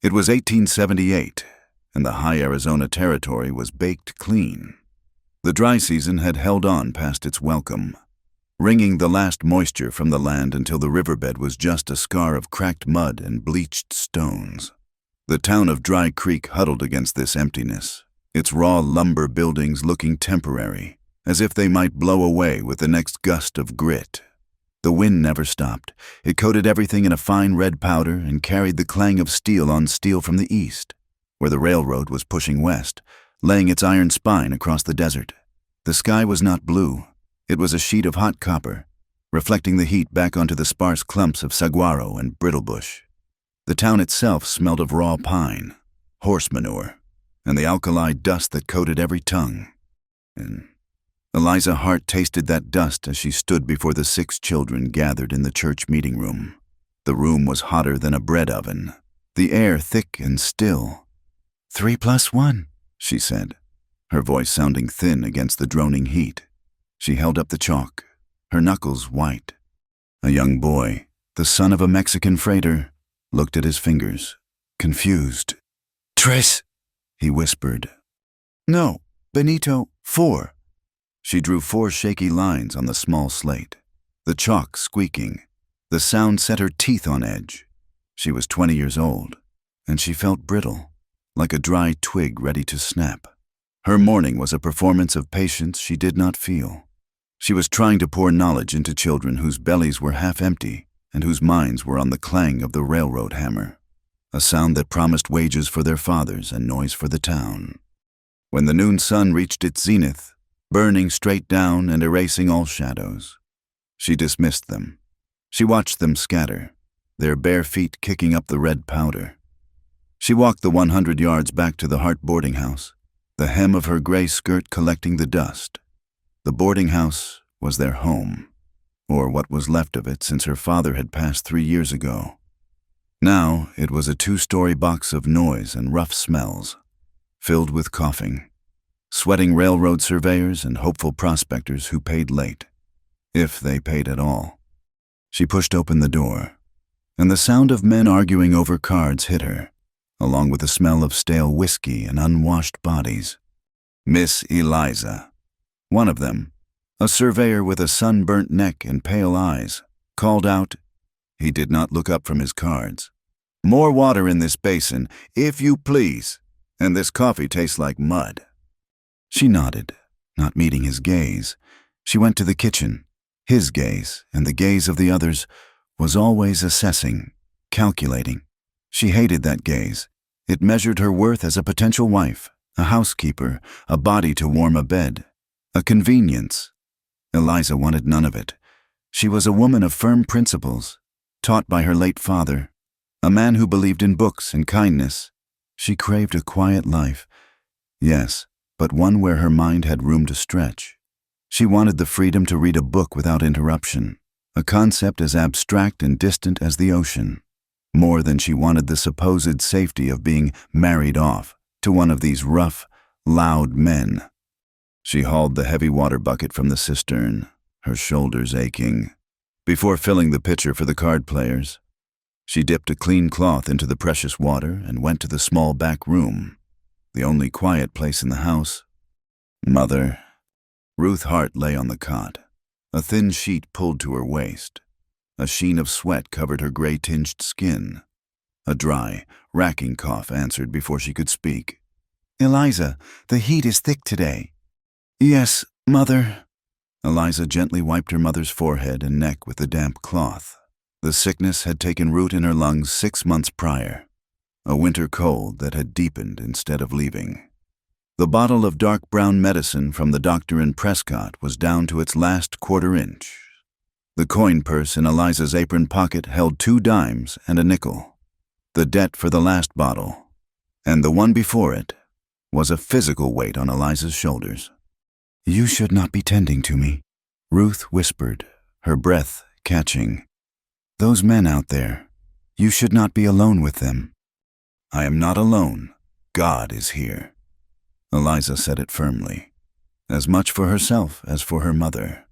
It was 1878, and the high Arizona territory was baked clean. The dry season had held on past its welcome, wringing the last moisture from the land until the riverbed was just a scar of cracked mud and bleached stones. The town of Dry Creek huddled against this emptiness, its raw lumber buildings looking temporary, as if they might blow away with the next gust of grit. The wind never stopped. It coated everything in a fine red powder and carried the clang of steel on steel from the east, where the railroad was pushing west, laying its iron spine across the desert. The sky was not blue. It was a sheet of hot copper, reflecting the heat back onto the sparse clumps of saguaro and brittlebush. The town itself smelled of raw pine, horse manure, and the alkali dust that coated every tongue. And Eliza Hart tasted that dust as she stood before the 6 children gathered in the church meeting room. The room was hotter than a bread oven, the air thick and still. 3 + 1, she said, her voice sounding thin against the droning heat. She held up the chalk, her knuckles white. A young boy, the son of a Mexican freighter, looked at his fingers, confused. "Tres," he whispered. "No, Benito, 4. She drew 4 shaky lines on the small slate, the chalk squeaking. The sound set her teeth on edge. She was 20 years old, and she felt brittle, like a dry twig ready to snap. Her morning was a performance of patience she did not feel. She was trying to pour knowledge into children whose bellies were half empty and whose minds were on the clang of the railroad hammer, a sound that promised wages for their fathers and noise for the town. When the noon sun reached its zenith, burning straight down and erasing all shadows, she dismissed them. She watched them scatter, their bare feet kicking up the red powder. She walked the 100 yards back to the Hart boarding house, the hem of her gray skirt collecting the dust. The boarding house was their home, or what was left of it since her father had passed 3 years ago. Now it was a 2-story box of noise and rough smells, filled with coughing, sweating railroad surveyors and hopeful prospectors who paid late, if they paid at all. She pushed open the door, and the sound of men arguing over cards hit her, along with the smell of stale whiskey and unwashed bodies. Miss Eliza, one of them, a surveyor with a sunburnt neck and pale eyes, called out. He did not look up from his cards. "More water in this basin, if you please, and this coffee tastes like mud." She nodded, not meeting his gaze. She went to the kitchen. His gaze, and the gaze of the others, was always assessing, calculating. She hated that gaze. It measured her worth as a potential wife, a housekeeper, a body to warm a bed, a convenience. Eliza wanted none of it. She was a woman of firm principles, taught by her late father, a man who believed in books and kindness. She craved a quiet life, yes, but one where her mind had room to stretch. She wanted the freedom to read a book without interruption, a concept as abstract and distant as the ocean, more than she wanted the supposed safety of being married off to one of these rough, loud men. She hauled the heavy water bucket from the cistern, her shoulders aching. Before filling the pitcher for the card players, she dipped a clean cloth into the precious water and went to the small back room, the only quiet place in the house. Mother. Ruth Hart lay on the cot, a thin sheet pulled to her waist. A sheen of sweat covered her gray-tinged skin. A dry, racking cough answered before she could speak. "Eliza, the heat is thick today." "Yes, Mother." Eliza gently wiped her mother's forehead and neck with the damp cloth. The sickness had taken root in her lungs 6 months prior, a winter cold that had deepened instead of leaving. The bottle of dark brown medicine from the doctor in Prescott was down to its last 1/4 inch. The coin purse in Eliza's apron pocket held 2 dimes and a nickel. The debt for the last bottle, and the one before it, was a physical weight on Eliza's shoulders. "You should not be tending to me," Ruth whispered, her breath catching. "Those men out there, you should not be alone with them." "I am not alone. God is here." Eliza said it firmly, as much for herself as for her mother.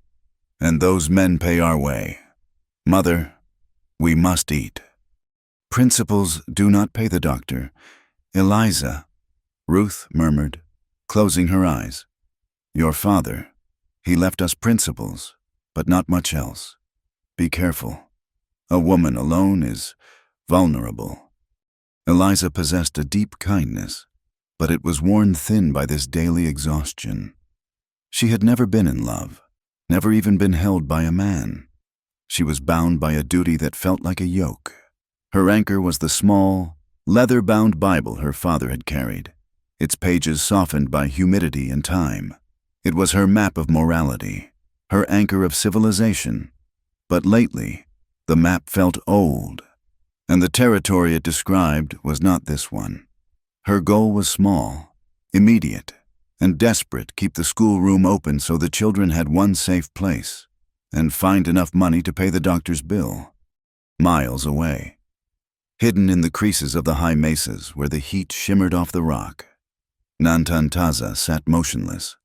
"And those men pay our way. Mother, we must eat." principles do not pay the doctor. Eliza, Ruth murmured, closing her eyes. Your father, he left us principles, but not much else. Be careful. A woman alone is vulnerable. Eliza possessed a deep kindness, but it was worn thin by this daily exhaustion. She had never been in love, never even been held by a man. She was bound by a duty that felt like a yoke. Her anchor was the small, leather-bound Bible her father had carried, its pages softened by humidity and time. It was her map of morality, her anchor of civilization. But lately, the map felt old, and the territory it described was not this one. Her goal was small, immediate, and desperate: keep the schoolroom open so the children had one safe place, and find enough money to pay the doctor's bill. Miles away, hidden in the creases of the high mesas where the heat shimmered off the rock, Nantantaza sat motionless.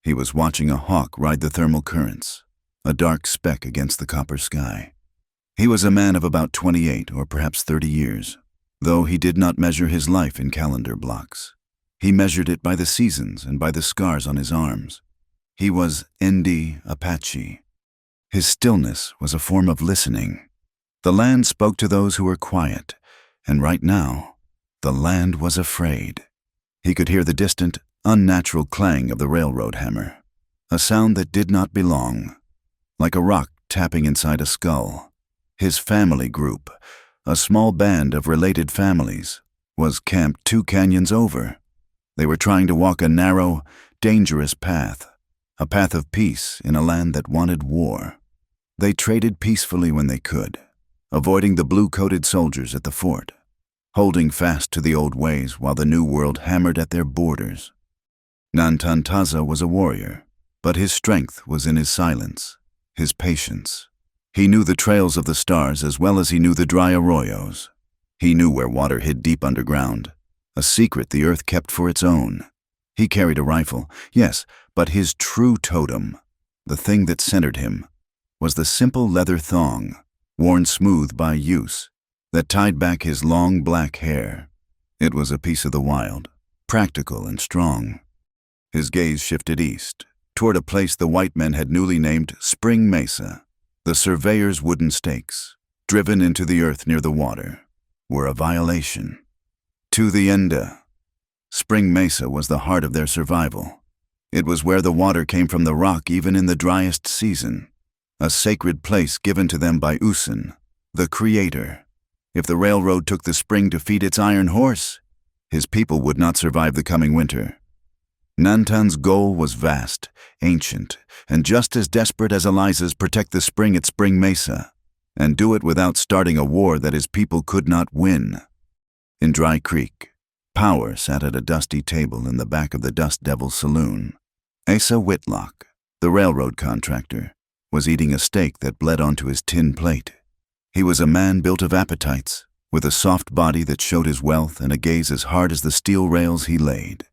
He was watching a hawk ride the thermal currents, a dark speck against the copper sky. He was a man of about 28 or perhaps 30 years, though he did not measure his life in calendar blocks. He measured it by the seasons and by the scars on his arms. He was Apache. His stillness was a form of listening. The land spoke to those who were quiet, and right now, the land was afraid. He could hear the distant, unnatural clang of the railroad hammer, a sound that did not belong, like a rock tapping inside a skull. His family group, a small band of related families, was camped 2 canyons over. They were trying to walk a narrow, dangerous path, a path of peace in a land that wanted war. They traded peacefully when they could, avoiding the blue-coated soldiers at the fort, holding fast to the old ways while the new world hammered at their borders. Nantantaza was a warrior, but his strength was in his silence, his patience. He knew the trails of the stars as well as he knew the dry arroyos. He knew where water hid deep underground, a secret the earth kept for its own. He carried a rifle, yes, but his true totem, the thing that centered him, was the simple leather thong, worn smooth by use, that tied back his long black hair. It was a piece of the wild, practical and strong. His gaze shifted east, toward a place the white men had newly named Spring Mesa. The surveyor's wooden stakes, driven into the earth near the water, were a violation. To the Enda, Spring Mesa was the heart of their survival. It was where the water came from the rock even in the driest season, a sacred place given to them by Usan, the Creator. If the railroad took the spring to feed its iron horse, his people would not survive the coming winter. Nantan's goal was vast, ancient, and just as desperate as Eliza's: protect the spring at Spring Mesa, and do it without starting a war that his people could not win. In Dry Creek, Power sat at a dusty table in the back of the Dust Devil's saloon. Asa Whitlock, the railroad contractor, was eating a steak that bled onto his tin plate. He was a man built of appetites, with a soft body that showed his wealth and a gaze as hard as the steel rails he laid.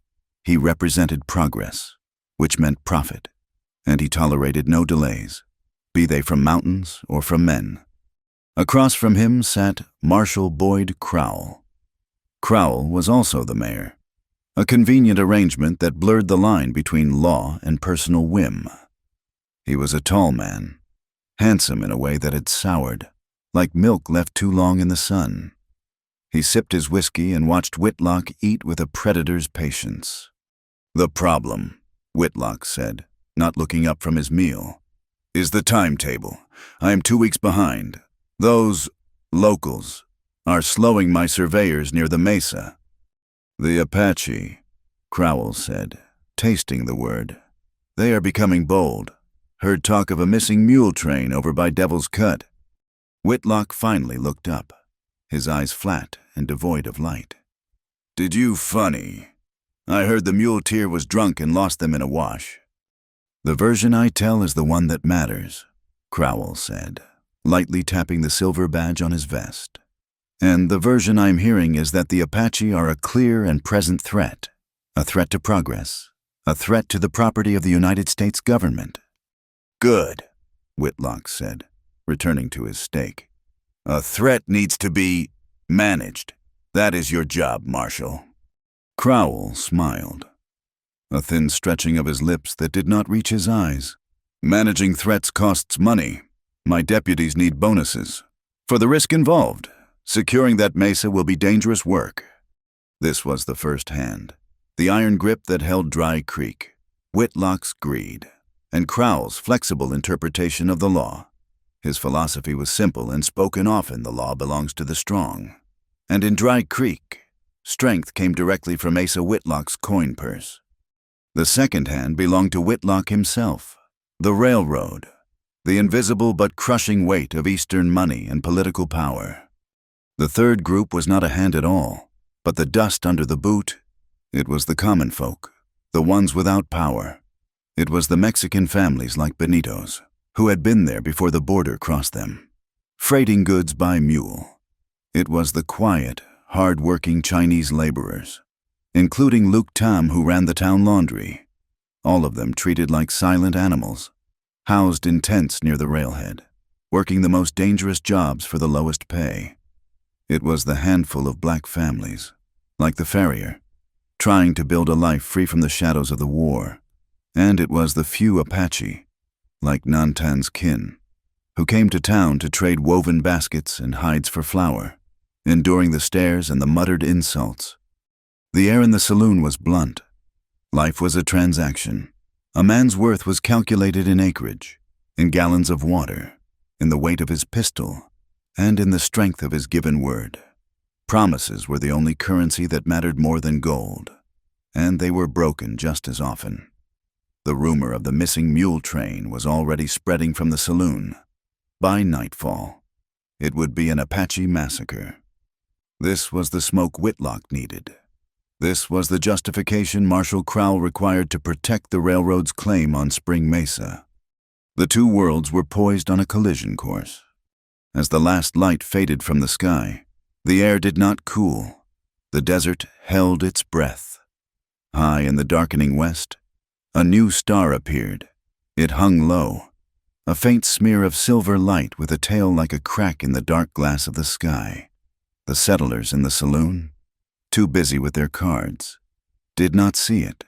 He represented progress, which meant profit, and he tolerated no delays, be they from mountains or from men. Across from him sat Marshal Boyd Crowell. Crowell was also the mayor, a convenient arrangement that blurred the line between law and personal whim. He was a tall man, handsome in a way that had soured, like milk left too long in the sun. He sipped his whiskey and watched Whitlock eat with a predator's patience. "The problem," Whitlock said, not looking up from his meal, "is the timetable. I am 2 weeks behind. Those locals are slowing my surveyors near the mesa." "The Apache," Crowell said, tasting the word. "They are becoming bold. Heard talk of a missing mule train over by Devil's Cut." Whitlock finally looked up, his eyes flat and devoid of light. "Did you funny? I heard the muleteer was drunk and lost them in a wash." "The version I tell is the one that matters," Crowell said, lightly tapping the silver badge on his vest. "And the version I'm hearing is that the Apache are a clear and present threat, a threat to progress, a threat to the property of the United States government." "Good," Whitlock said, returning to his steak. "A threat needs to be Managed. That is your job, Marshal. Crowell smiled, a thin stretching of his lips that did not reach his eyes. Managing threats costs money. My deputies need bonuses. For the risk involved, securing that mesa will be dangerous work. This was the first hand, the iron grip that held Dry Creek, Whitlock's greed, and Crowell's flexible interpretation of the law. His philosophy was simple and spoken often: the law belongs to the strong. And in Dry Creek, strength came directly from Asa Whitlock's coin purse. The second hand belonged to Whitlock himself, the railroad, the invisible but crushing weight of Eastern money and political power. The third group was not a hand at all, but the dust under the boot. It was the common folk, the ones without power. It was the Mexican families like Benito's, who had been there before the border crossed them, freighting goods by mule. It was the quiet, hard-working Chinese laborers, including Luke Tam, who ran the town laundry, all of them treated like silent animals, housed in tents near the railhead, working the most dangerous jobs for the lowest pay. It was the handful of black families, like the farrier, trying to build a life free from the shadows of the war. And it was the few Apache, like Nantan's kin, who came to town to trade woven baskets and hides for flour, enduring the stares and the muttered insults. The air in the saloon was blunt. Life was a transaction. A man's worth was calculated in acreage, in gallons of water, in the weight of his pistol, and in the strength of his given word. Promises were the only currency that mattered more than gold, and they were broken just as often. The rumor of the missing mule train was already spreading from the saloon. By nightfall, it would be an Apache massacre. This was the smoke Whitlock needed. This was the justification Marshal Crowell required to protect the railroad's claim on Spring Mesa. The two worlds were poised on a collision course. As the last light faded from the sky, the air did not cool. The desert held its breath. High in the darkening west, a new star appeared. It hung low, a faint smear of silver light with a tail like a crack in the dark glass of the sky. The settlers in the saloon, too busy with their cards, did not see it.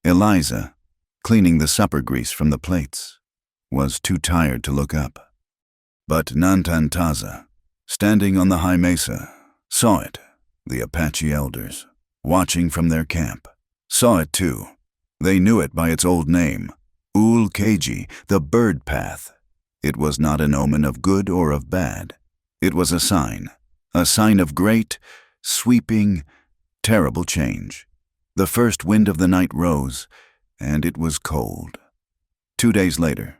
Eliza, cleaning the supper grease from the plates, was too tired to look up. But Nantan Taza, standing on the high mesa, saw it. The Apache elders, watching from their camp, saw it too. They knew it by its old name, Ul Keji, the bird path. It was not an omen of good or of bad. It was a sign of great, sweeping, terrible change. The first wind of the night rose, and it was cold. 2 days later,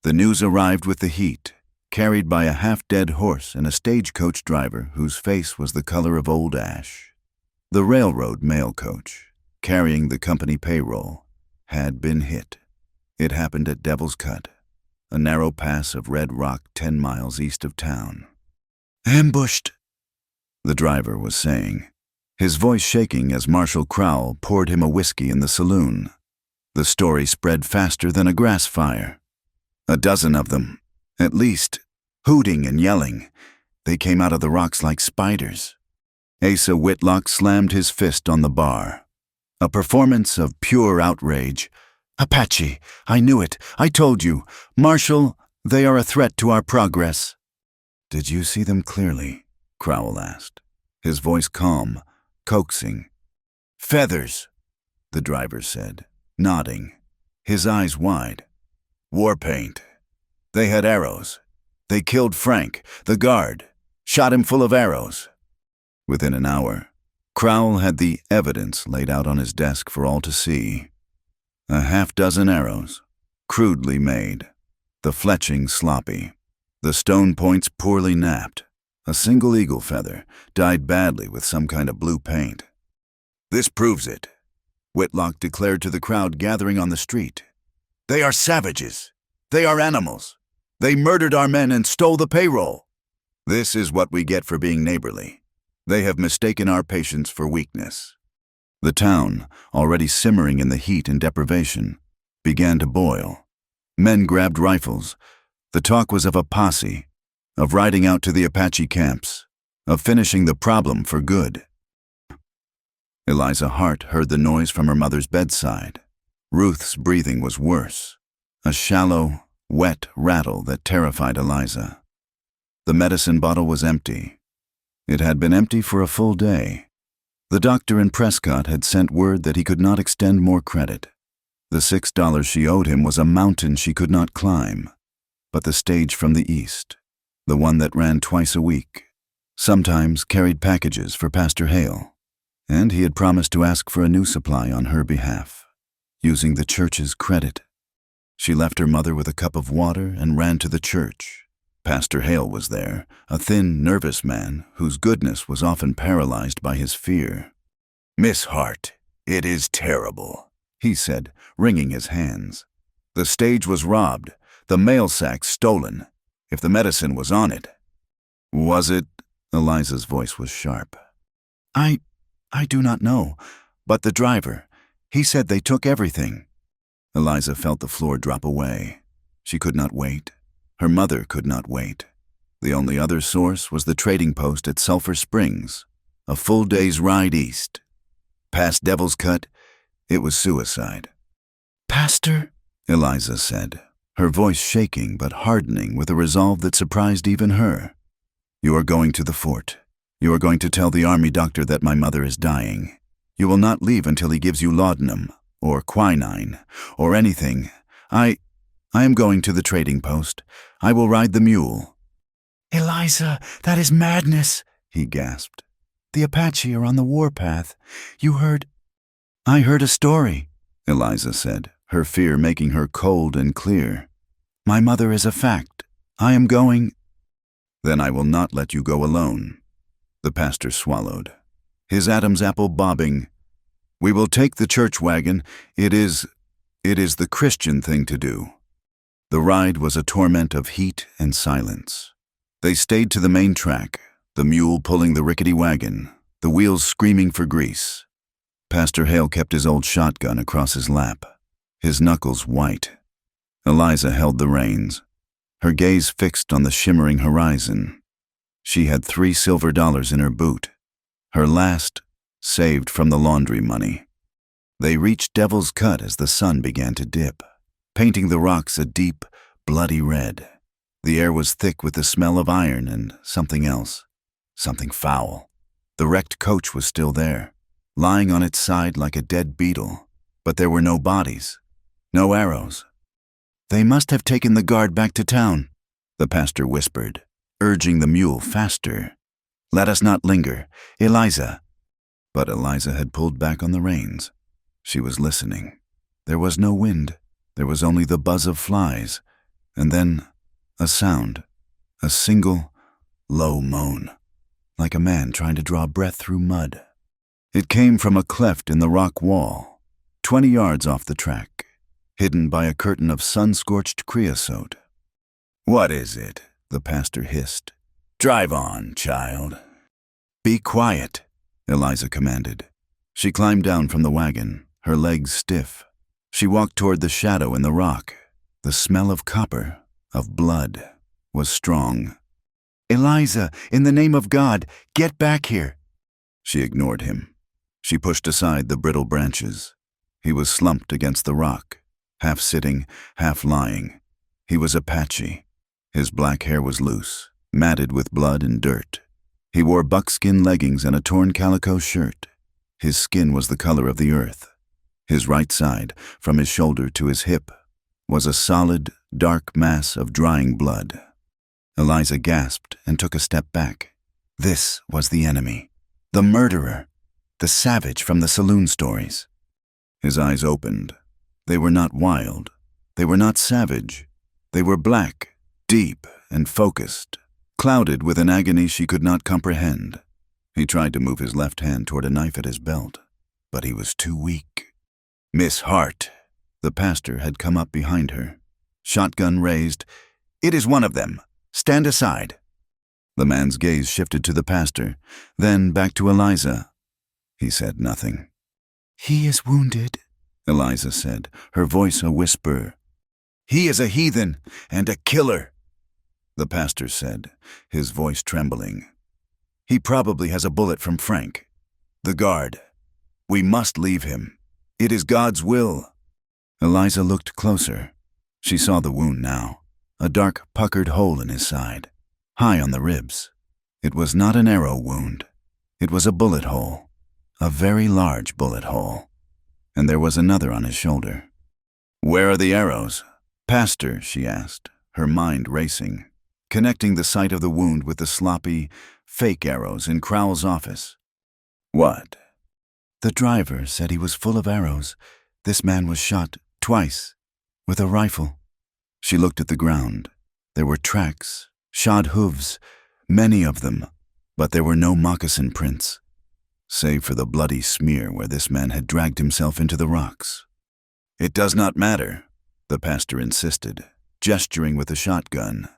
the news arrived with the heat, carried by a half-dead horse and a stagecoach driver whose face was the color of old ash. The railroad mail coach, carrying the company payroll, had been hit. It happened at Devil's Cut, a narrow pass of red rock 10 miles east of town. "Ambushed," the driver was saying, his voice shaking as Marshal Crowell poured him a whiskey in the saloon. The story spread faster than a grass fire. A dozen of them, at least, hooting and yelling. They came out of the rocks like spiders. Asa Whitlock slammed his fist on the bar. A performance of pure outrage. "Apache, I knew it. I told you. Marshal, they are a threat to our progress." "Did you see them clearly?" Crowell asked, his voice calm, coaxing. "Feathers," the driver said, nodding, his eyes wide. "War paint. They had arrows. They killed Frank, the guard, shot him full of arrows." Within an hour, Crowell had the evidence laid out on his desk for all to see. A half-dozen arrows, crudely made, the fletching sloppy, the stone points poorly napped, a single eagle feather dyed badly with some kind of blue paint. "This proves it," Whitlock declared to the crowd gathering on the street. "They are savages. They are animals. They murdered our men and stole the payroll. This is what we get for being neighborly. They have mistaken our patience for weakness." The town, already simmering in the heat and deprivation, began to boil. Men grabbed rifles. The talk was of a posse, of riding out to the Apache camps, of finishing the problem for good. Eliza Hart heard the noise from her mother's bedside. Ruth's breathing was worse, a shallow, wet rattle that terrified Eliza. The medicine bottle was empty. It had been empty for a full day. The doctor in Prescott had sent word that he could not extend more credit. The $6 she owed him was a mountain she could not climb, but the stage from the east, the one that ran twice a week, sometimes carried packages for Pastor Hale, and he had promised to ask for a new supply on her behalf, using the church's credit. She left her mother with a cup of water and ran to the church. Pastor Hale was there, a thin, nervous man whose goodness was often paralyzed by his fear. "Miss Hart, it is terrible," he said, wringing his hands. "The stage was robbed, the mail sack stolen. If the medicine was on it." "Was it?" Eliza's voice was sharp. I do not know, but the driver, he said they took everything." Eliza felt the floor drop away. She could not wait. Her mother could not wait. The only other source was the trading post at Sulphur Springs, a full day's ride east. Past Devil's Cut, it was suicide. "Pastor," Eliza said, her voice shaking but hardening with a resolve that surprised even her. "You are going to the fort. You are going to tell the army doctor that my mother is dying. You will not leave until he gives you laudanum, or quinine, or anything. I am going to the trading post. I will ride the mule." "Eliza, that is madness," he gasped. "The Apache are on the warpath. You heard—" "I heard a story," Eliza said, her fear making her cold and clear. "My mother is a fact. I am going—" "Then I will not let you go alone." The pastor swallowed, his Adam's apple bobbing. "We will take the church wagon. It is the Christian thing to do." The ride was a torment of heat and silence. They stayed to the main track, the mule pulling the rickety wagon, the wheels screaming for grease. Pastor Hale kept his old shotgun across his lap, his knuckles white. Eliza held the reins, her gaze fixed on the shimmering horizon. She had $3 silver in her boot, her last saved from the laundry money. They reached Devil's Cut as the sun began to dip, painting the rocks a deep, bloody red. The air was thick with the smell of iron and something else, something foul. The wrecked coach was still there, lying on its side like a dead beetle, but there were no bodies, no arrows. "They must have taken the guard back to town," the pastor whispered, urging the mule faster. "Let us not linger, Eliza." But Eliza had pulled back on the reins. She was listening. There was no wind. There was only the buzz of flies, and then a sound, a single, low moan, like a man trying to draw breath through mud. It came from a cleft in the rock wall, 20 yards off the track, hidden by a curtain of sun-scorched creosote. "What is it?" the pastor hissed. "Drive on, child." "Be quiet," Eliza commanded. She climbed down from the wagon, her legs stiff. She walked toward the shadow in the rock. The smell of copper, of blood, was strong. "Eliza, in the name of God, get back here." She ignored him. She pushed aside the brittle branches. He was slumped against the rock, half sitting, half lying. He was Apache. His black hair was loose, matted with blood and dirt. He wore buckskin leggings and a torn calico shirt. His skin was the color of the earth. His right side, from his shoulder to his hip, was a solid, dark mass of drying blood. Eliza gasped and took a step back. This was the enemy, the murderer, the savage from the saloon stories. His eyes opened. They were not wild. They were not savage. They were black, deep, and focused, clouded with an agony she could not comprehend. He tried to move his left hand toward a knife at his belt, but he was too weak. "Miss Hart." The pastor had come up behind her, shotgun raised. "It is one of them. Stand aside." The man's gaze shifted to the pastor, then back to Eliza. He said nothing. "He is wounded," Eliza said, her voice a whisper. "He is a heathen and a killer," the pastor said, his voice trembling. He probably has a bullet from Frank. The guard. We must leave him. It is God's will. Eliza looked closer. She saw the wound now, a dark, puckered hole in his side, high on the ribs. It was not an arrow wound. It was a bullet hole, a very large bullet hole. And there was another on his shoulder. Where are the arrows? Pastor, she asked, her mind racing, connecting the sight of the wound with the sloppy, fake arrows in Crowell's office. What? The driver said he was full of arrows. This man was shot twice, with a rifle. She looked at the ground. There were tracks, shod hooves, many of them, but there were no moccasin prints, save for the bloody smear where this man had dragged himself into the rocks. It does not matter, the pastor insisted, gesturing with a shotgun.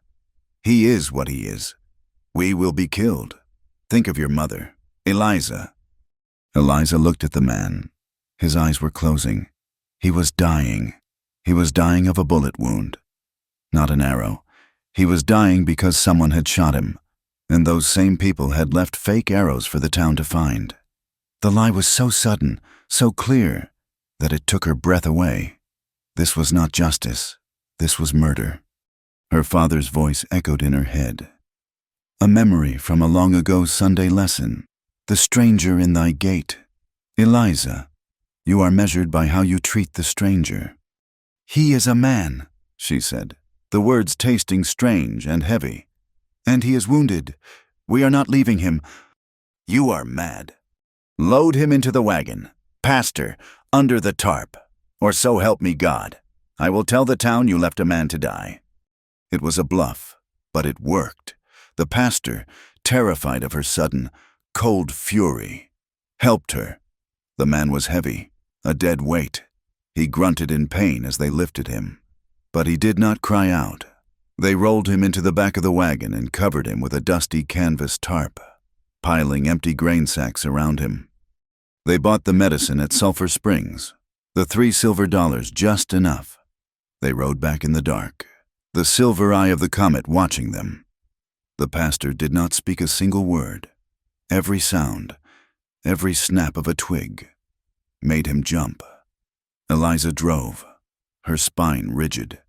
He is what he is. We will be killed. Think of your mother, Eliza. Eliza looked at the man. His eyes were closing. He was dying. He was dying of a bullet wound. Not an arrow. He was dying because someone had shot him, and those same people had left fake arrows for the town to find. The lie was so sudden, so clear, that it took her breath away. This was not justice. This was murder. Her father's voice echoed in her head. A memory from a long-ago Sunday lesson. The stranger in thy gate. Eliza, you are measured by how you treat the stranger. He is a man, she said, the words tasting strange and heavy. And he is wounded. We are not leaving him. You are mad. Load him into the wagon. Pastor, under the tarp. Or so help me God. I will tell the town you left a man to die. It was a bluff, but it worked. The pastor, terrified of her sudden, cold fury, helped her. The man was heavy, a dead weight. He grunted in pain as they lifted him. But he did not cry out. They rolled him into the back of the wagon and covered him with a dusty canvas tarp, piling empty grain sacks around him. They bought the medicine at Sulphur Springs, the $3 silver, just enough. They rode back in the dark, the silver eye of the comet watching them. The pastor did not speak a single word. Every sound, every snap of a twig, made him jump. Eliza drove, her spine rigid.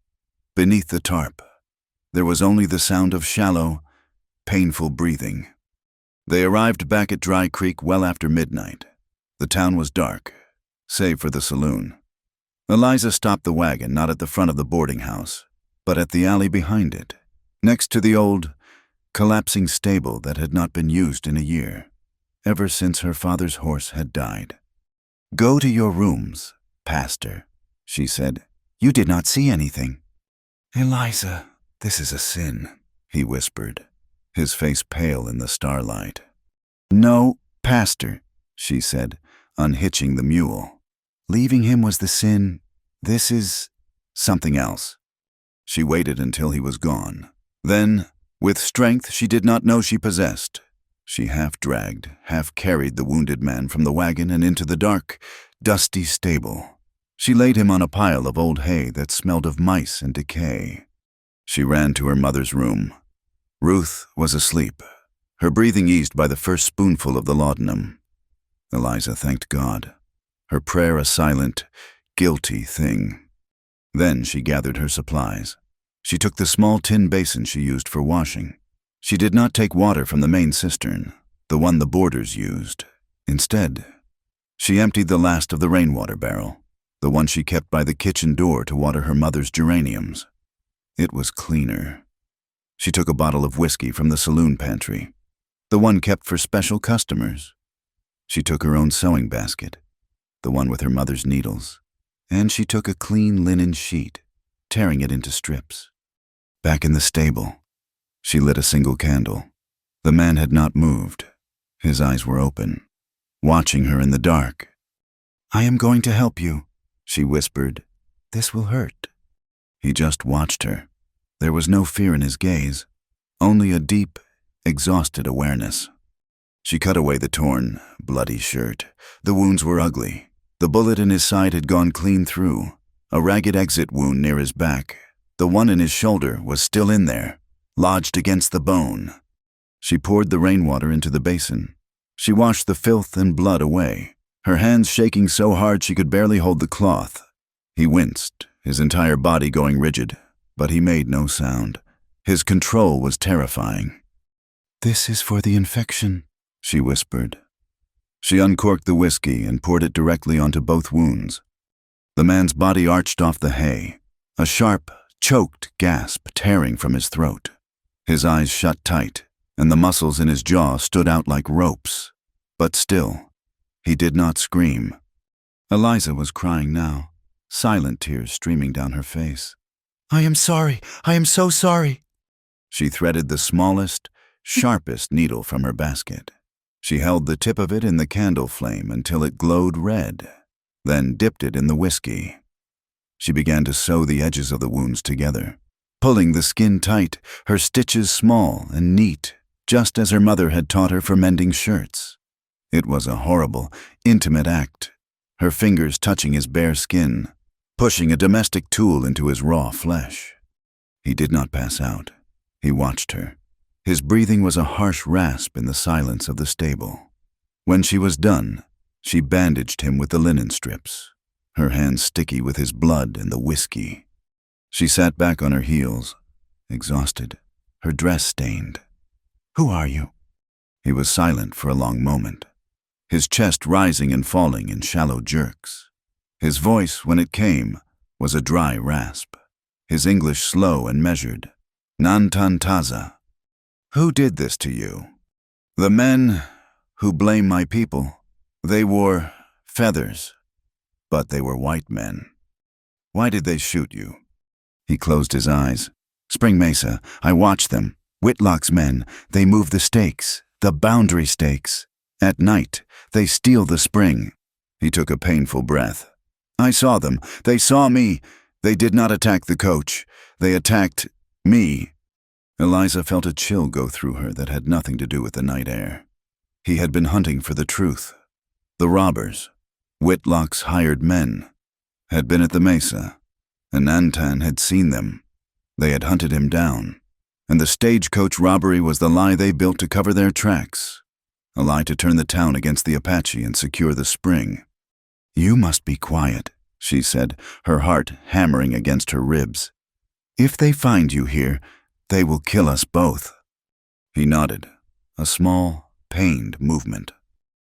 Beneath the tarp, there was only the sound of shallow, painful breathing. They arrived back at Dry Creek well after midnight. The town was dark, save for the saloon. Eliza stopped the wagon not at the front of the boarding house, but at the alley behind it, next to the old, collapsing stable that had not been used in a year, ever since her father's horse had died. Go to your rooms, Pastor, she said. You did not see anything. Eliza, this is a sin, he whispered, his face pale in the starlight. No, Pastor, she said, unhitching the mule. Leaving him was the sin. This is something else. She waited until he was gone. Then, with strength she did not know she possessed, she half dragged, half carried the wounded man from the wagon and into the dark, dusty stable. She laid him on a pile of old hay that smelled of mice and decay. She ran to her mother's room. Ruth was asleep, her breathing eased by the first spoonful of the laudanum. Eliza thanked God, her prayer a silent, guilty thing. Then she gathered her supplies. She took the small tin basin she used for washing. She did not take water from the main cistern, the one the boarders used. Instead, she emptied the last of the rainwater barrel, the one she kept by the kitchen door to water her mother's geraniums. It was cleaner. She took a bottle of whiskey from the saloon pantry, the one kept for special customers. She took her own sewing basket, the one with her mother's needles, and she took a clean linen sheet, tearing it into strips. Back in the stable, she lit a single candle. The man had not moved. His eyes were open, watching her in the dark. I am going to help you, she whispered. This will hurt. He just watched her. There was no fear in his gaze, only a deep, exhausted awareness. She cut away the torn, bloody shirt. The wounds were ugly. The bullet in his side had gone clean through, a ragged exit wound near his back. The one in his shoulder was still in there, lodged against the bone. She poured the rainwater into the basin. She washed the filth and blood away, her hands shaking so hard she could barely hold the cloth. He winced, his entire body going rigid, but he made no sound. His control was terrifying. "This is for the infection," she whispered. She uncorked the whiskey and poured it directly onto both wounds. The man's body arched off the hay, a sharp, choked gasp tearing from his throat. His eyes shut tight, and the muscles in his jaw stood out like ropes. But still, he did not scream. Eliza was crying now, silent tears streaming down her face. "I am sorry. I am so sorry." She threaded the smallest, sharpest needle from her basket. She held the tip of it in the candle flame until it glowed red, then dipped it in the whiskey. She began to sew the edges of the wounds together, pulling the skin tight, her stitches small and neat, just as her mother had taught her for mending shirts. It was a horrible, intimate act, her fingers touching his bare skin, pushing a domestic tool into his raw flesh. He did not pass out. He watched her. His breathing was a harsh rasp in the silence of the stable. When she was done, she bandaged him with the linen strips, her hands sticky with his blood and the whiskey. She sat back on her heels, exhausted, her dress stained. "Who are you?" He was silent for a long moment, his chest rising and falling in shallow jerks. His voice, when it came, was a dry rasp, his English slow and measured. "Nantan Taza. Who did this to you?" "The men who blame my people. They wore feathers, but they were white men." "Why did they shoot you?" He closed his eyes. "Spring Mesa, I watched them. Whitlock's men, they move the stakes, the boundary stakes. At night, they steal the spring." He took a painful breath. "I saw them. They saw me. They did not attack the coach. They attacked me." Eliza felt a chill go through her that had nothing to do with the night air. He had been hunting for the truth. The robbers, Whitlock's hired men, had been at the mesa, and Nantan had seen them. They had hunted him down, and the stagecoach robbery was the lie they built to cover their tracks, a lie to turn the town against the Apache and secure the spring. "You must be quiet," she said, her heart hammering against her ribs. "If they find you here, they will kill us both." He nodded, a small, pained movement.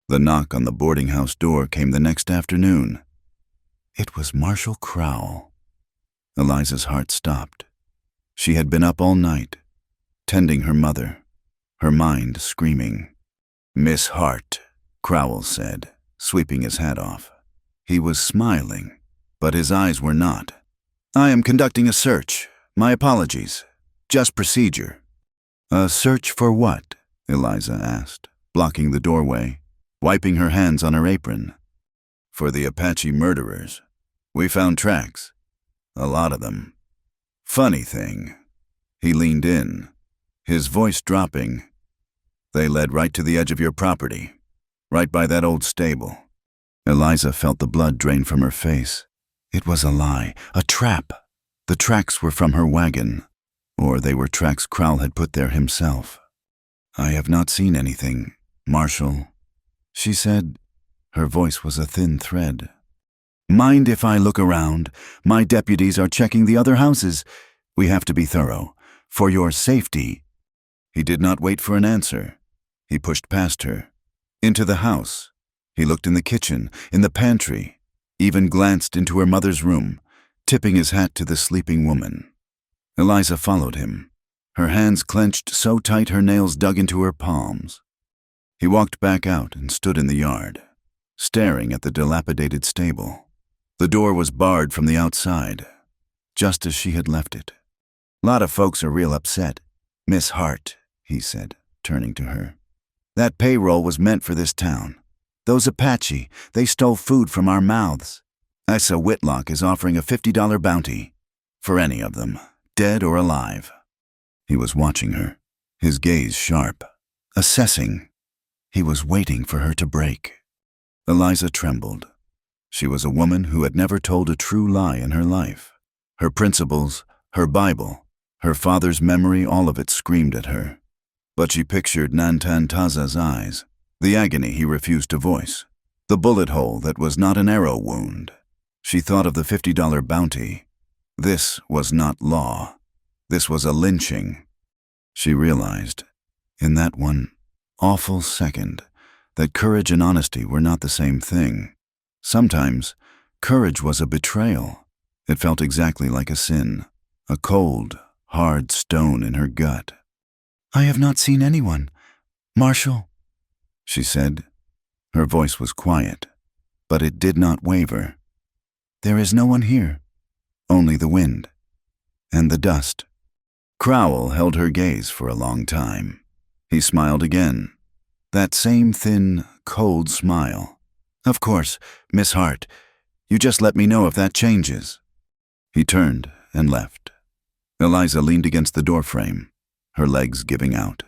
The knock on the boarding house door came the next afternoon. It was Marshal Crowell. Eliza's heart stopped. She had been up all night, tending her mother, her mind screaming. "Miss Hart," Crowell said, sweeping his hat off. He was smiling, but his eyes were not. "I am conducting a search. My apologies. Just procedure." "A search for what?" Eliza asked, blocking the doorway, wiping her hands on her apron. "For the Apache murderers. We found tracks. A lot of them. Funny thing." He leaned in, his voice dropping. "They led right to the edge of your property, right by that old stable." Eliza felt the blood drain from her face. It was a lie, a trap. The tracks were from her wagon, or they were tracks Crowell had put there himself. "I have not seen anything, Marshal," she said. Her voice was a thin thread. "Mind if I look around? My deputies are checking the other houses. We have to be thorough. For your safety." He did not wait for an answer. He pushed past her, into the house. He looked in the kitchen, in the pantry, even glanced into her mother's room, tipping his hat to the sleeping woman. Eliza followed him, her hands clenched so tight her nails dug into her palms. He walked back out and stood in the yard, staring at the dilapidated stable. The door was barred from the outside, just as she had left it. "Lot of folks are real upset, Miss Hart," he said, turning to her. "That payroll was meant for this town. Those Apache, they stole food from our mouths. Isa Whitlock is offering a $50 bounty for any of them, dead or alive." He was watching her, his gaze sharp, assessing. He was waiting for her to break. Eliza trembled. She was a woman who had never told a true lie in her life. Her principles, her Bible, her father's memory, all of it screamed at her. But she pictured Nantantaza's eyes, the agony he refused to voice, the bullet hole that was not an arrow wound. She thought of the $50 bounty. This was not law. This was a lynching. She realized, in that one awful second, that courage and honesty were not the same thing. Sometimes, courage was a betrayal. It felt exactly like a sin, a cold, hard stone in her gut. "I have not seen anyone. Marshal," she said. Her voice was quiet, but it did not waver. "There is no one here. Only the wind. And the dust." Crowell held her gaze for a long time. He smiled again. That same thin, cold smile. "Of course, Miss Hart. You just let me know if that changes." He turned and left. Eliza leaned against the doorframe, her legs giving out,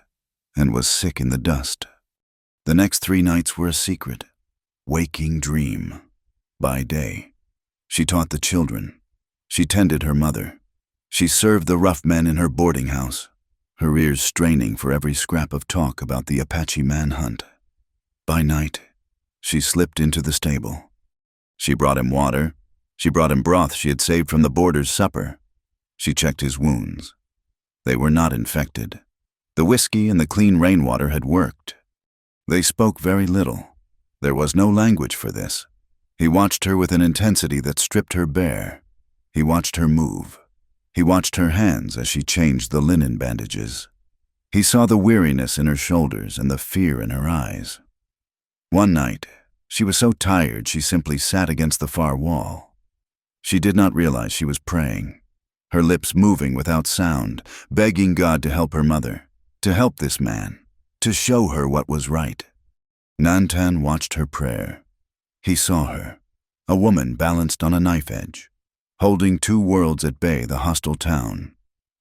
and was sick in the dust. The next 3 nights were a secret, waking dream. By day, she taught the children. She tended her mother. She served the rough men in her boarding house, her ears straining for every scrap of talk about the Apache manhunt. By night, she slipped into the stable. She brought him water. She brought him broth she had saved from the boarder's supper. She checked his wounds. They were not infected. The whiskey and the clean rainwater had worked. They spoke very little. There was no language for this. He watched her with an intensity that stripped her bare. He watched her move. He watched her hands as she changed the linen bandages. He saw the weariness in her shoulders and the fear in her eyes. One night, she was so tired she simply sat against the far wall. She did not realize she was praying, her lips moving without sound, begging God to help her mother, to help this man, to show her what was right. Nantan watched her prayer. He saw her, a woman balanced on a knife edge, holding 2 worlds at bay, the hostile town,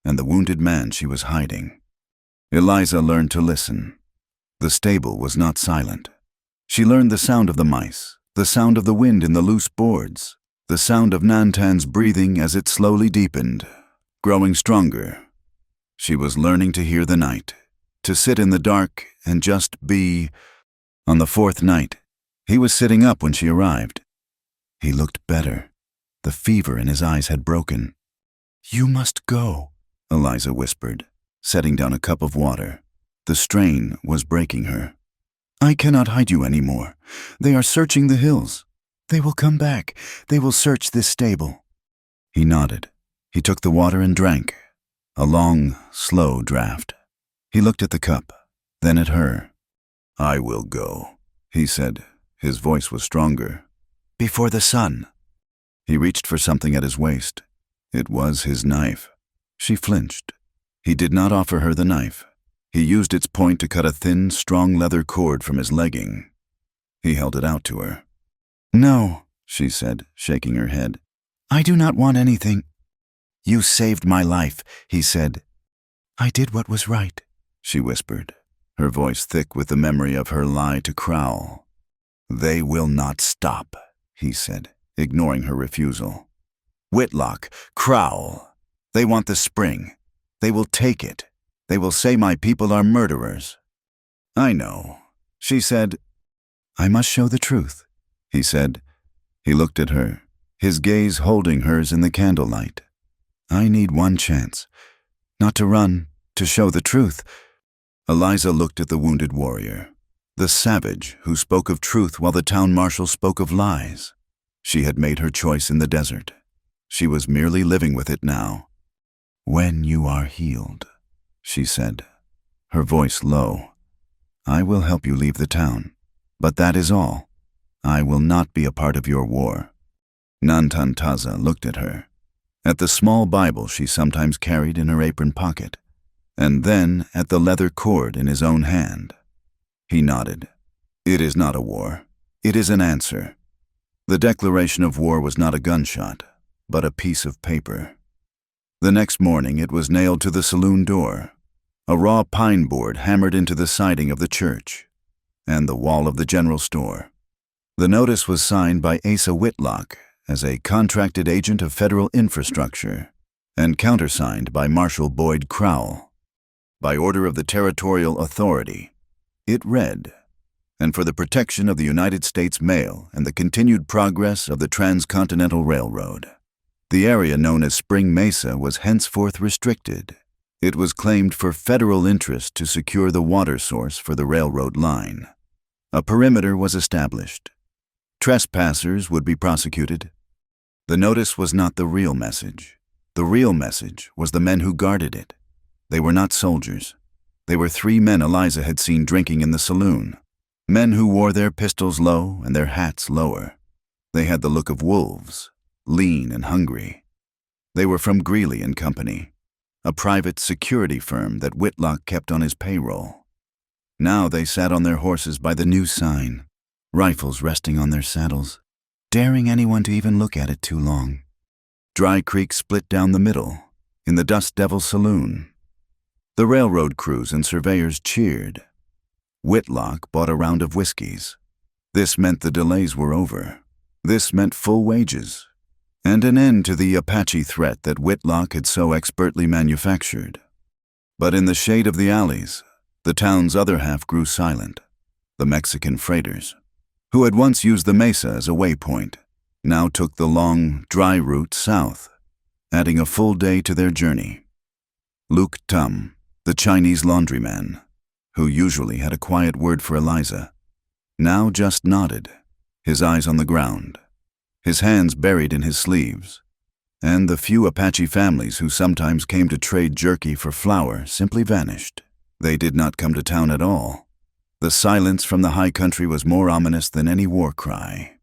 and the wounded man she was hiding. Eliza learned to listen. The stable was not silent. She learned the sound of the mice, the sound of the wind in the loose boards, the sound of Nantan's breathing as it slowly deepened, growing stronger. She was learning to hear the night, to sit in the dark and just be. On the 4th night, he was sitting up when she arrived. He looked better. The fever in his eyes had broken. "You must go," Eliza whispered, setting down a cup of water. The strain was breaking her. "I cannot hide you anymore. They are searching the hills. They will come back. They will search this stable." He nodded. He took the water and drank. A long, slow draft. He looked at the cup, then at her. "I will go," he said. His voice was stronger. "Before the sun." He reached for something at his waist. It was his knife. She flinched. He did not offer her the knife. He used its point to cut a thin, strong leather cord from his legging. He held it out to her. "No," she said, shaking her head. "I do not want anything." "You saved my life," he said. "I did what was right," she whispered, her voice thick with the memory of her lie to Crowell. "They will not stop," he said, ignoring her refusal. "Whitlock, Crowell, they want the spring. They will take it. They will say my people are murderers." "I know," she said. "I must show the truth," he said. He looked at her, his gaze holding hers in the candlelight. "I need one chance. Not to run, to show the truth." Eliza looked at the wounded warrior, the savage who spoke of truth while the town marshal spoke of lies. She had made her choice in the desert. She was merely living with it now. "When you are healed," she said, her voice low, "I will help you leave the town. But that is all. I will not be a part of your war." Nantantaza looked at her, at the small Bible she sometimes carried in her apron pocket, and then at the leather cord in his own hand. He nodded. "It is not a war. It is an answer." The declaration of war was not a gunshot, but a piece of paper. The next morning it was nailed to the saloon door, a raw pine board hammered into the siding of the church, and the wall of the general store. The notice was signed by Asa Whitlock as a contracted agent of federal infrastructure, and countersigned by Marshal Boyd Crowell. by order of the territorial authority. It read, "And for the protection of the United States mail and the continued progress of the Transcontinental Railroad." The area known as Spring Mesa was henceforth restricted. It was claimed for federal interest to secure the water source for the railroad line. A perimeter was established. Trespassers would be prosecuted. The notice was not the real message. The real message was the men who guarded it. They were not soldiers. They were 3 men Eliza had seen drinking in the saloon. Men who wore their pistols low and their hats lower. They had the look of wolves, lean and hungry. They were from Greeley and Company, a private security firm that Whitlock kept on his payroll. Now they sat on their horses by the new sign, rifles resting on their saddles, daring anyone to even look at it too long. Dry Creek split down the middle, in the Dust Devil Saloon. The railroad crews and surveyors cheered. Whitlock bought a round of whiskeys. This meant the delays were over. This meant full wages, and an end to the Apache threat that Whitlock had so expertly manufactured. But in the shade of the alleys, the town's other half grew silent. The Mexican freighters, who had once used the mesa as a waypoint, now took the long, dry route south, adding a full day to their journey. Luke Tum, the Chinese laundryman, who usually had a quiet word for Eliza, now just nodded, his eyes on the ground, his hands buried in his sleeves, and the few Apache families who sometimes came to trade jerky for flour simply vanished. They did not come to town at all. The silence from the high country was more ominous than any war cry.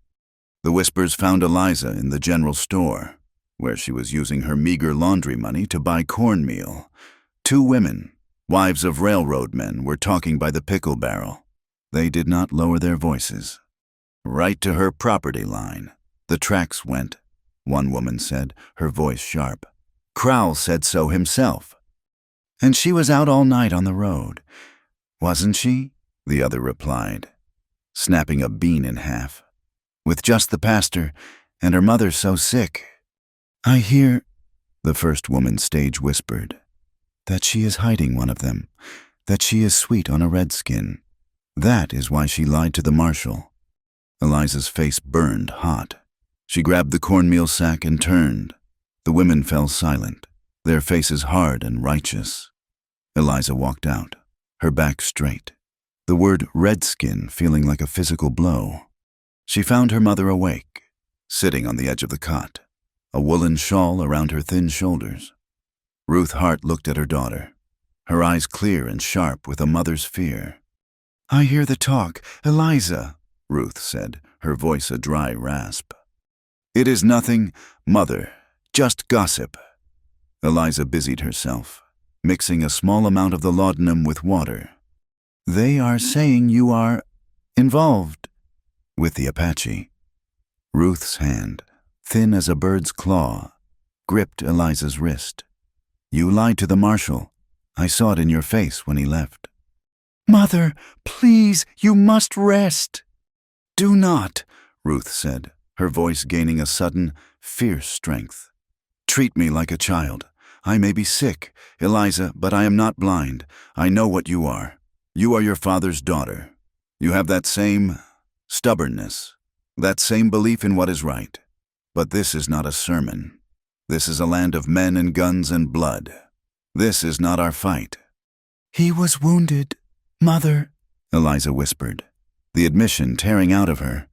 The whispers found Eliza in the general store, where she was using her meager laundry money to buy cornmeal. 2 women, wives of railroad men, were talking by the pickle barrel. They did not lower their voices. "Right to her property line. The tracks went," one woman said, her voice sharp. "Crowell said so himself." "And she was out all night on the road, wasn't she?" the other replied, snapping a bean in half. "With just the pastor, and her mother so sick." "I hear," the first woman stage whispered, "that she is hiding one of them, that she is sweet on a redskin. That is why she lied to the marshal." Eliza's face burned hot. She grabbed the cornmeal sack and turned. The women fell silent, their faces hard and righteous. Eliza walked out, her back straight, the word redskin feeling like a physical blow. She found her mother awake, sitting on the edge of the cot, a woolen shawl around her thin shoulders. Ruth Hart looked at her daughter, her eyes clear and sharp with a mother's fear. "I hear the talk, Eliza," Ruth said, her voice a dry rasp. "It is nothing, mother, just gossip." Eliza busied herself, mixing a small amount of the laudanum with water. "They are saying you are involved with the Apache." Ruth's hand, thin as a bird's claw, gripped Eliza's wrist. "You lied to the marshal. I saw it in your face when he left." "Mother, please, you must rest." "Do not," Ruth said, her voice gaining a sudden, fierce strength. "Treat me like a child. I may be sick, Eliza, but I am not blind. I know what you are. You are your father's daughter. You have that same stubbornness, that same belief in what is right. But this is not a sermon. This is a land of men and guns and blood. This is not our fight." "He was wounded, Mother," Eliza whispered, the admission tearing out of her.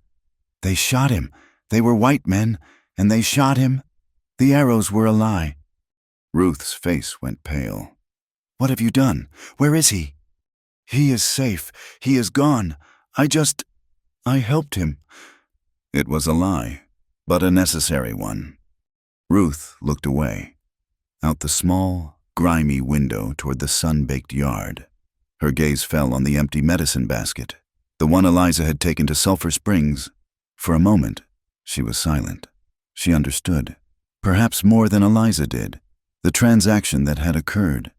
"They shot him. They were white men, and they shot him. The arrows were a lie." Ruth's face went pale. "What have you done? Where is he?" "He is safe. He is gone. I helped him." It was a lie, but a necessary one. Ruth looked away, out the small, grimy window toward the sun-baked yard. Her gaze fell on the empty medicine basket, the one Eliza had taken to Sulphur Springs. For a moment, she was silent. She understood, perhaps more than Eliza did, the transaction that had occurred.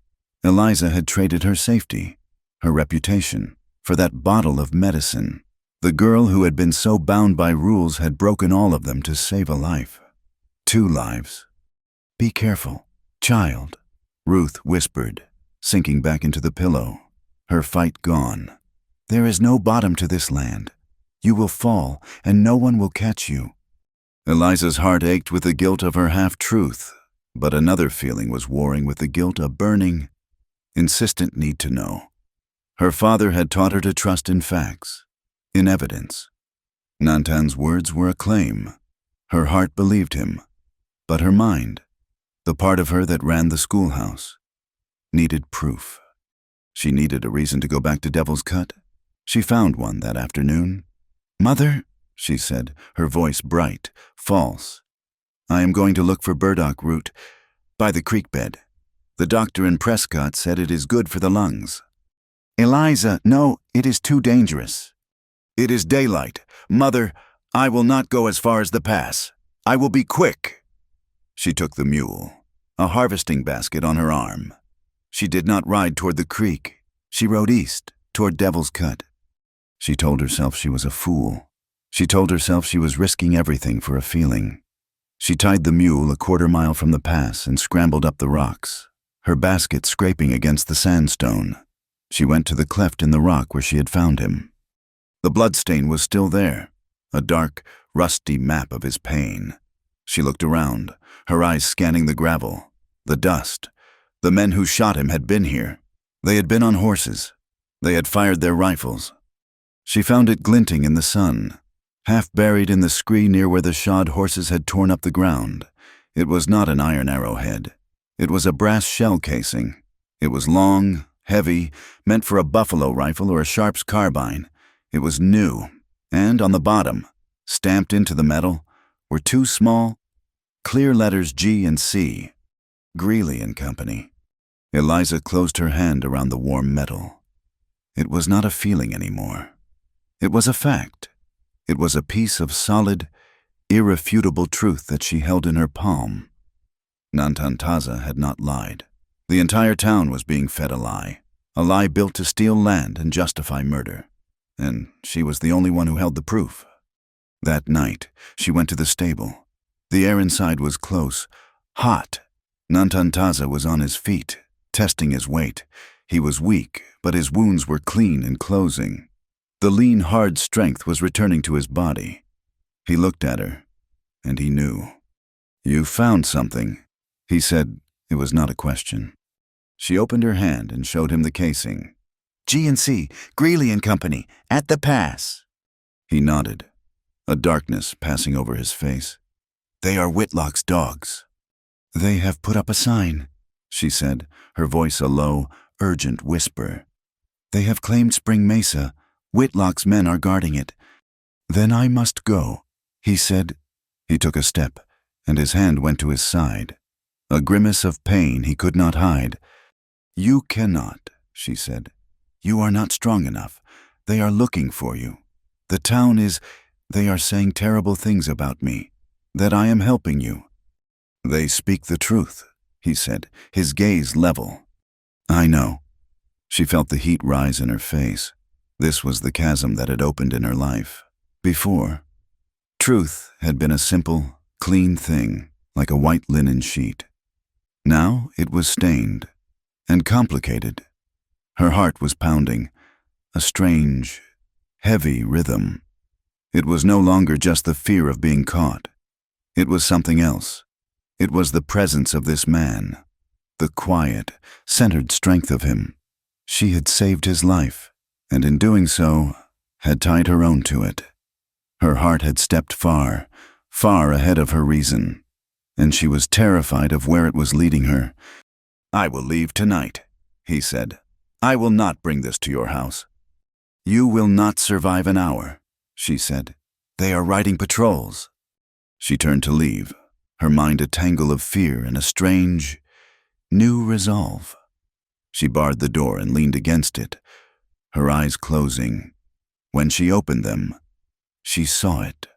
Eliza had traded her safety, her reputation, for that bottle of medicine. The girl who had been so bound by rules had broken all of them to save a life. 2 lives. "Be careful, child," Ruth whispered, sinking back into the pillow, her fight gone. "There is no bottom to this land. You will fall, and no one will catch you." Eliza's heart ached with the guilt of her half-truth, but another feeling was warring with the guilt of burning, insistent need to know. Her father had taught her to trust in facts, in evidence. Nantan's words were a claim. Her heart believed him, but her mind, the part of her that ran the schoolhouse, needed proof. She needed a reason to go back to Devil's Cut. She found one that afternoon. "Mother," she said, her voice bright, false, "I am going to look for burdock root by the creek bed. The doctor in Prescott said it is good for the lungs." "Eliza, no, it is too dangerous." "It is daylight. Mother, I will not go as far as the pass. I will be quick." She took the mule, a harvesting basket on her arm. She did not ride toward the creek. She rode east, toward Devil's Cut. She told herself she was a fool. She told herself she was risking everything for a feeling. She tied the mule a quarter-mile from the pass and scrambled up the rocks, her basket scraping against the sandstone. She went to the cleft in the rock where she had found him. The bloodstain was still there, a dark, rusty map of his pain. She looked around, her eyes scanning the gravel, the dust. The men who shot him had been here. They had been on horses. They had fired their rifles. She found it glinting in the sun, half buried in the scree near where the shod horses had torn up the ground. It was not an iron arrowhead. It was a brass shell casing. It was long, heavy, meant for a buffalo rifle or a Sharp's carbine. It was new, and on the bottom, stamped into the metal, were two small, clear letters G and C, Greeley and Company. Eliza closed her hand around the warm metal. It was not a feeling anymore. It was a fact. It was a piece of solid, irrefutable truth that she held in her palm. Nantantaza had not lied. The entire town was being fed a lie built to steal land and justify murder. And she was the only one who held the proof. That night, she went to the stable. The air inside was close, hot. Nantantaza was on his feet, testing his weight. He was weak, but his wounds were clean and closing. The lean, hard strength was returning to his body. He looked at her, and he knew. "You found something," he said. It was not a question. She opened her hand and showed him the casing. "G&C, Greeley and Company, at the pass." He nodded, a darkness passing over his face. "They are Whitlock's dogs." "They have put up a sign," she said, her voice a low, urgent whisper. "They have claimed Spring Mesa. Whitlock's men are guarding it." "Then I must go," he said. He took a step, and his hand went to his side. A grimace of pain he could not hide. "You cannot," she said. "You are not strong enough. They are looking for you. The town is... They are saying terrible things about me, that I am helping you." "They speak the truth," he said, his gaze level. "I know." She felt the heat rise in her face. This was the chasm that had opened in her life. Before, truth had been a simple, clean thing, like a white linen sheet. Now it was stained and complicated. Her heart was pounding, a strange, heavy rhythm. It was no longer just the fear of being caught. It was something else. It was the presence of this man, the quiet, centered strength of him. She had saved his life, and in doing so, had tied her own to it. Her heart had stepped far, far ahead of her reason, and she was terrified of where it was leading her. "I will leave tonight," he said. "I will not bring this to your house." "You will not survive an hour," she said. "They are riding patrols." She turned to leave, her mind a tangle of fear and a strange, new resolve. She barred the door and leaned against it, her eyes closing. When she opened them, she saw it.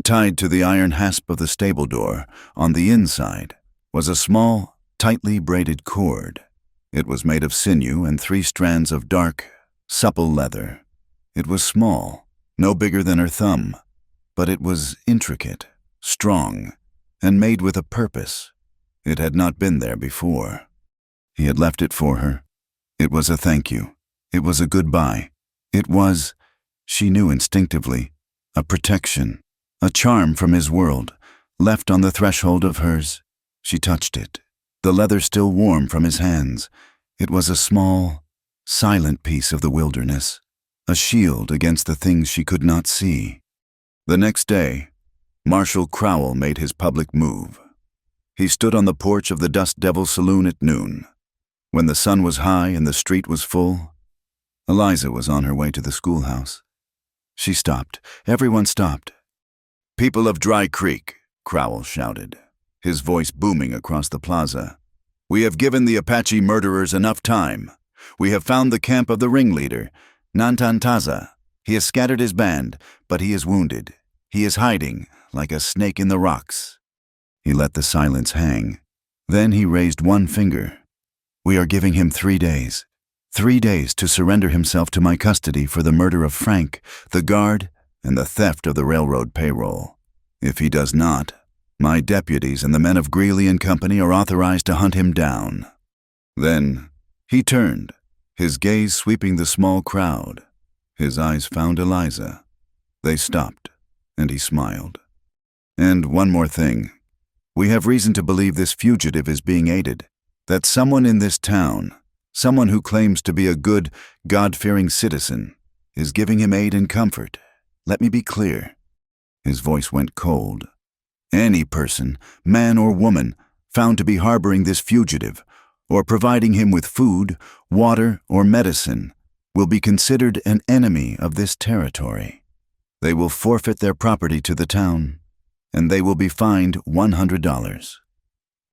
Tied to the iron hasp of the stable door, on the inside, was a small, tightly braided cord. It was made of sinew and 3 strands of dark, supple leather. It was small, no bigger than her thumb, but it was intricate, strong, and made with a purpose. It had not been there before. He had left it for her, It was a thank you. It was a goodbye. It was, she knew instinctively, a protection, a charm from his world, left on the threshold of hers. She touched it, the leather still warm from his hands. It was a small, silent piece of the wilderness, a shield against the things she could not see. The next day, Marshal Crowell made his public move. He stood on the porch of the Dust Devil Saloon at noon. When the sun was high and the street was full, Eliza was on her way to the schoolhouse. She stopped. Everyone stopped. "People of Dry Creek," Crowell shouted, his voice booming across the plaza. "We have given the Apache murderers enough time. We have found the camp of the ringleader, Nantantaza. He has scattered his band, but he is wounded. He is hiding, like a snake in the rocks." He let the silence hang. Then he raised one finger. "We are giving him 3 days. 3 days to surrender himself to my custody for the murder of Frank, the guard, and the theft of the railroad payroll. If he does not, my deputies and the men of Greeley and Company are authorized to hunt him down." Then he turned, his gaze sweeping the small crowd. His eyes found Eliza. They stopped, and he smiled. "And one more thing. We have reason to believe this fugitive is being aided, that someone in this town, someone who claims to be a good, God-fearing citizen, is giving him aid and comfort. Let me be clear." His voice went cold. "Any person, man or woman, found to be harboring this fugitive, or providing him with food, water, or medicine, will be considered an enemy of this territory. They will forfeit their property to the town, and they will be fined $100.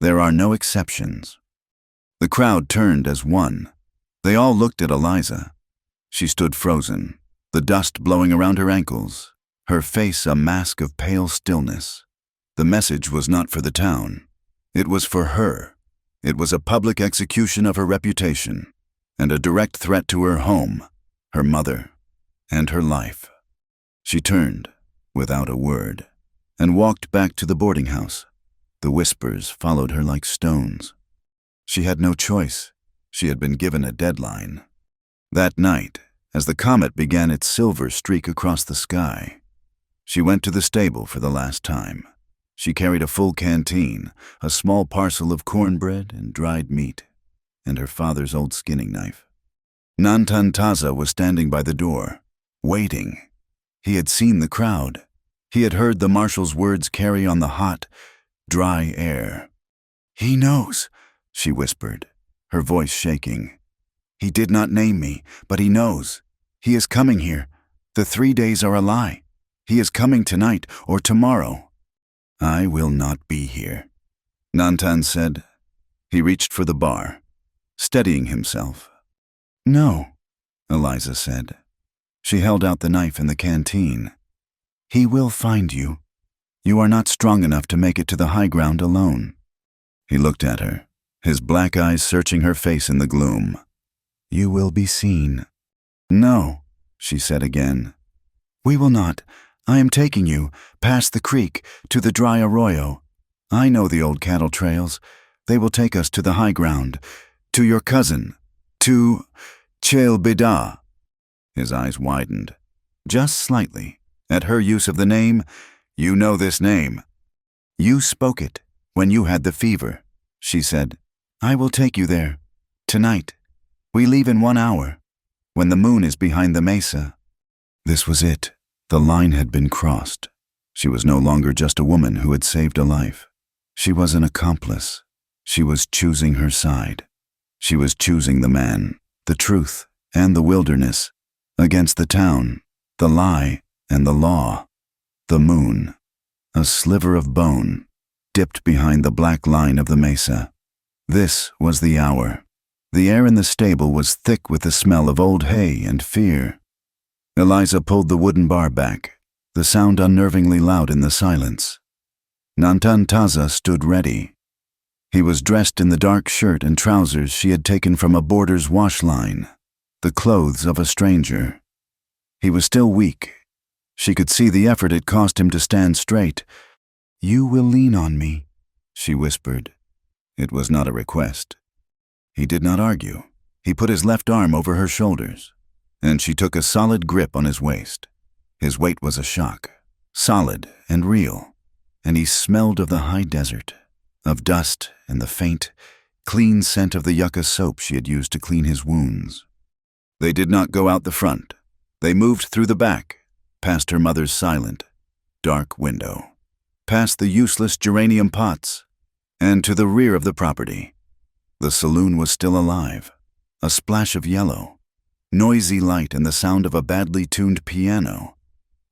There are no exceptions." The crowd turned as one. They all looked at Eliza. She stood frozen, the dust blowing around her ankles, her face a mask of pale stillness. The message was not for the town. It was for her. It was a public execution of her reputation, and a direct threat to her home, her mother, and her life. She turned, without a word, and walked back to the boarding house. The whispers followed her like stones. She had no choice. She had been given a deadline. That night, as the comet began its silver streak across the sky, she went to the stable for the last time. She carried a full canteen, a small parcel of cornbread and dried meat, and her father's old skinning knife. Nantantaza was standing by the door, waiting. He had seen the crowd. He had heard the marshal's words carry on the hot, dry air. "He knows," she whispered, her voice shaking. "He did not name me, but he knows. He is coming here. The 3 days are a lie. He is coming tonight or tomorrow." "I will not be here," Nantan said. He reached for the bar, steadying himself. "No," Eliza said. She held out the knife and the canteen. "He will find you. You are not strong enough to make it to the high ground alone." He looked at her, his black eyes searching her face in the gloom. "You will be seen." "No," she said again. "We will not. I am taking you, past the creek, to the dry arroyo. I know the old cattle trails. They will take us to the high ground, to your cousin, to Chelbida." His eyes widened, just slightly, at her use of the name. "You know this name." "You spoke it when you had the fever," she said. "I will take you there. Tonight. We leave in 1 hour, when the moon is behind the mesa." This was it. The line had been crossed. She was no longer just a woman who had saved a life. She was an accomplice. She was choosing her side. She was choosing the man, the truth, and the wilderness, against the town, the lie, and the law. The moon, a sliver of bone, dipped behind the black line of the mesa. This was the hour. The air in the stable was thick with the smell of old hay and fear. Eliza pulled the wooden bar back, the sound unnervingly loud in the silence. Nantantaza stood ready. He was dressed in the dark shirt and trousers she had taken from a boarder's wash line, the clothes of a stranger. He was still weak. She could see the effort it cost him to stand straight. "You will lean on me," she whispered. It was not a request. He did not argue. He put his left arm over her shoulders, and she took a solid grip on his waist. His weight was a shock, solid and real, and he smelled of the high desert, of dust and the faint, clean scent of the yucca soap she had used to clean his wounds. They did not go out the front. They moved through the back, past her mother's silent, dark window, past the useless geranium pots, and to the rear of the property. The saloon was still alive, a splash of yellow, noisy light and the sound of a badly tuned piano.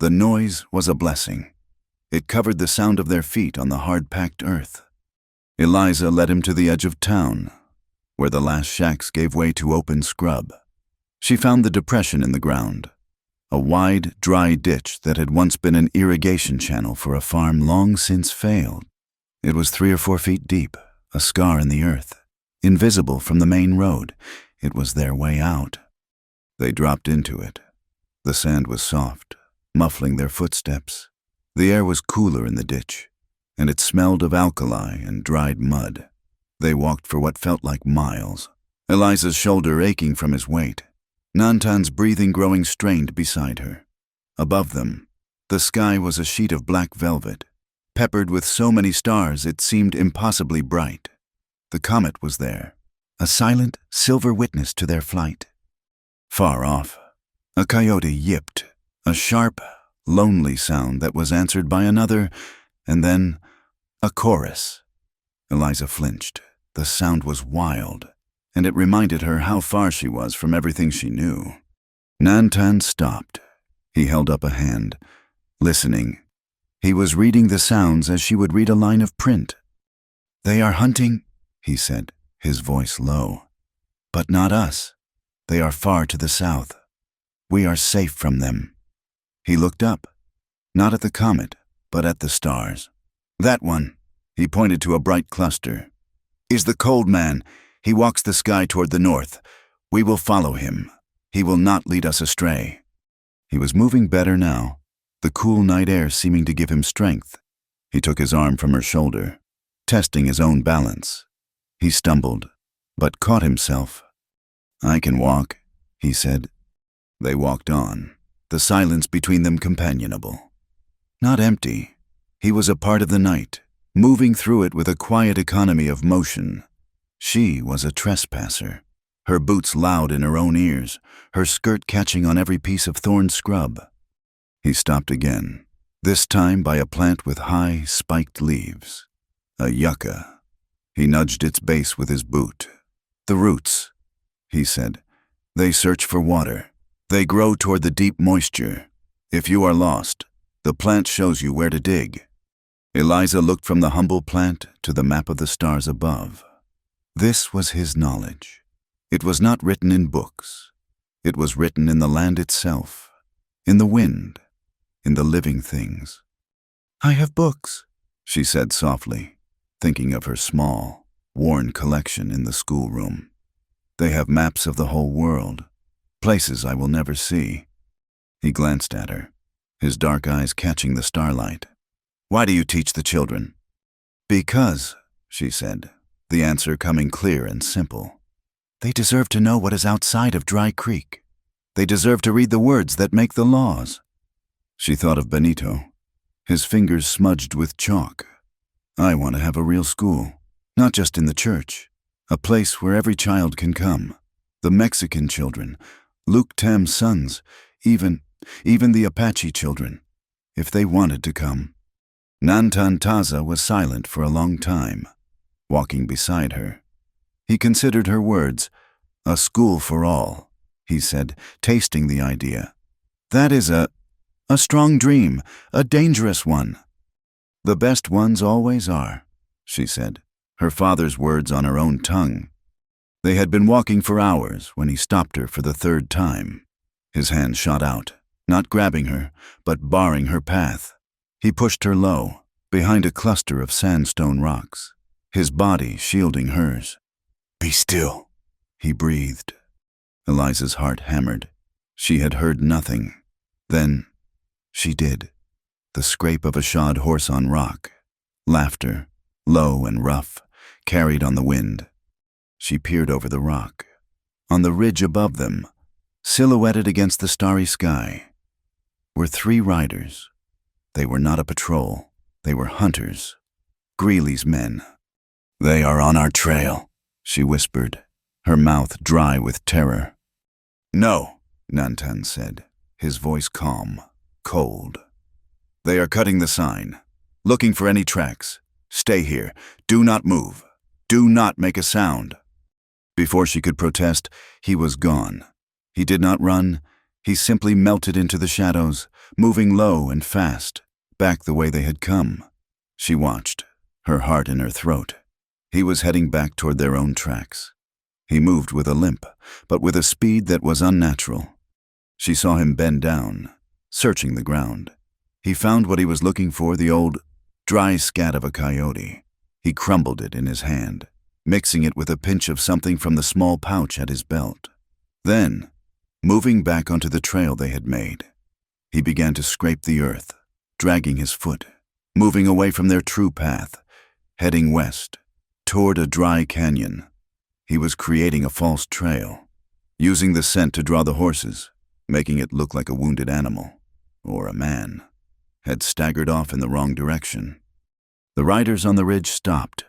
The noise was a blessing. It covered the sound of their feet on the hard-packed earth. Eliza led him to the edge of town, where the last shacks gave way to open scrub. She found the depression in the ground, a wide, dry ditch that had once been an irrigation channel for a farm long since failed. It was 3 or 4 feet deep, a scar in the earth, invisible from the main road. It was their way out. They dropped into it. The sand was soft, muffling their footsteps. The air was cooler in the ditch, and it smelled of alkali and dried mud. They walked for what felt like miles, Eliza's shoulder aching from his weight, Nantan's breathing growing strained beside her. Above them, the sky was a sheet of black velvet, peppered with so many stars it seemed impossibly bright. The comet was there, a silent, silver witness to their flight. Far off, a coyote yipped, a sharp, lonely sound that was answered by another, and then a chorus. Eliza flinched. The sound was wild, and it reminded her how far she was from everything she knew. Nantan stopped. He held up a hand, listening. He was reading the sounds as she would read a line of print. "They are hunting," he said, his voice low. "But not us. They are far to the south. We are safe from them." He looked up, not at the comet, but at the stars. "That one," he pointed to a bright cluster, "is the cold man. He walks the sky toward the north. We will follow him. He will not lead us astray." He was moving better now, the cool night air seeming to give him strength. He took his arm from her shoulder, testing his own balance. He stumbled, but caught himself. "I can walk," he said. They walked on, the silence between them companionable. Not empty. He was a part of the night, moving through it with a quiet economy of motion. She was a trespasser, her boots loud in her own ears, her skirt catching on every piece of thorn scrub. He stopped again, this time by a plant with high, spiked leaves. A yucca. He nudged its base with his boot. "The roots," he said. "They search for water. They grow toward the deep moisture. If you are lost, the plant shows you where to dig." Eliza looked from the humble plant to the map of the stars above. This was his knowledge. It was not written in books. It was written in the land itself, in the wind, in the living things. "I have books," she said softly, thinking of her small, worn collection in the schoolroom. "They have maps of the whole world, places I will never see." He glanced at her, his dark eyes catching the starlight. "Why do you teach the children?" "Because," she said, the answer coming clear and simple. "They deserve to know what is outside of Dry Creek. They deserve to read the words that make the laws." She thought of Benito, his fingers smudged with chalk. "I want to have a real school, not just in the church, a place where every child can come. The Mexican children, Luke Tam's sons, even the Apache children, if they wanted to come." Nantan Taza was silent for a long time, walking beside her. He considered her words. "A school for all," he said, tasting the idea. "That is a strong dream, a dangerous one." "The best ones always are," she said, her father's words on her own tongue. They had been walking for hours when he stopped her for the 3rd time. His hand shot out, not grabbing her, but barring her path. He pushed her low, behind a cluster of sandstone rocks, his body shielding hers. "Be still," he breathed. Eliza's heart hammered. She had heard nothing. Then she did. The scrape of a shod horse on rock. Laughter, low and rough, carried on the wind. She peered over the rock. On the ridge above them, silhouetted against the starry sky, were 3 riders. They were not a patrol. They were hunters. Greely's men. "They are on our trail," she whispered, her mouth dry with terror. "No," Nantan said, his voice calm, cold. "They are cutting the sign, looking for any tracks. Stay here. Do not move. Do not make a sound." Before she could protest, he was gone. He did not run. He simply melted into the shadows, moving low and fast, back the way they had come. She watched, her heart in her throat. He was heading back toward their own tracks. He moved with a limp, but with a speed that was unnatural. She saw him bend down, searching the ground. He found what he was looking for, the old, dry scat of a coyote. He crumbled it in his hand, mixing it with a pinch of something from the small pouch at his belt. Then, moving back onto the trail they had made, he began to scrape the earth, dragging his foot, moving away from their true path, heading west, toward a dry canyon. He was creating a false trail, using the scent to draw the horses, making it look like a wounded animal, or a man, had staggered off in the wrong direction. The riders on the ridge stopped.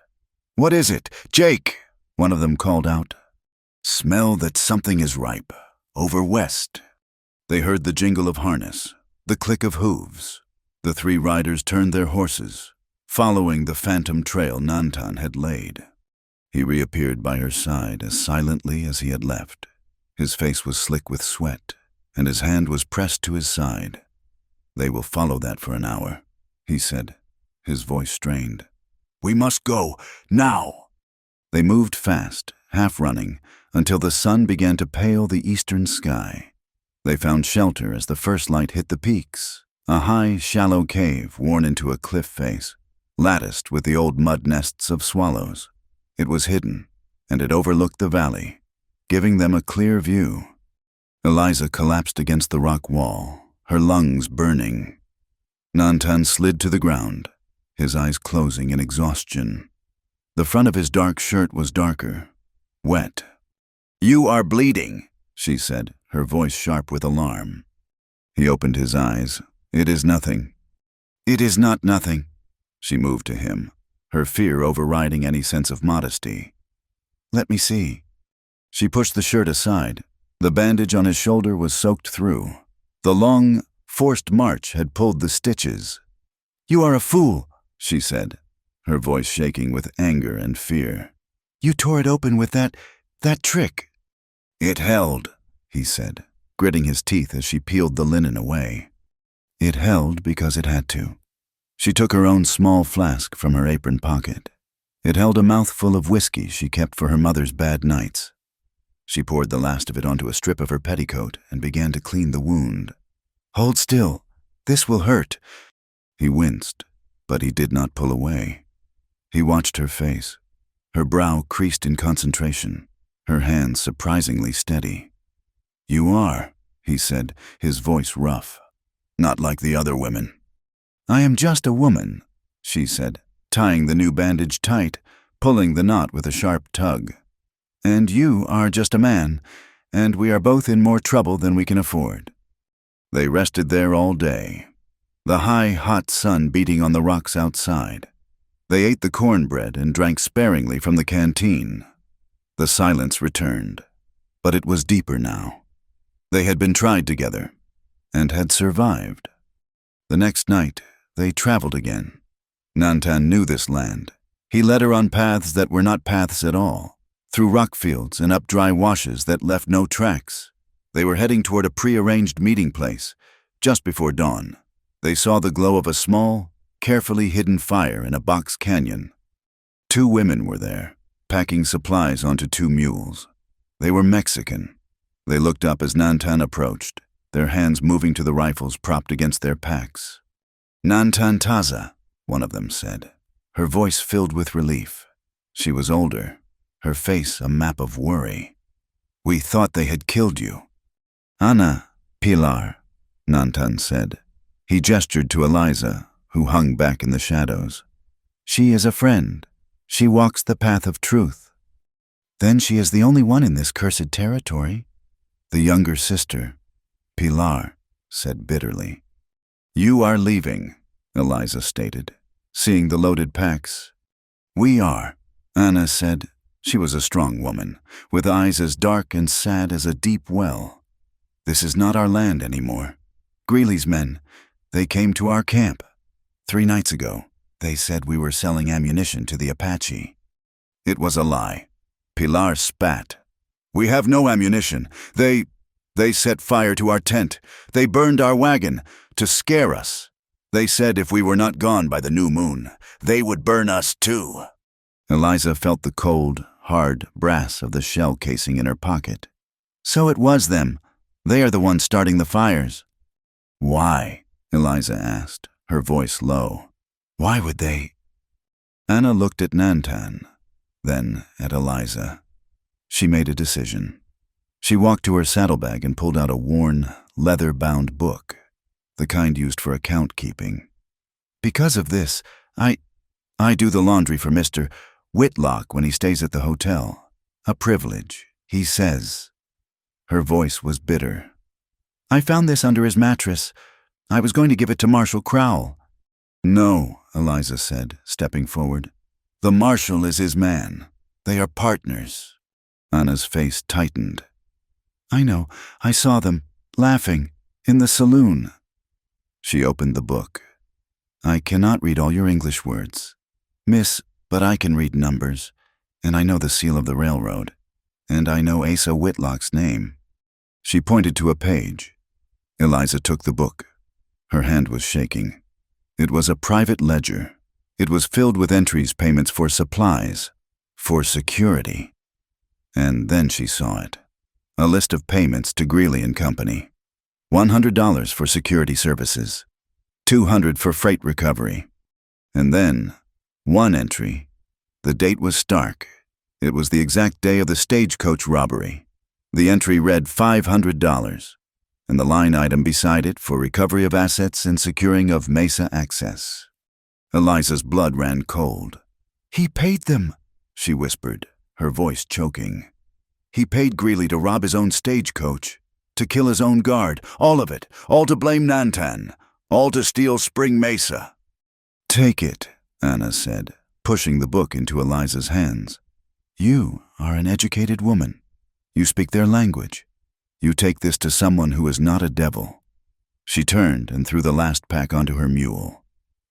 "What is it? Jake!" one of them called out. "Smell that something is ripe. Over west." They heard the jingle of harness, the click of hooves. The 3 riders turned their horses, following the phantom trail Nantan had laid. He reappeared by her side as silently as he had left. His face was slick with sweat, and his hand was pressed to his side. "They will follow that for an hour," he said, his voice strained. "We must go, now!" They moved fast, half running, until the sun began to pale the eastern sky. They found shelter as the first light hit the peaks, a high, shallow cave worn into a cliff face, latticed with the old mud nests of swallows. It was hidden, and it overlooked the valley, giving them a clear view. Eliza collapsed against the rock wall, her lungs burning. Nantan slid to the ground, his eyes closing in exhaustion. The front of his dark shirt was darker, wet. "You are bleeding," she said, her voice sharp with alarm. He opened his eyes. "It is nothing." "It is not nothing." She moved to him, her fear overriding any sense of modesty. "Let me see." She pushed the shirt aside. The bandage on his shoulder was soaked through. The long, forced march had pulled the stitches. "You are a fool," she said, her voice shaking with anger and fear. "You tore it open with that trick." "It held," he said, gritting his teeth as she peeled the linen away. It held because it had to. She took her own small flask from her apron pocket. It held a mouthful of whiskey she kept for her mother's bad nights. She poured the last of it onto a strip of her petticoat and began to clean the wound. "Hold still. This will hurt." He winced, but he did not pull away. He watched her face, her brow creased in concentration, her hands surprisingly steady. "You are," he said, his voice rough. "Not like the other women." "I am just a woman," she said, tying the new bandage tight, pulling the knot with a sharp tug. "And you are just a man, and we are both in more trouble than we can afford." They rested there all day, the high, hot sun beating on the rocks outside. They ate the cornbread and drank sparingly from the canteen. The silence returned, but it was deeper now. They had been tried together, and had survived. The next night, they traveled again. Nantan knew this land. He led her on paths that were not paths at all, through rock fields and up dry washes that left no tracks. They were heading toward a prearranged meeting place. Just before dawn, they saw the glow of a small, carefully hidden fire in a box canyon. 2 women were there, packing supplies onto 2 mules. They were Mexican. They looked up as Nantan approached, their hands moving to the rifles propped against their packs. "Nantan Taza," one of them said, her voice filled with relief. She was older, her face a map of worry. "We thought they had killed you." "Ana, Pilar," Nantan said. He gestured to Eliza, who hung back in the shadows. "She is a friend. She walks the path of truth." Then she is the only one in this cursed territory. The younger sister, Pilar, said bitterly. You are leaving, Eliza stated, seeing the loaded packs. We are, Anna said. She was a strong woman, with eyes as dark and sad as a deep well. This is not our land anymore. Greeley's men, they came to our camp. 3 nights ago, they said we were selling ammunition to the Apache. It was a lie. Pilar spat. We have no ammunition. They set fire to our tent. They burned our wagon to scare us. They said if we were not gone by the new moon, they would burn us too. Eliza felt the cold, hard brass of the shell casing in her pocket. So it was them. They are the ones starting the fires. Why? Eliza asked, her voice low. Why would they? Anna looked at Nantan, then at Eliza. She made a decision. She walked to her saddlebag and pulled out a worn, leather-bound book, the kind used for account keeping. Because of this, I do the laundry for Mr. Whitlock when he stays at the hotel. A privilege, he says. Her voice was bitter. I found this under his mattress. I was going to give it to Marshal Crowell. No, Eliza said, stepping forward. The Marshal is his man. They are partners. Anna's face tightened. I know. I saw them, laughing, in the saloon. She opened the book. I cannot read all your English words, Miss, but I can read numbers, and I know the seal of the railroad, and I know Asa Whitlock's name. She pointed to a page. Eliza took the book. Her hand was shaking. It was a private ledger. It was filled with entries, payments for supplies, for security. And then she saw it. A list of payments to Greeley and Company. $100 for security services. $200 for freight recovery. And then, one entry. The date was stark. It was the exact day of the stagecoach robbery. The entry read $500, and the line item beside it for recovery of assets and securing of Mesa access. Eliza's blood ran cold. He paid them, she whispered, her voice choking. He paid Greeley to rob his own stagecoach, to kill his own guard, all of it, all to blame Nantan, all to steal Spring Mesa. Take it, Anna said, pushing the book into Eliza's hands. You are an educated woman. You speak their language. You take this to someone who is not a devil. She turned and threw the last pack onto her mule.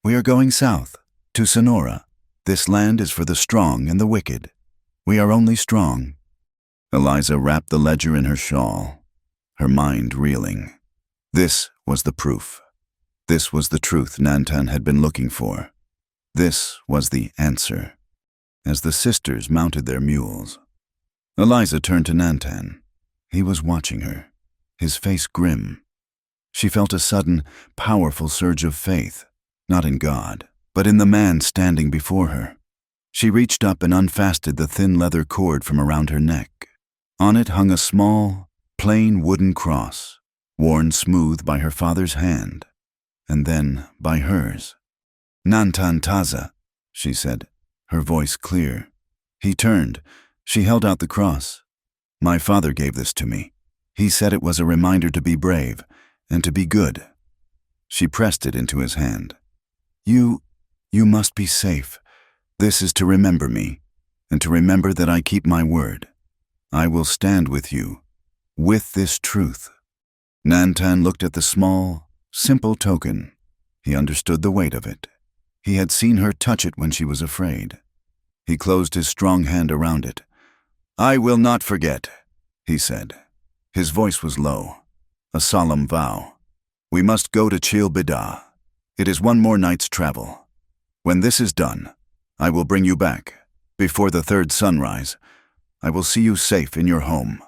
We are going south, to Sonora. This land is for the strong and the wicked. We are only strong. Eliza wrapped the ledger in her shawl, her mind reeling. This was the proof. This was the truth Nantan had been looking for. This was the answer. As the sisters mounted their mules, Eliza turned to Nantan. He was watching her, his face grim. She felt a sudden, powerful surge of faith, not in God, but in the man standing before her. She reached up and unfastened the thin leather cord from around her neck. On it hung a small, plain wooden cross, worn smooth by her father's hand, and then by hers. Nantan Taza, she said, her voice clear. He turned. She held out the cross. My father gave this to me. He said it was a reminder to be brave and to be good. She pressed it into his hand. You must be safe. This is to remember me, and to remember that I keep my word. I will stand with you, with this truth. Nantan looked at the small, simple token. He understood the weight of it. He had seen her touch it when she was afraid. He closed his strong hand around it. I will not forget, he said. His voice was low, a solemn vow. We must go to Chilbida. It is one more night's travel. When this is done, I will bring you back. Before the third sunrise, I will see you safe in your home.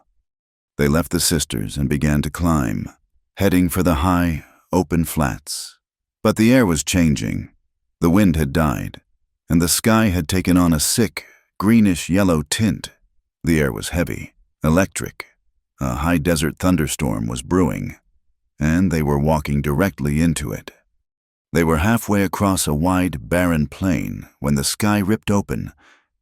They left the sisters and began to climb, heading for the high, open flats. But the air was changing. The wind had died, and the sky had taken on a sick, greenish-yellow tint. The air was heavy, electric. A high desert thunderstorm was brewing, and they were walking directly into it. They were halfway across a wide, barren plain when the sky ripped open.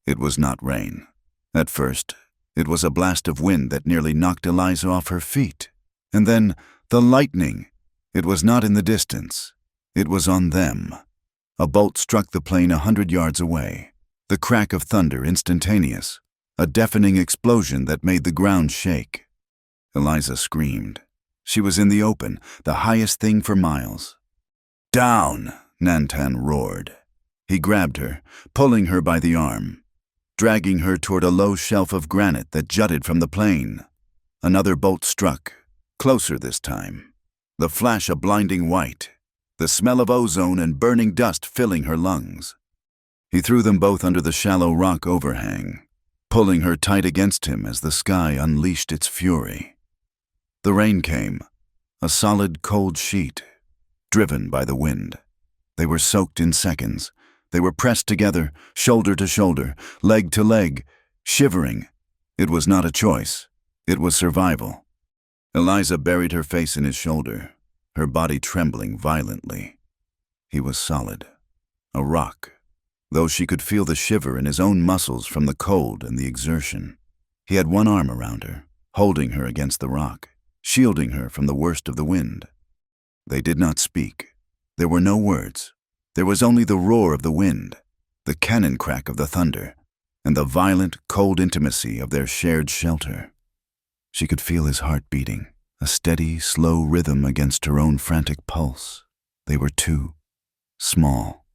It was not rain. At first, It was a blast of wind that nearly knocked Eliza off her feet. And then, the lightning. It was not in the distance. It was on them. A bolt struck the plane 100 yards away. The crack of thunder instantaneous. A deafening explosion that made the ground shake. Eliza screamed. She was in the open, the highest thing for miles. "Down!" Nantan roared. He grabbed her, pulling her by the arm, dragging her toward a low shelf of granite that jutted from the plane. Another bolt struck, closer this time. The flash of blinding white, the smell of ozone and burning dust filling her lungs. He threw them both under the shallow rock overhang, pulling her tight against him as the sky unleashed its fury. The rain came, a solid cold sheet, driven by the wind. They were soaked in seconds. They were pressed together, shoulder to shoulder, leg to leg, shivering. It was not a choice. It was survival. Eliza buried her face in his shoulder, her body trembling violently. He was solid, a rock, though she could feel the shiver in his own muscles from the cold and the exertion. He had one arm around her, holding her against the rock, shielding her from the worst of the wind. They did not speak. There were no words. There was only the roar of the wind, the cannon crack of the thunder, and the violent, cold intimacy of their shared shelter. She could feel his heart beating, a steady, slow rhythm against her own frantic pulse. They were two, small,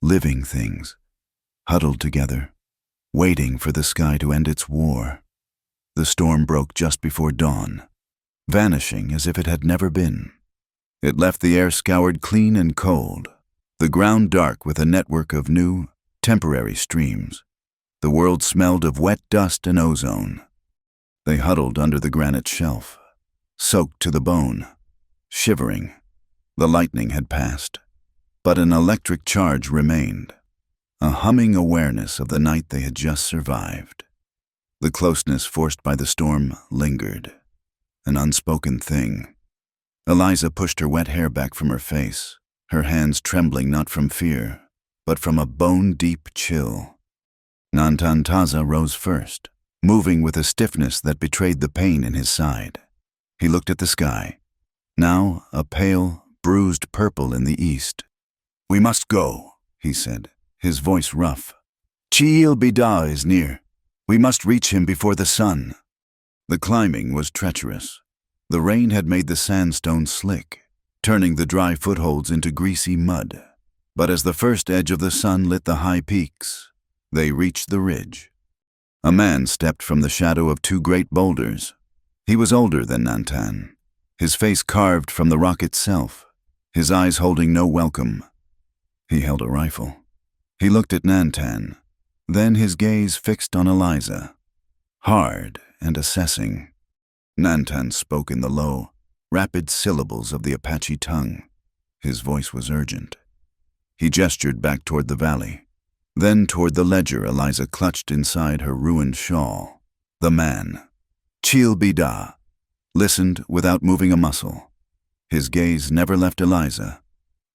living things, huddled together, waiting for the sky to end its war. The storm broke just before dawn, vanishing as if it had never been. It left the air scoured clean and cold, the ground dark with a network of new, temporary streams. The world smelled of wet dust and ozone. They huddled under the granite shelf, soaked to the bone, shivering. The lightning had passed, but an electric charge remained, a humming awareness of the night they had just survived. The closeness forced by the storm lingered, an unspoken thing. Eliza pushed her wet hair back from her face, her hands trembling not from fear, but from a bone-deep chill. Nantan Taza rose first, moving with a stiffness that betrayed the pain in his side. He looked at the sky, now a pale, bruised purple in the east. "We must go," he said, his voice rough. "Chi'il Bida is near. We must reach him before the sun." The climbing was treacherous. The rain had made the sandstone slick, turning the dry footholds into greasy mud. But as the first edge of the sun lit the high peaks, they reached the ridge. A man stepped from the shadow of two great boulders. He was older than Nantan, his face carved from the rock itself, his eyes holding no welcome. He held a rifle. He looked at Nantan, then his gaze fixed on Eliza, hard and assessing. Nantan spoke in the low, rapid syllables of the Apache tongue. His voice was urgent. He gestured back toward the valley, then toward the ledger Eliza clutched inside her ruined shawl. The man, Chi'il Bida, listened without moving a muscle. His gaze never left Eliza.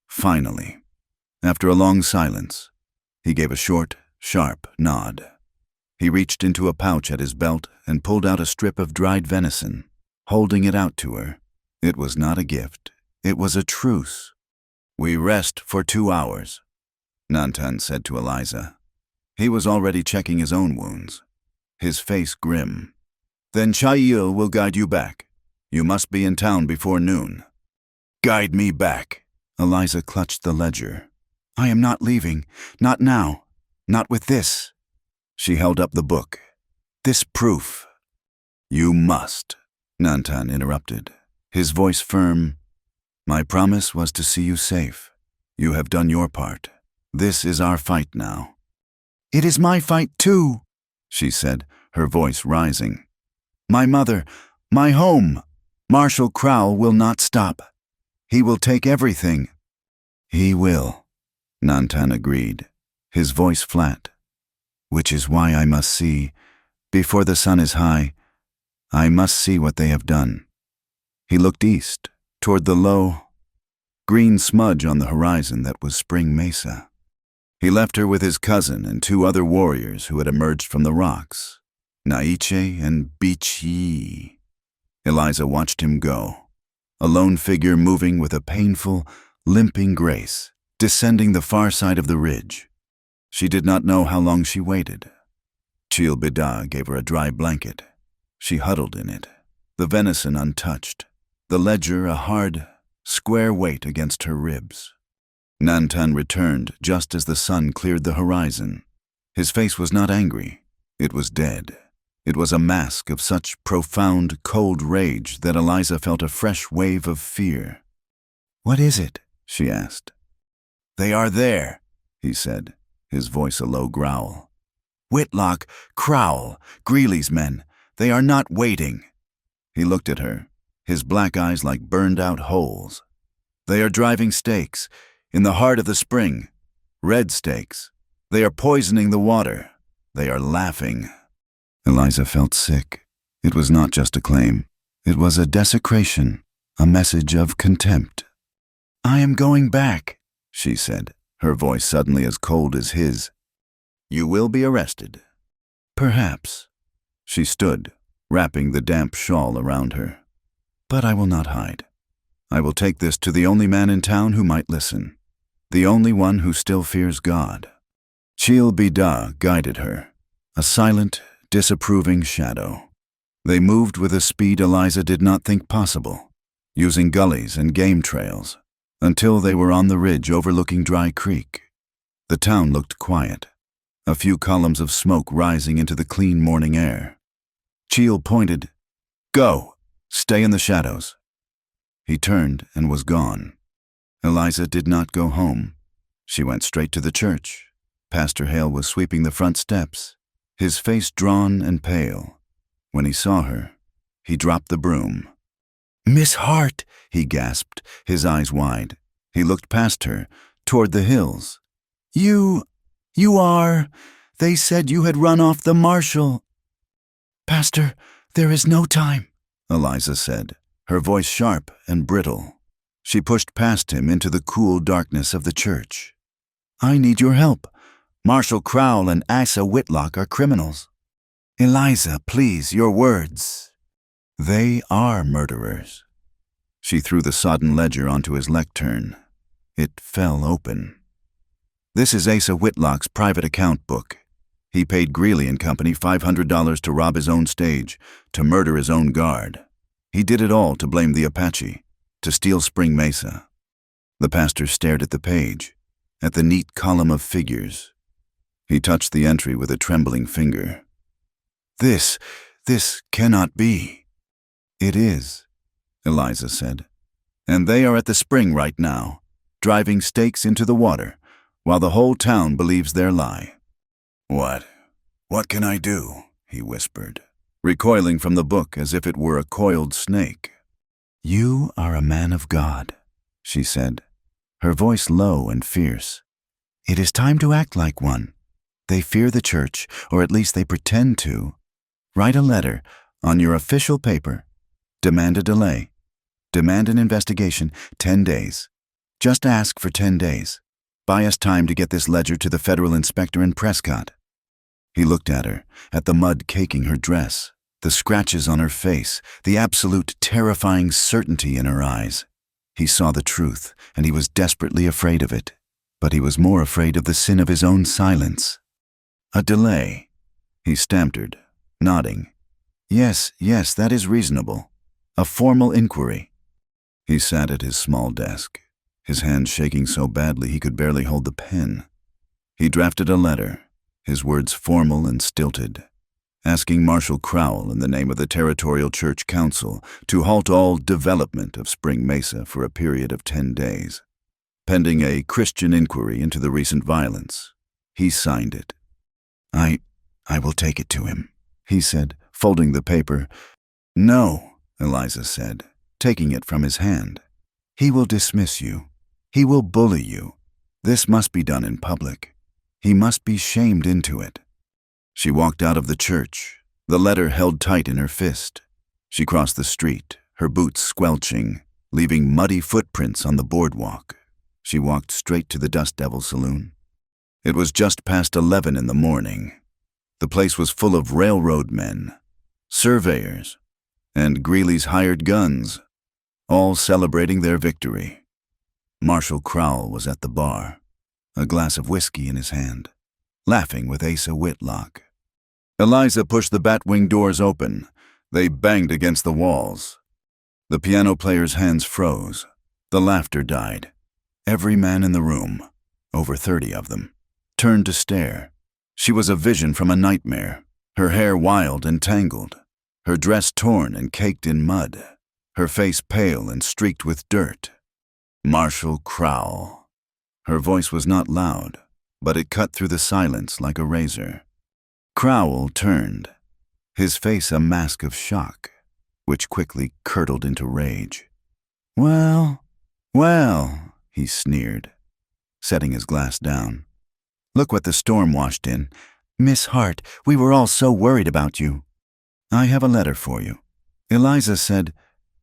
Finally, after a long silence, he gave a short, sharp nod. He reached into a pouch at his belt and pulled out a strip of dried venison, holding it out to her. It was not a gift. It was a truce. "We rest for 2 hours," Nantan said to Eliza. He was already checking his own wounds, his face grim. "Then Chi'il will guide you back. You must be in town before noon." "Guide me back." Eliza clutched the ledger. "I am not leaving. Not now. Not with this." She held up the book. "This proof." "You must," Nantan interrupted, his voice firm. "My promise was to see you safe. You have done your part. This is our fight now." "It is my fight too," she said, her voice rising. "My mother, my home. Marshal Crowell will not stop. He will take everything." "He will," Nantan agreed, his voice flat. "Which is why I must see, before the sun is high, I must see what they have done." He looked east, toward the low, green smudge on the horizon that was Spring Mesa. He left her with his cousin and 2 other warriors who had emerged from the rocks. Naiche and Bichi. Eliza watched him go, a lone figure moving with a painful, limping grace, descending the far side of the ridge. She did not know how long she waited. Chil Bida gave her a dry blanket. She huddled in it, the venison untouched, the ledger a hard, square weight against her ribs. Nantan returned just as the sun cleared the horizon. His face was not angry. It was dead. It was a mask of such profound, cold rage that Eliza felt a fresh wave of fear. "What is it?" she asked. "They are there," he said, his voice a low growl. "Whitlock, Crowell, Greeley's men. They are not waiting." He looked at her, his black eyes like burned-out holes. "They are driving stakes, in the heart of the spring. Red stakes. They are poisoning the water. They are laughing." Eliza felt sick. It was not just a claim. It was a desecration, a message of contempt. "I am going back," she said, her voice suddenly as cold as his. "You will be arrested." "Perhaps." She stood, wrapping the damp shawl around her. "But I will not hide. I will take this to the only man in town who might listen, the only one who still fears God." Chil Bida guided her, a silent, disapproving shadow. They moved with a speed Eliza did not think possible, using gullies and game trails, until they were on the ridge overlooking Dry Creek. The town looked quiet, a few columns of smoke rising into the clean morning air. Chil pointed. "Go! Stay in the shadows." He turned and was gone. Eliza did not go home. She went straight to the church. Pastor Hale was sweeping the front steps, his face drawn and pale. When he saw her, he dropped the broom. "Miss Hart," he gasped, his eyes wide. He looked past her, toward the hills. You are... They said you had run off the marshal." "Pastor, there is no time," Eliza said, her voice sharp and brittle. She pushed past him into the cool darkness of the church. "I need your help. Marshal Crowell and Asa Whitlock are criminals." "Eliza, please, your words." "They are murderers." She threw the sodden ledger onto his lectern. It fell open. "This is Asa Whitlock's private account book. He paid Greeley and Company $500 to rob his own stage, to murder his own guard. He did it all to blame the Apache, to steal Spring Mesa." The pastor stared at the page, at the neat column of figures. He touched the entry with a trembling finger. This cannot be." "It is," Eliza said. "And they are at the spring right now, driving stakes into the water, while the whole town believes their lie." What can I do?" he whispered, recoiling from the book as if it were a coiled snake. "You are a man of God," she said, her voice low and fierce. "It is time to act like one. They fear the church, or at least they pretend to. Write a letter on your official paper. Demand a delay. Demand an investigation, 10 days. Just ask for 10 days. Buy us time to get this ledger to the federal inspector in Prescott." He looked at her, at the mud caking her dress, the scratches on her face, the absolute terrifying certainty in her eyes. He saw the truth, and he was desperately afraid of it. But he was more afraid of the sin of his own silence. "A delay," he stammered, nodding. Yes, that is reasonable. A formal inquiry." He sat at his small desk, his hands shaking so badly he could barely hold the pen. He drafted a letter, his words formal and stilted, asking Marshal Crowell in the name of the Territorial Church Council to halt all development of Spring Mesa for a period of 10 days, pending a Christian inquiry into the recent violence. He signed it. I will take it to him," he said, folding the paper. "No," Eliza said, taking it from his hand. "He will dismiss you. He will bully you. This must be done in public. He must be shamed into it." She walked out of the church, the letter held tight in her fist. She crossed the street, her boots squelching, leaving muddy footprints on the boardwalk. She walked straight to the Dust Devil Saloon. It was just past 11 in the morning. The place was full of railroad men, surveyors, and Greeley's hired guns, all celebrating their victory. Marshal Crowell was at the bar, a glass of whiskey in his hand, laughing with Asa Whitlock. Eliza pushed the batwing doors open. They banged against the walls. The piano player's hands froze. The laughter died. Every man in the room, over 30 of them, turned to stare. She was a vision from a nightmare, her hair wild and tangled, her dress torn and caked in mud, her face pale and streaked with dirt. Marshal Crowell. Her voice was not loud, but it cut through the silence like a razor. Crowell turned, his face a mask of shock, which quickly curdled into rage. Well, he sneered, setting his glass down. Look what the storm washed in. Miss Hart, we were all so worried about you. I have a letter for you. Eliza said.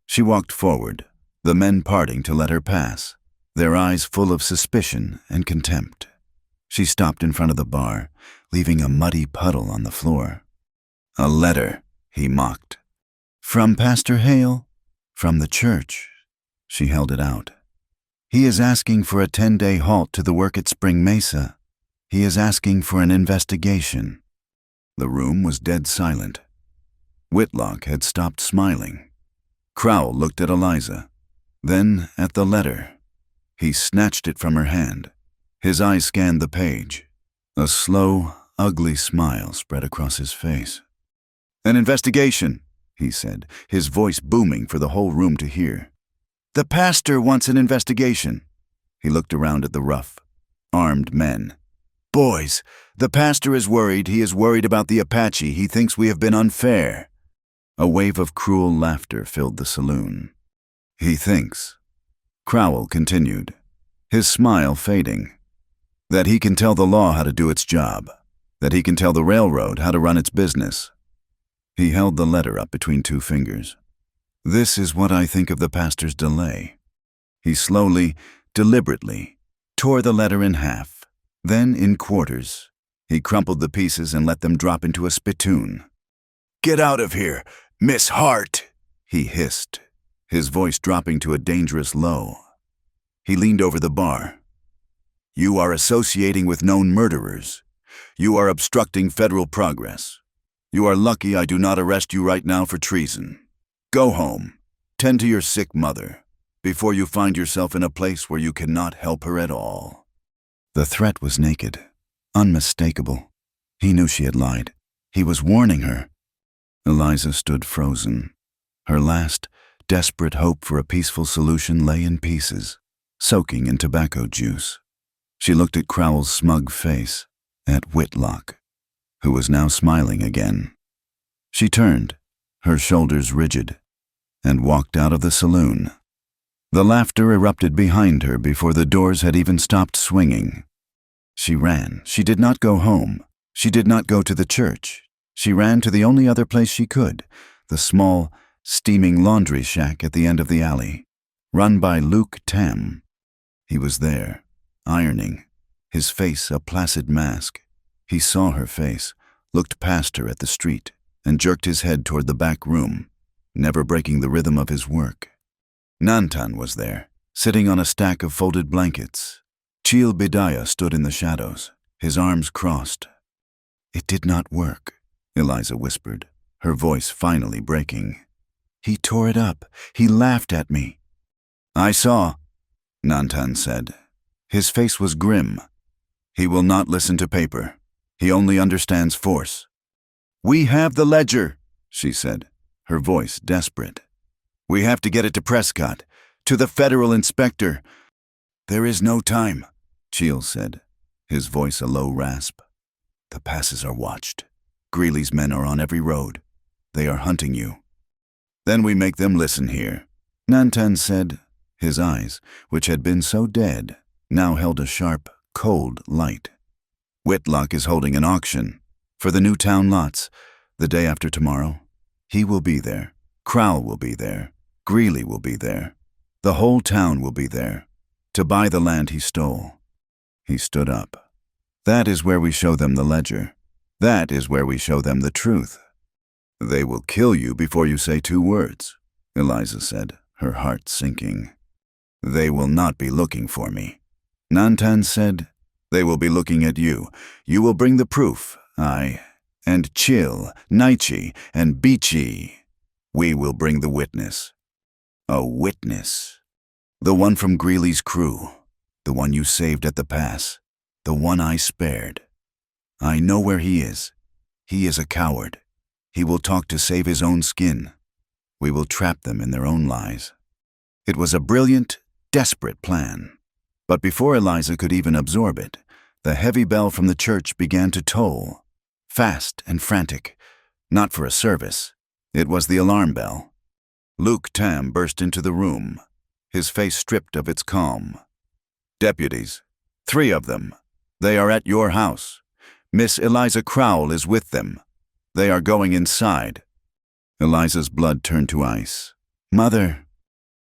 She walked forward, the men parting to let her pass, their eyes full of suspicion and contempt. She stopped in front of the bar, leaving a muddy puddle on the floor. A letter, he mocked. From Pastor Hale? From the church. She held it out. He is asking for a 10-day halt to the work at Spring Mesa. He is asking for an investigation. The room was dead silent. Whitlock had stopped smiling. Crowell looked at Eliza, then at the letter. He snatched it from her hand. His eyes scanned the page. A slow, ugly smile spread across his face. An investigation, he said, his voice booming for the whole room to hear. The pastor wants an investigation. He looked around at the rough, armed men. Boys, the pastor is worried. He is worried about the Apache. He thinks we have been unfair. A wave of cruel laughter filled the saloon. He thinks. Crowell continued, his smile fading. That he can tell the law how to do its job. That he can tell the railroad how to run its business. He held the letter up between two fingers. This is what I think of the pastor's delay. He slowly, deliberately, tore the letter in half, then in quarters. He crumpled the pieces and let them drop into a spittoon. Get out of here, Miss Hart, he hissed, his voice dropping to a dangerous low. He leaned over the bar. You are associating with known murderers. You are obstructing federal progress. You are lucky I do not arrest you right now for treason. Go home. Tend to your sick mother before you find yourself in a place where you cannot help her at all. The threat was naked, unmistakable. He knew she had lied. He was warning her. Eliza stood frozen. Her last, desperate hope for a peaceful solution lay in pieces, soaking in tobacco juice. She looked at Crowell's smug face, at Whitlock, who was now smiling again. She turned, her shoulders rigid, and walked out of the saloon. The laughter erupted behind her before the doors had even stopped swinging. She ran. She did not go home. She did not go to the church. She ran to the only other place she could, the small, steaming laundry shack at the end of the alley, run by Luke Tam. He was there, ironing, his face a placid mask. He saw her face, looked past her at the street, and jerked his head toward the back room, never breaking the rhythm of his work. Nantan was there, sitting on a stack of folded blankets. Chil Bidaya stood in the shadows, his arms crossed. It did not work, Eliza whispered, her voice finally breaking. He tore it up. He laughed at me. I saw, Nantan said. His face was grim. He will not listen to paper. He only understands force. We have the ledger, she said, her voice desperate. We have to get it to Prescott, to the federal inspector. There is no time, Chil said, his voice a low rasp. The passes are watched. Greeley's men are on every road. They are hunting you. Then we make them listen here, Nantan said. His eyes, which had been so dead, now held a sharp, cold light. Whitlock is holding an auction for the new town lots the day after tomorrow. He will be there. Crowell will be there. Greeley will be there. The whole town will be there to buy the land he stole. He stood up. That is where we show them the ledger. That is where we show them the truth. They will kill you before you say 2 words, Eliza said, her heart sinking. They will not be looking for me. Nantan said, they will be looking at you. You will bring the proof, and Chil, Naichi, and Bichi. We will bring the witness. A witness. The one from Greeley's crew. The one you saved at the pass. The one I spared. I know where he is. He is a coward. He will talk to save his own skin. We will trap them in their own lies. It was a brilliant, desperate plan. But before Eliza could even absorb it, the heavy bell from the church began to toll, fast and frantic. Not for a service. It was the alarm bell. Luke Tam burst into the room, his face stripped of its calm. Deputies, 3 of them. They are at your house. Miss Eliza Crowell is with them. They are going inside. Eliza's blood turned to ice. Mother!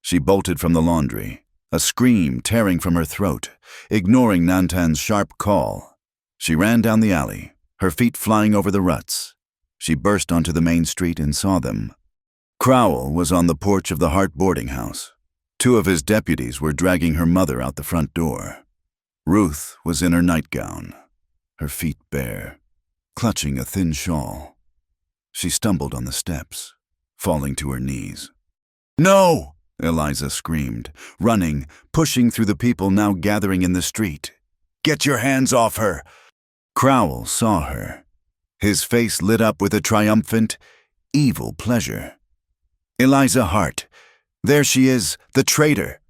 She bolted from the laundry, a scream tearing from her throat, ignoring Nantan's sharp call. She ran down the alley, her feet flying over the ruts. She burst onto the main street and saw them. Crowell was on the porch of the Hart boarding house. 2 of his deputies were dragging her mother out the front door. Ruth was in her nightgown, her feet bare, clutching a thin shawl. She stumbled on the steps, falling to her knees. No! Eliza screamed, running, pushing through the people now gathering in the street. Get your hands off her! Crowell saw her. His face lit up with a triumphant, evil pleasure. Eliza Hart. There she is, the traitor.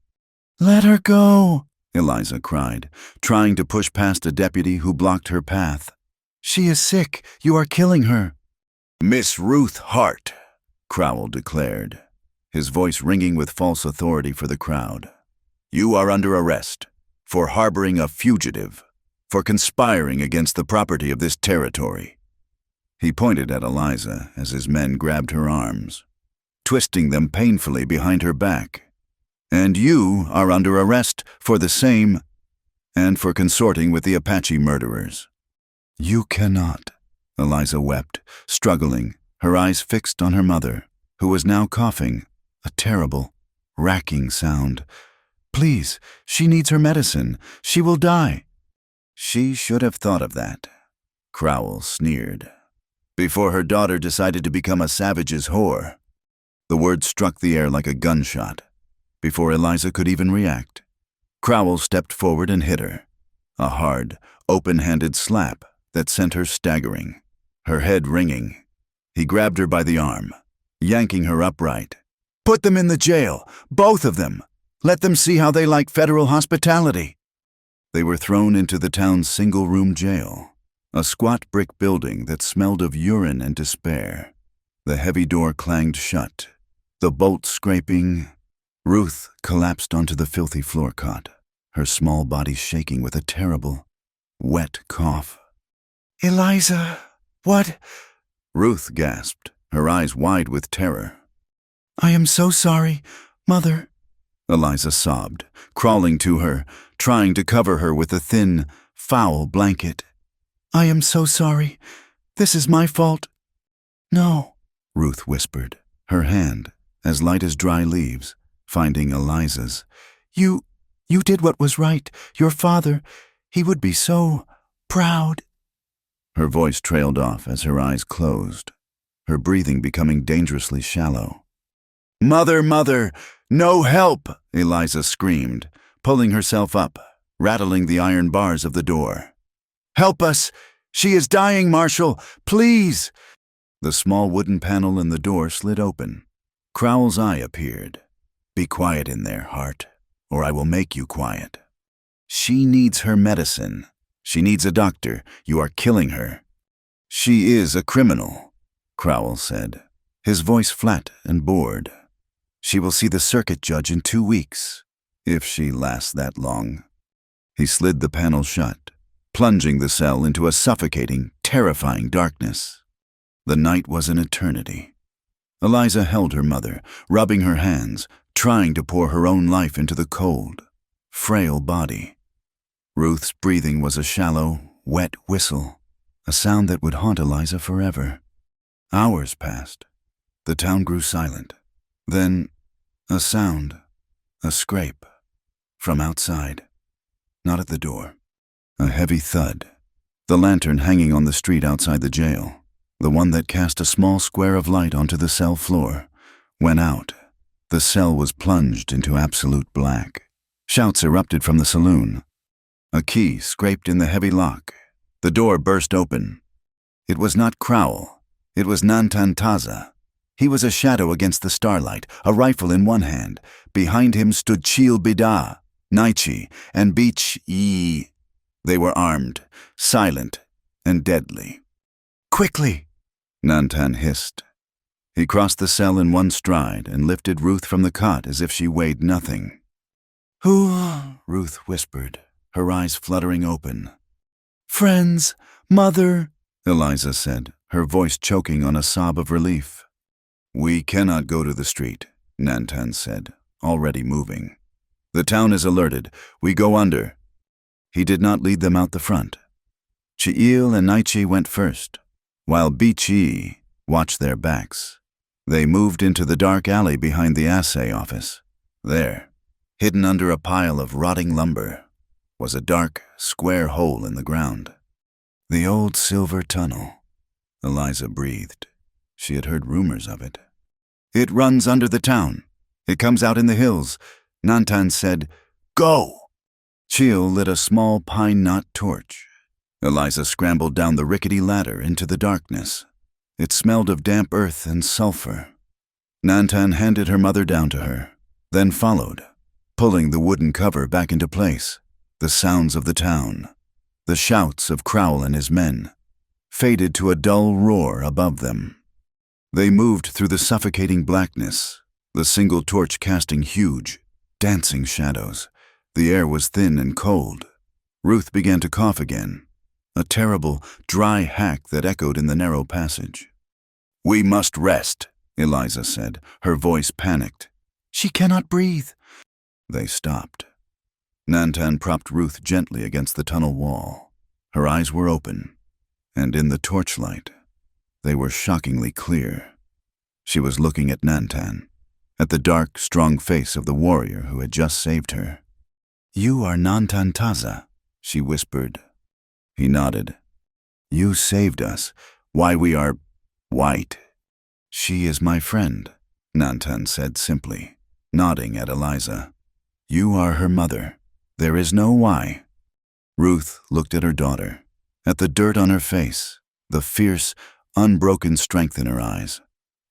Let her go, Eliza cried, trying to push past a deputy who blocked her path. She is sick. You are killing her. Miss Ruth Hart, Crowell declared, his voice ringing with false authority for the crowd. You are under arrest for harboring a fugitive, for conspiring against the property of this territory. He pointed at Eliza as his men grabbed her arms, twisting them painfully behind her back. And you are under arrest for the same, and for consorting with the Apache murderers. You cannot, Eliza wept, struggling, her eyes fixed on her mother, who was now coughing, a terrible, racking sound. Please, she needs her medicine. She will die. She should have thought of that, Crowell sneered, before her daughter decided to become a savage's whore. The word struck the air like a gunshot. Before Eliza could even react, Crowell stepped forward and hit her. A hard, open-handed slap that sent her staggering, her head ringing. He grabbed her by the arm, yanking her upright. Put them in the jail, both of them. Let them see how they like federal hospitality. They were thrown into the town's single-room jail, a squat brick building that smelled of urine and despair. The heavy door clanged shut, the bolt scraping. Ruth collapsed onto the filthy floor cot, her small body shaking with a terrible, wet cough. Eliza, what? Ruth gasped, her eyes wide with terror. I am so sorry, Mother. Eliza sobbed, crawling to her, trying to cover her with a thin, foul blanket. I am so sorry. This is my fault. No, Ruth whispered, her hand, as light as dry leaves, finding Eliza's. You did what was right. Your father, he would be so proud. Her voice trailed off as her eyes closed, her breathing becoming dangerously shallow. Mother, Mother, no help, Eliza screamed, pulling herself up, rattling the iron bars of the door. Help us! She is dying, Marshal! Please! The small wooden panel in the door slid open. Crowell's eye appeared. Be quiet in there, Hart, or I will make you quiet. She needs her medicine. She needs a doctor. You are killing her. She is a criminal, Crowell said, his voice flat and bored. She will see the circuit judge in 2 weeks, if she lasts that long. He slid the panel shut, plunging the cell into a suffocating, terrifying darkness. The night was an eternity. Eliza held her mother, rubbing her hands, trying to pour her own life into the cold, frail body. Ruth's breathing was a shallow, wet whistle, a sound that would haunt Eliza forever. Hours passed. The town grew silent. Then, a sound, a scrape, from outside, not at the door. A heavy thud. The lantern hanging on the street outside the jail, the one that cast a small square of light onto the cell floor, went out. The cell was plunged into absolute black. Shouts erupted from the saloon. A key scraped in the heavy lock. The door burst open. It was not Crowell. It was Nantan Taza. He was a shadow against the starlight, a rifle in one hand. Behind him stood Chil Bida, Naichi, and Beach Yi. They were armed, silent, and deadly. "Quickly!" Nantan hissed. He crossed the cell in one stride and lifted Ruth from the cot as if she weighed nothing. "Who?" Ruth whispered, her eyes fluttering open. "Friends, mother," Eliza said, her voice choking on a sob of relief. "We cannot go to the street," Nantan said, already moving. "The town is alerted. We go under." He did not lead them out the front. Chi'il and Naichi went first, while Bichi watched their backs. They moved into the dark alley behind the assay office. There, hidden under a pile of rotting lumber, was a dark, square hole in the ground. The old silver tunnel. Eliza breathed. She had heard rumors of it. "It runs under the town. It comes out in the hills," Nantan said. "Go!" Chil lit a small pine knot torch. Eliza scrambled down the rickety ladder into the darkness. It smelled of damp earth and sulfur. Nantan handed her mother down to her, then followed, pulling the wooden cover back into place. The sounds of the town, the shouts of Crowell and his men, faded to a dull roar above them. They moved through the suffocating blackness, the single torch casting huge, dancing shadows. The air was thin and cold. Ruth began to cough again, a terrible, dry hack that echoed in the narrow passage. "We must rest," Eliza said, her voice panicked. "She cannot breathe." They stopped. Nantan propped Ruth gently against the tunnel wall. Her eyes were open, and in the torchlight, they were shockingly clear. She was looking at Nantan, at the dark, strong face of the warrior who had just saved her. "You are Nantan Taza," she whispered. He nodded. "You saved us. Why we are white." "She is my friend," Nantan said simply, nodding at Eliza. "You are her mother. There is no why." Ruth looked at her daughter, at the dirt on her face, the fierce, unbroken strength in her eyes.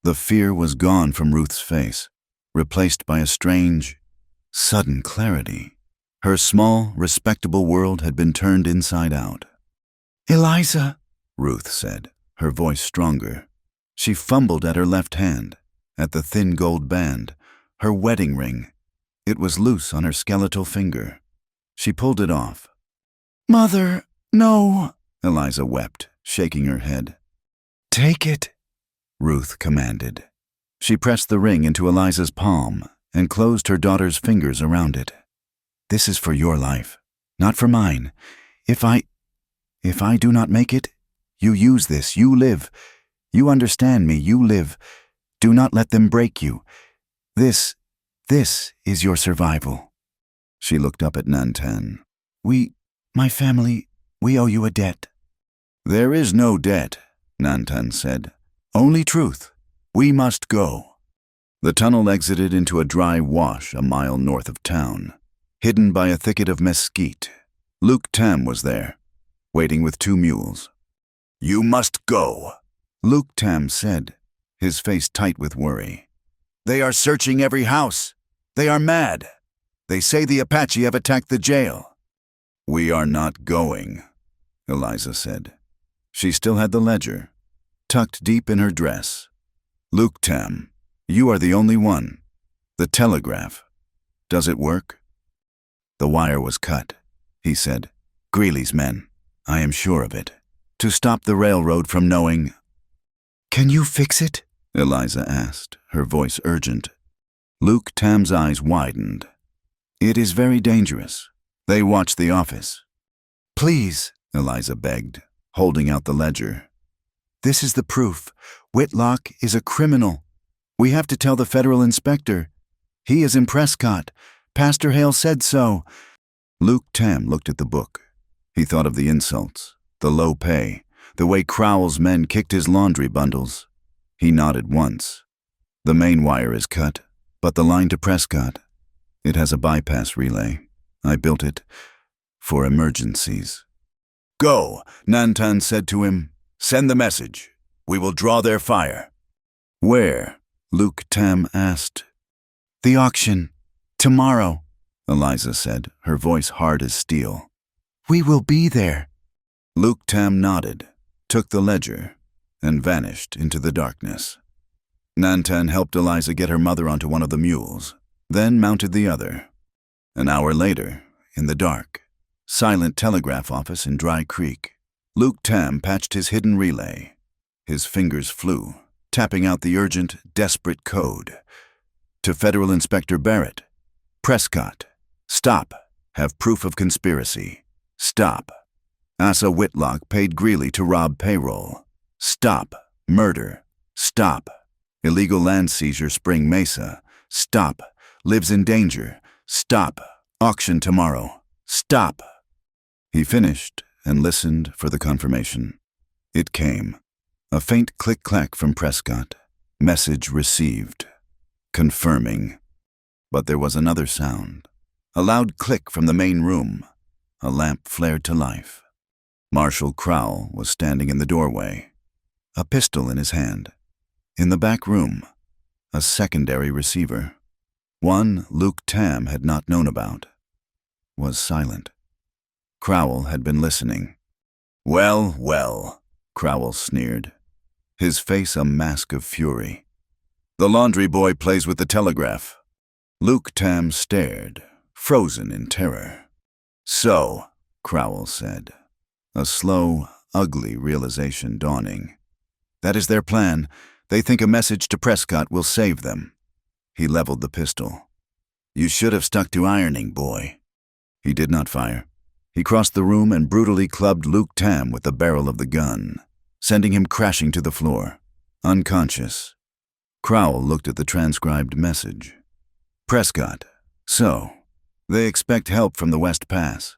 The fear was gone from Ruth's face, replaced by a strange, sudden clarity. Her small, respectable world had been turned inside out. "Eliza," Ruth said, her voice stronger. She fumbled at her left hand, at the thin gold band, her wedding ring. It was loose on her skeletal finger. She pulled it off. "Mother, no," Eliza wept, shaking her head. "Take it," Ruth commanded. She pressed the ring into Eliza's palm and closed her daughter's fingers around it. "This is for your life, not for mine. If I do not make it, you use this, you live. You understand me, you live. Do not let them break you. This is your survival." She looked up at Nantan. My family, we owe you a debt." "There is no debt," Nantan said. "Only truth. We must go." The tunnel exited into a dry wash a mile north of town, hidden by a thicket of mesquite. Luke Tam was there, waiting with 2 mules. "You must go," Luke Tam said, his face tight with worry. "They are searching every house. They are mad. They say the Apache have attacked the jail." "We are not going," Eliza said. She still had the ledger, tucked deep in her dress. "Luke Tam, you are the only one. The telegraph. Does it work?" "The wire was cut," he said. "Greeley's men. I am sure of it. To stop the railroad from knowing." "Can you fix it?" Eliza asked, her voice urgent. Luke Tam's eyes widened. "It is very dangerous. They watch the office." "Please," Eliza begged, holding out the ledger. "This is the proof. Whitlock is a criminal. We have to tell the federal inspector. He is in Prescott. Pastor Hale said so." Luke Tam looked at the book. He thought of the insults, the low pay, the way Crowell's men kicked his laundry bundles. He nodded once. "The main wire is cut, but the line to Prescott, it has a bypass relay. I built it for emergencies." "Go," Nantan said to him. "Send the message. We will draw their fire." "Where?" Luke Tam asked. "The auction. Tomorrow," Eliza said, her voice hard as steel. "We will be there." Luke Tam nodded, took the ledger, and vanished into the darkness. Nantan helped Eliza get her mother onto one of the mules, then mounted the other. An hour later, in the dark, silent telegraph office in Dry Creek, Luke Tam patched his hidden relay. His fingers flew, tapping out the urgent, desperate code. To Federal Inspector Barrett. "Prescott. Stop. Have proof of conspiracy. Stop. Asa Whitlock paid Greeley to rob payroll. Stop. Murder. Stop. Illegal land seizure Spring Mesa. Stop. Lives in danger. Stop. Auction tomorrow. Stop." He finished and listened for the confirmation. It came. A faint click-clack from Prescott. Message received. Confirming. But there was another sound. A loud click from the main room. A lamp flared to life. Marshal Crowell was standing in the doorway, a pistol in his hand. In the back room, a secondary receiver, one Luke Tam had not known about, was silent. Crowell had been listening. "Well, well," Crowell sneered, his face a mask of fury. "The laundry boy plays with the telegraph." Luke Tam stared, frozen in terror. "So," Crowell said, a slow, ugly realization dawning. "That is their plan. They think a message to Prescott will save them." He leveled the pistol. "You should have stuck to ironing, boy." He did not fire. He crossed the room and brutally clubbed Luke Tam with the barrel of the gun, sending him crashing to the floor, unconscious. Crowell looked at the transcribed message. "Prescott. So, they expect help from the West Pass."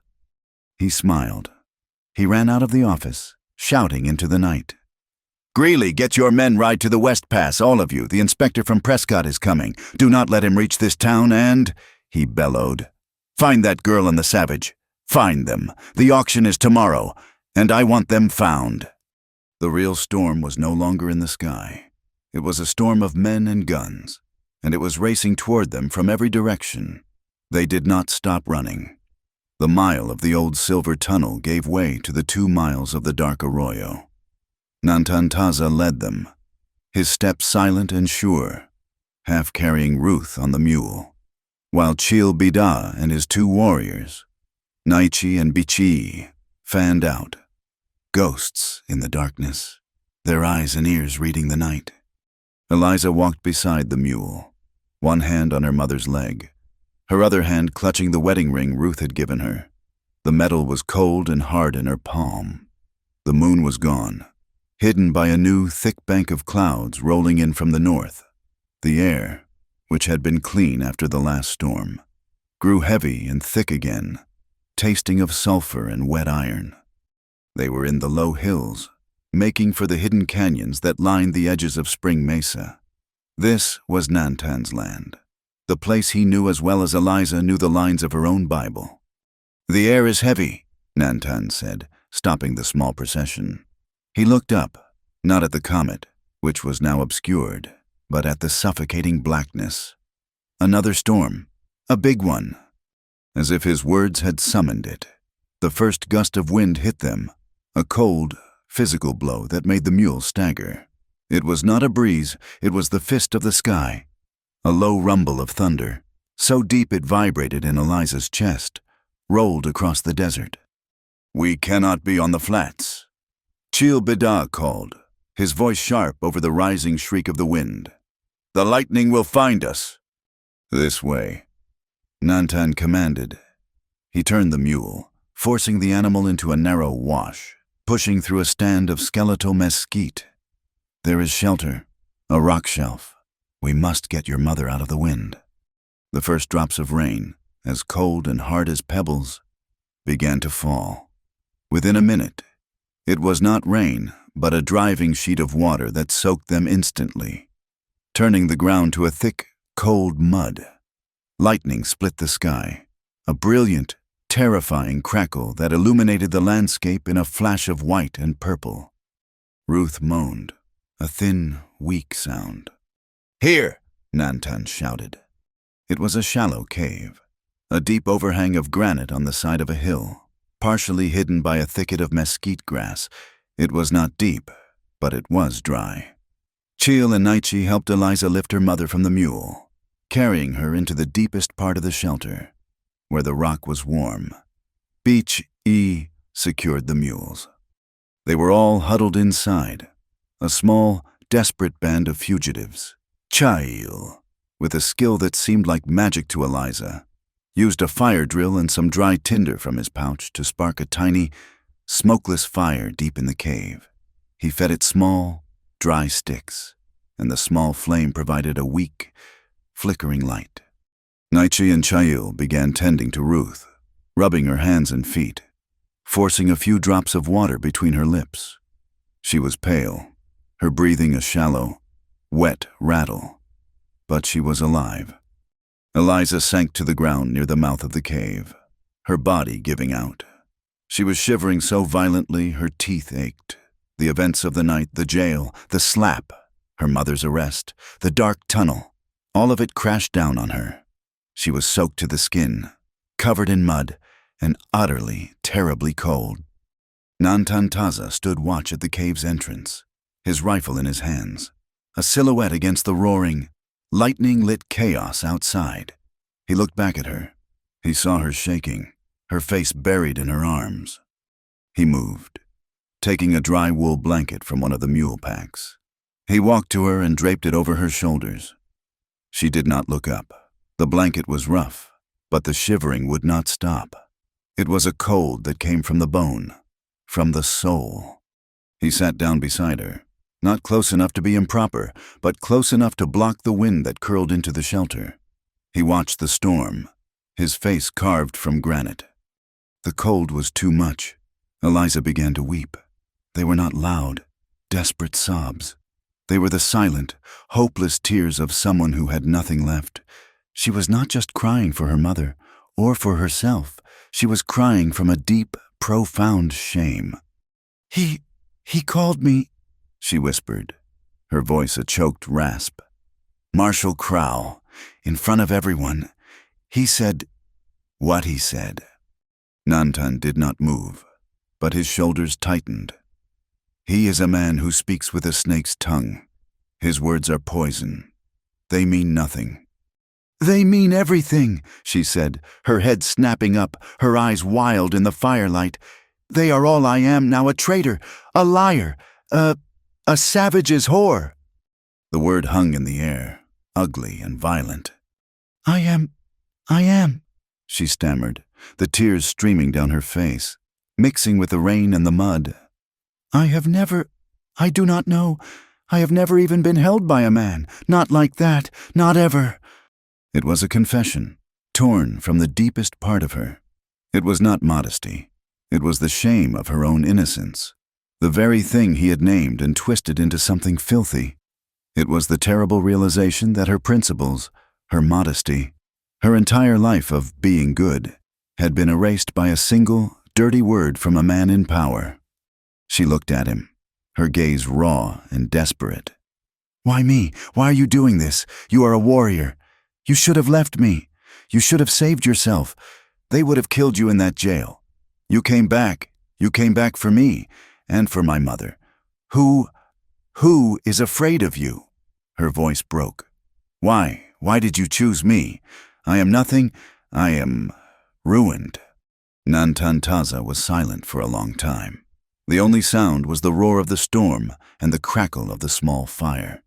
He smiled. He ran out of the office, shouting into the night. "Greeley, get your men ride to the West Pass, all of you. The inspector from Prescott is coming. Do not let him reach this town and," he bellowed, "find that girl and the savage. Find them. The auction is tomorrow, and I want them found." The real storm was no longer in the sky. It was a storm of men and guns, and it was racing toward them from every direction. They did not stop running. The mile of the old silver tunnel gave way to the 2 miles of the dark arroyo. Nantantaza led them, his step silent and sure, half carrying Ruth on the mule, while Chil Bida and his 2 warriors, Naichi and Bichi, fanned out, ghosts in the darkness, their eyes and ears reading the night. Eliza walked beside the mule, one hand on her mother's leg, her other hand clutching the wedding ring Ruth had given her. The metal was cold and hard in her palm. The moon was gone, hidden by a new thick bank of clouds rolling in from the north. The air, which had been clean after the last storm, grew heavy and thick again, tasting of sulfur and wet iron. They were in the low hills, making for the hidden canyons that lined the edges of Spring Mesa. This was Nantan's land, the place he knew as well as Eliza knew the lines of her own Bible. "The air is heavy," Nantan said, stopping the small procession. He looked up, not at the comet, which was now obscured, but at the suffocating blackness. Another storm, a big one. As if his words had summoned it, the first gust of wind hit them, a cold, physical blow that made the mule stagger. It was not a breeze, it was the fist of the sky. A low rumble of thunder, so deep it vibrated in Eliza's chest, rolled across the desert. "We cannot be on the flats." Chil Bida called, his voice sharp over the rising shriek of the wind. "The lightning will find us." "This way," Nantan commanded. He turned the mule, forcing the animal into a narrow wash, pushing through a stand of skeletal mesquite. "There is shelter, a rock shelf. We must get your mother out of the wind." The first drops of rain, as cold and hard as pebbles, began to fall. Within a minute, it was not rain, but a driving sheet of water that soaked them instantly, turning the ground to a thick, cold mud. Lightning split the sky, a brilliant, terrifying crackle that illuminated the landscape in a flash of white and purple. Ruth moaned, a thin, weak sound. "Here!" Nantan shouted. It was a shallow cave, a deep overhang of granite on the side of a hill, partially hidden by a thicket of mesquite grass. It was not deep, but it was dry. Chil and Naichi helped Eliza lift her mother from the mule, carrying her into the deepest part of the shelter, where the rock was warm. Beach-E secured the mules. They were all huddled inside, a small, desperate band of fugitives. Chil, with a skill that seemed like magic to Eliza, used a fire drill and some dry tinder from his pouch to spark a tiny, smokeless fire deep in the cave. He fed it small, dry sticks, and the small flame provided a weak, flickering light. Naichi and Chayil began tending to Ruth, rubbing her hands and feet, forcing a few drops of water between her lips. She was pale, her breathing a shallow, wet rattle, but she was alive. Eliza sank to the ground near the mouth of the cave, her body giving out. She was shivering so violently her teeth ached. The events of the night, the jail, the slap, her mother's arrest, the dark tunnel, all of it crashed down on her. She was soaked to the skin, covered in mud, and utterly, terribly cold. Nantan Taza stood watch at the cave's entrance, his rifle in his hands, a silhouette against the roaring, lightning-lit chaos outside. He looked back at her. He saw her shaking, her face buried in her arms. He moved, taking a dry wool blanket from one of the mule packs. He walked to her and draped it over her shoulders. She did not look up. The blanket was rough, but the shivering would not stop. It was a cold that came from the bone, from the soul. He sat down beside her, not close enough to be improper, but close enough to block the wind that curled into the shelter. He watched the storm, his face carved from granite. The cold was too much. Eliza began to weep. They were not loud, desperate sobs. They were the silent, hopeless tears of someone who had nothing left. She was not just crying for her mother, or for herself. She was crying from a deep, profound shame. He called me," she whispered, her voice a choked rasp. "Marshal Crow, in front of everyone. He said what he said." Nantan did not move, but his shoulders tightened. "He is a man who speaks with a snake's tongue. His words are poison. They mean nothing." "They mean everything," she said, her head snapping up, her eyes wild in the firelight. "They are all I am now, a traitor, a liar, a savage's whore." The word hung in the air, ugly and violent. I am, she stammered, the tears streaming down her face, mixing with the rain and the mud. I do not know. I have never even been held by a man, not like that, not ever." It was a confession, torn from the deepest part of her. It was not modesty. It was the shame of her own innocence, the very thing he had named and twisted into something filthy. It was the terrible realization that her principles, her modesty, her entire life of being good, had been erased by a single, dirty word from a man in power. She looked at him, her gaze raw and desperate. "Why me? Why are you doing this? You are a warrior. You should have left me. You should have saved yourself. They would have killed you in that jail. You came back. You came back for me, and for my mother. Who is afraid of you?" Her voice broke. "Why? Why did you choose me? I am nothing. I am ruined." Nantan Taza was silent for a long time. The only sound was the roar of the storm and the crackle of the small fire.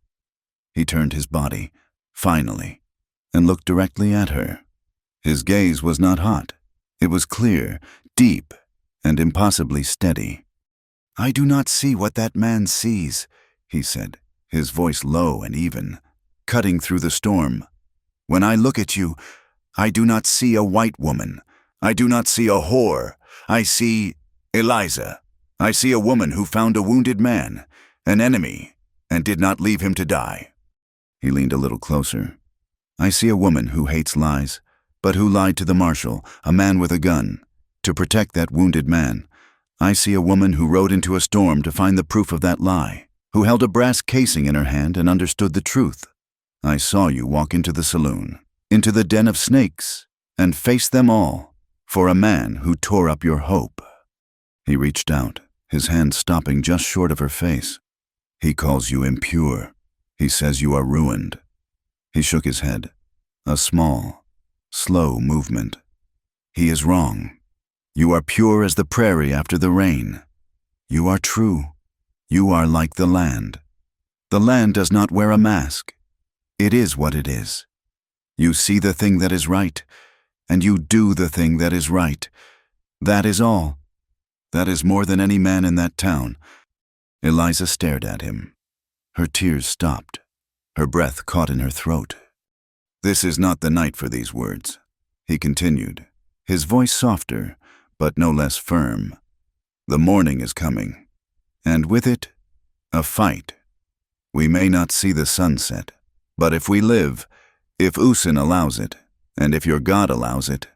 He turned his body, finally, and looked directly at her. His gaze was not hot. It was clear, deep, and impossibly steady. I do not see what that man sees, he said, his voice low and even, cutting through the storm. When I look at you, I do not see a white woman. I do not see a whore. I see Eliza. I see a woman who found a wounded man, an enemy, and did not leave him to die. He leaned a little closer. I see a woman who hates lies, but who lied to the marshal, a man with a gun, to protect that wounded man. I see a woman who rode into a storm to find the proof of that lie, who held a brass casing in her hand and understood the truth. I saw you walk into the saloon, into the den of snakes, and face them all for a man who tore up your hope. He reached out, his hand stopping just short of her face. He calls you impure. He says you are ruined. He shook his head, a small, slow movement. He is wrong. You are pure as the prairie after the rain. You are true. You are like the land. The land does not wear a mask. It is what it is. You see the thing that is right, and you do the thing that is right. That is all. That is more than any man in that town. Eliza stared at him. Her tears stopped. Her breath caught in her throat. This is not the night for these words, he continued, his voice softer, but no less firm. The morning is coming, and with it, a fight. We may not see the sunset, but if we live, if Usin allows it, and if your God allows it,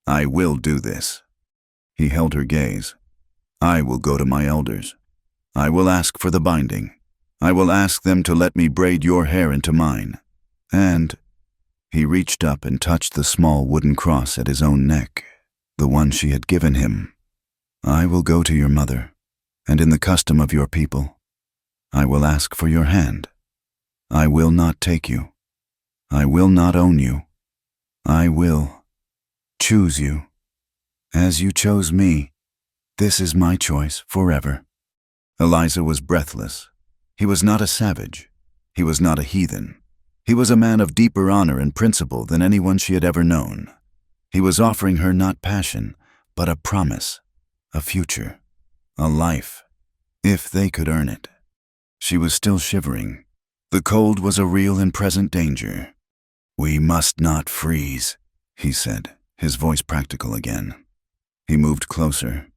I will do this. He held her gaze. I will go to my elders. I will ask for the binding. I will ask them to let me braid your hair into mine. And he reached up and touched the small wooden cross at his own neck, the one she had given him. I will go to your mother, and in the custom of your people, I will ask for your hand. I will not take you. I will not own you. I will choose you. As you chose me, this is my choice forever. Eliza was breathless. He was not a savage. He was not a heathen. He was a man of deeper honor and principle than anyone she had ever known. He was offering her not passion, but a promise, a future, a life, if they could earn it. She was still shivering. The cold was a real and present danger. We must not freeze, he said, his voice practical again. He moved closer,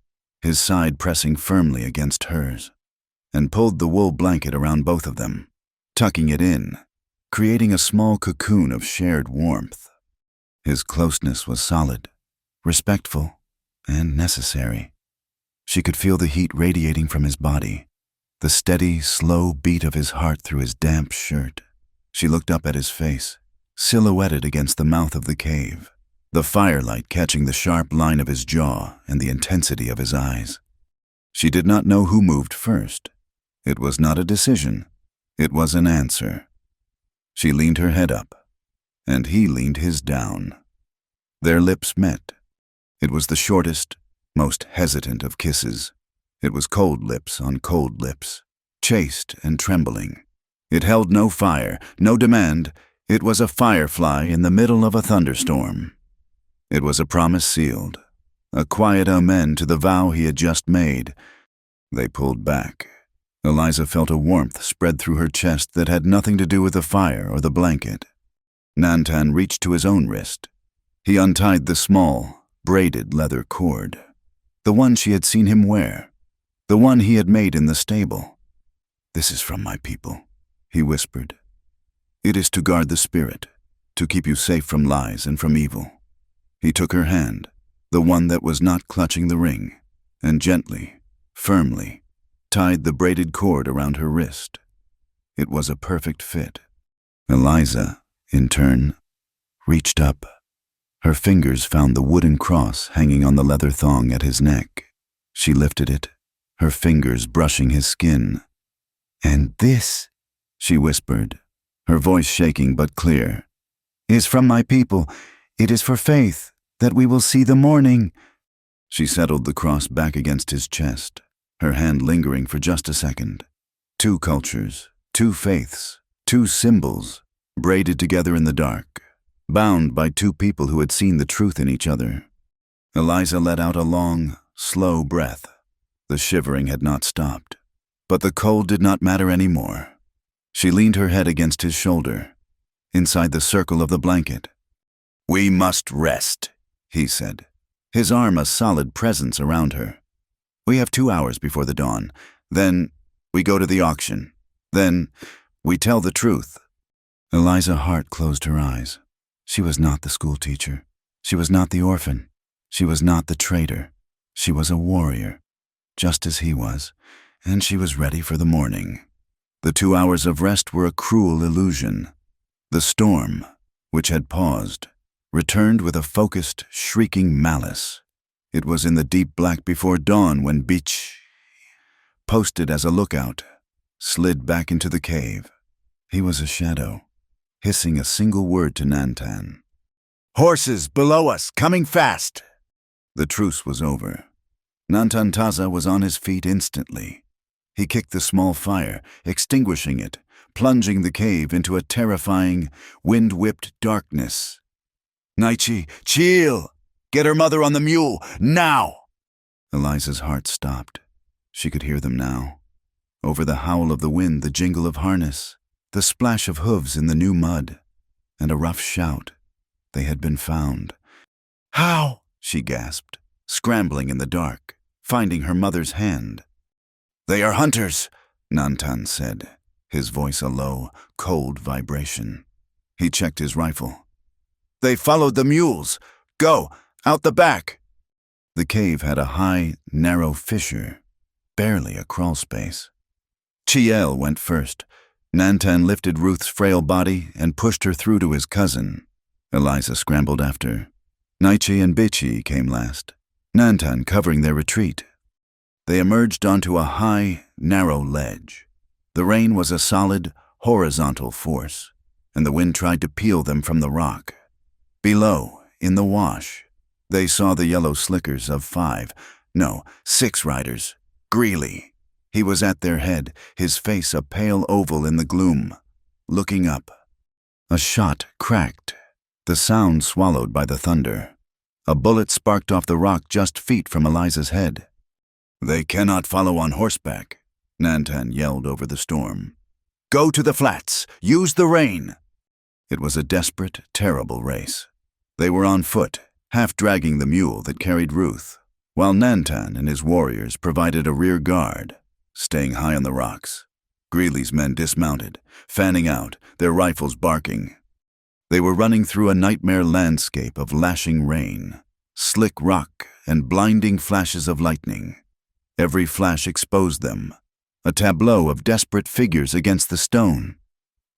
his side pressing firmly against hers, and pulled the wool blanket around both of them, tucking it in, creating a small cocoon of shared warmth. His closeness was solid, respectful, and necessary. She could feel the heat radiating from his body, the steady, slow beat of his heart through his damp shirt. She looked up at his face, silhouetted against the mouth of the cave, the firelight catching the sharp line of his jaw and the intensity of his eyes. She did not know who moved first. It was not a decision. It was an answer. She leaned her head up, and he leaned his down. Their lips met. It was the shortest, most hesitant of kisses. It was cold lips on cold lips, chaste and trembling. It held no fire, no demand. It was a firefly in the middle of a thunderstorm. It was a promise sealed, a quiet amen to the vow he had just made. They pulled back. Eliza felt a warmth spread through her chest that had nothing to do with the fire or the blanket. Nantan reached to his own wrist. He untied the small, braided leather cord, the one she had seen him wear, the one he had made in the stable. This is from my people, he whispered. It is to guard the spirit, to keep you safe from lies and from evil. He took her hand, the one that was not clutching the ring, and gently, firmly, tied the braided cord around her wrist. It was a perfect fit. Eliza, in turn, reached up. Her fingers found the wooden cross hanging on the leather thong at his neck. She lifted it, her fingers brushing his skin. And this, she whispered, her voice shaking but clear, is from my people. It is for faith that we will see the morning. She settled the cross back against his chest, her hand lingering for just a second. Two cultures, two faiths, two symbols, braided together in the dark, bound by two people who had seen the truth in each other. Eliza let out a long, slow breath. The shivering had not stopped, but the cold did not matter anymore. She leaned her head against his shoulder, inside the circle of the blanket. "We must rest," he said, his arm a solid presence around her. "We have 2 hours before the dawn. Then we go to the auction. Then we tell the truth." Eliza Hart closed her eyes. She was not the schoolteacher. She was not the orphan. She was not the traitor. She was a warrior, just as he was, and she was ready for the morning. The 2 hours of rest were a cruel illusion. The storm, which had paused, returned with a focused, shrieking malice. It was in the deep black before dawn when Beach, posted as a lookout, slid back into the cave. He was a shadow, hissing a single word to Nantan. "Horses below us, coming fast!" The truce was over. Nantan Taza was on his feet instantly. He kicked the small fire, extinguishing it, plunging the cave into a terrifying, wind-whipped darkness. "Naichi, chill! Get her mother on the mule, now!" Eliza's heart stopped. She could hear them now. Over the howl of the wind, the jingle of harness, the splash of hooves in the new mud, and a rough shout. They had been found. "How?" she gasped, scrambling in the dark, finding her mother's hand. "They are hunters," Nantan said, his voice a low, cold vibration. He checked his rifle. "They followed the mules. Go, out the back." The cave had a high, narrow fissure, barely a crawl space. Chiel went first. Nantan lifted Ruth's frail body and pushed her through to his cousin. Eliza scrambled after. Naichi and Bichi came last, Nantan covering their retreat. They emerged onto a high, narrow ledge. The rain was a solid, horizontal force, and the wind tried to peel them from the rock. Below, in the wash, they saw the yellow slickers of 6 riders. Greeley. He was at their head, his face a pale oval in the gloom, looking up. A shot cracked, the sound swallowed by the thunder. A bullet sparked off the rock just feet from Eliza's head. "They cannot follow on horseback," Nantan yelled over the storm. "Go to the flats! Use the rain!" It was a desperate, terrible race. They were on foot, half dragging the mule that carried Ruth, while Nantan and his warriors provided a rear guard, staying high on the rocks. Greeley's men dismounted, fanning out, their rifles barking. They were running through a nightmare landscape of lashing rain, slick rock, and blinding flashes of lightning. Every flash exposed them, a tableau of desperate figures against the stone.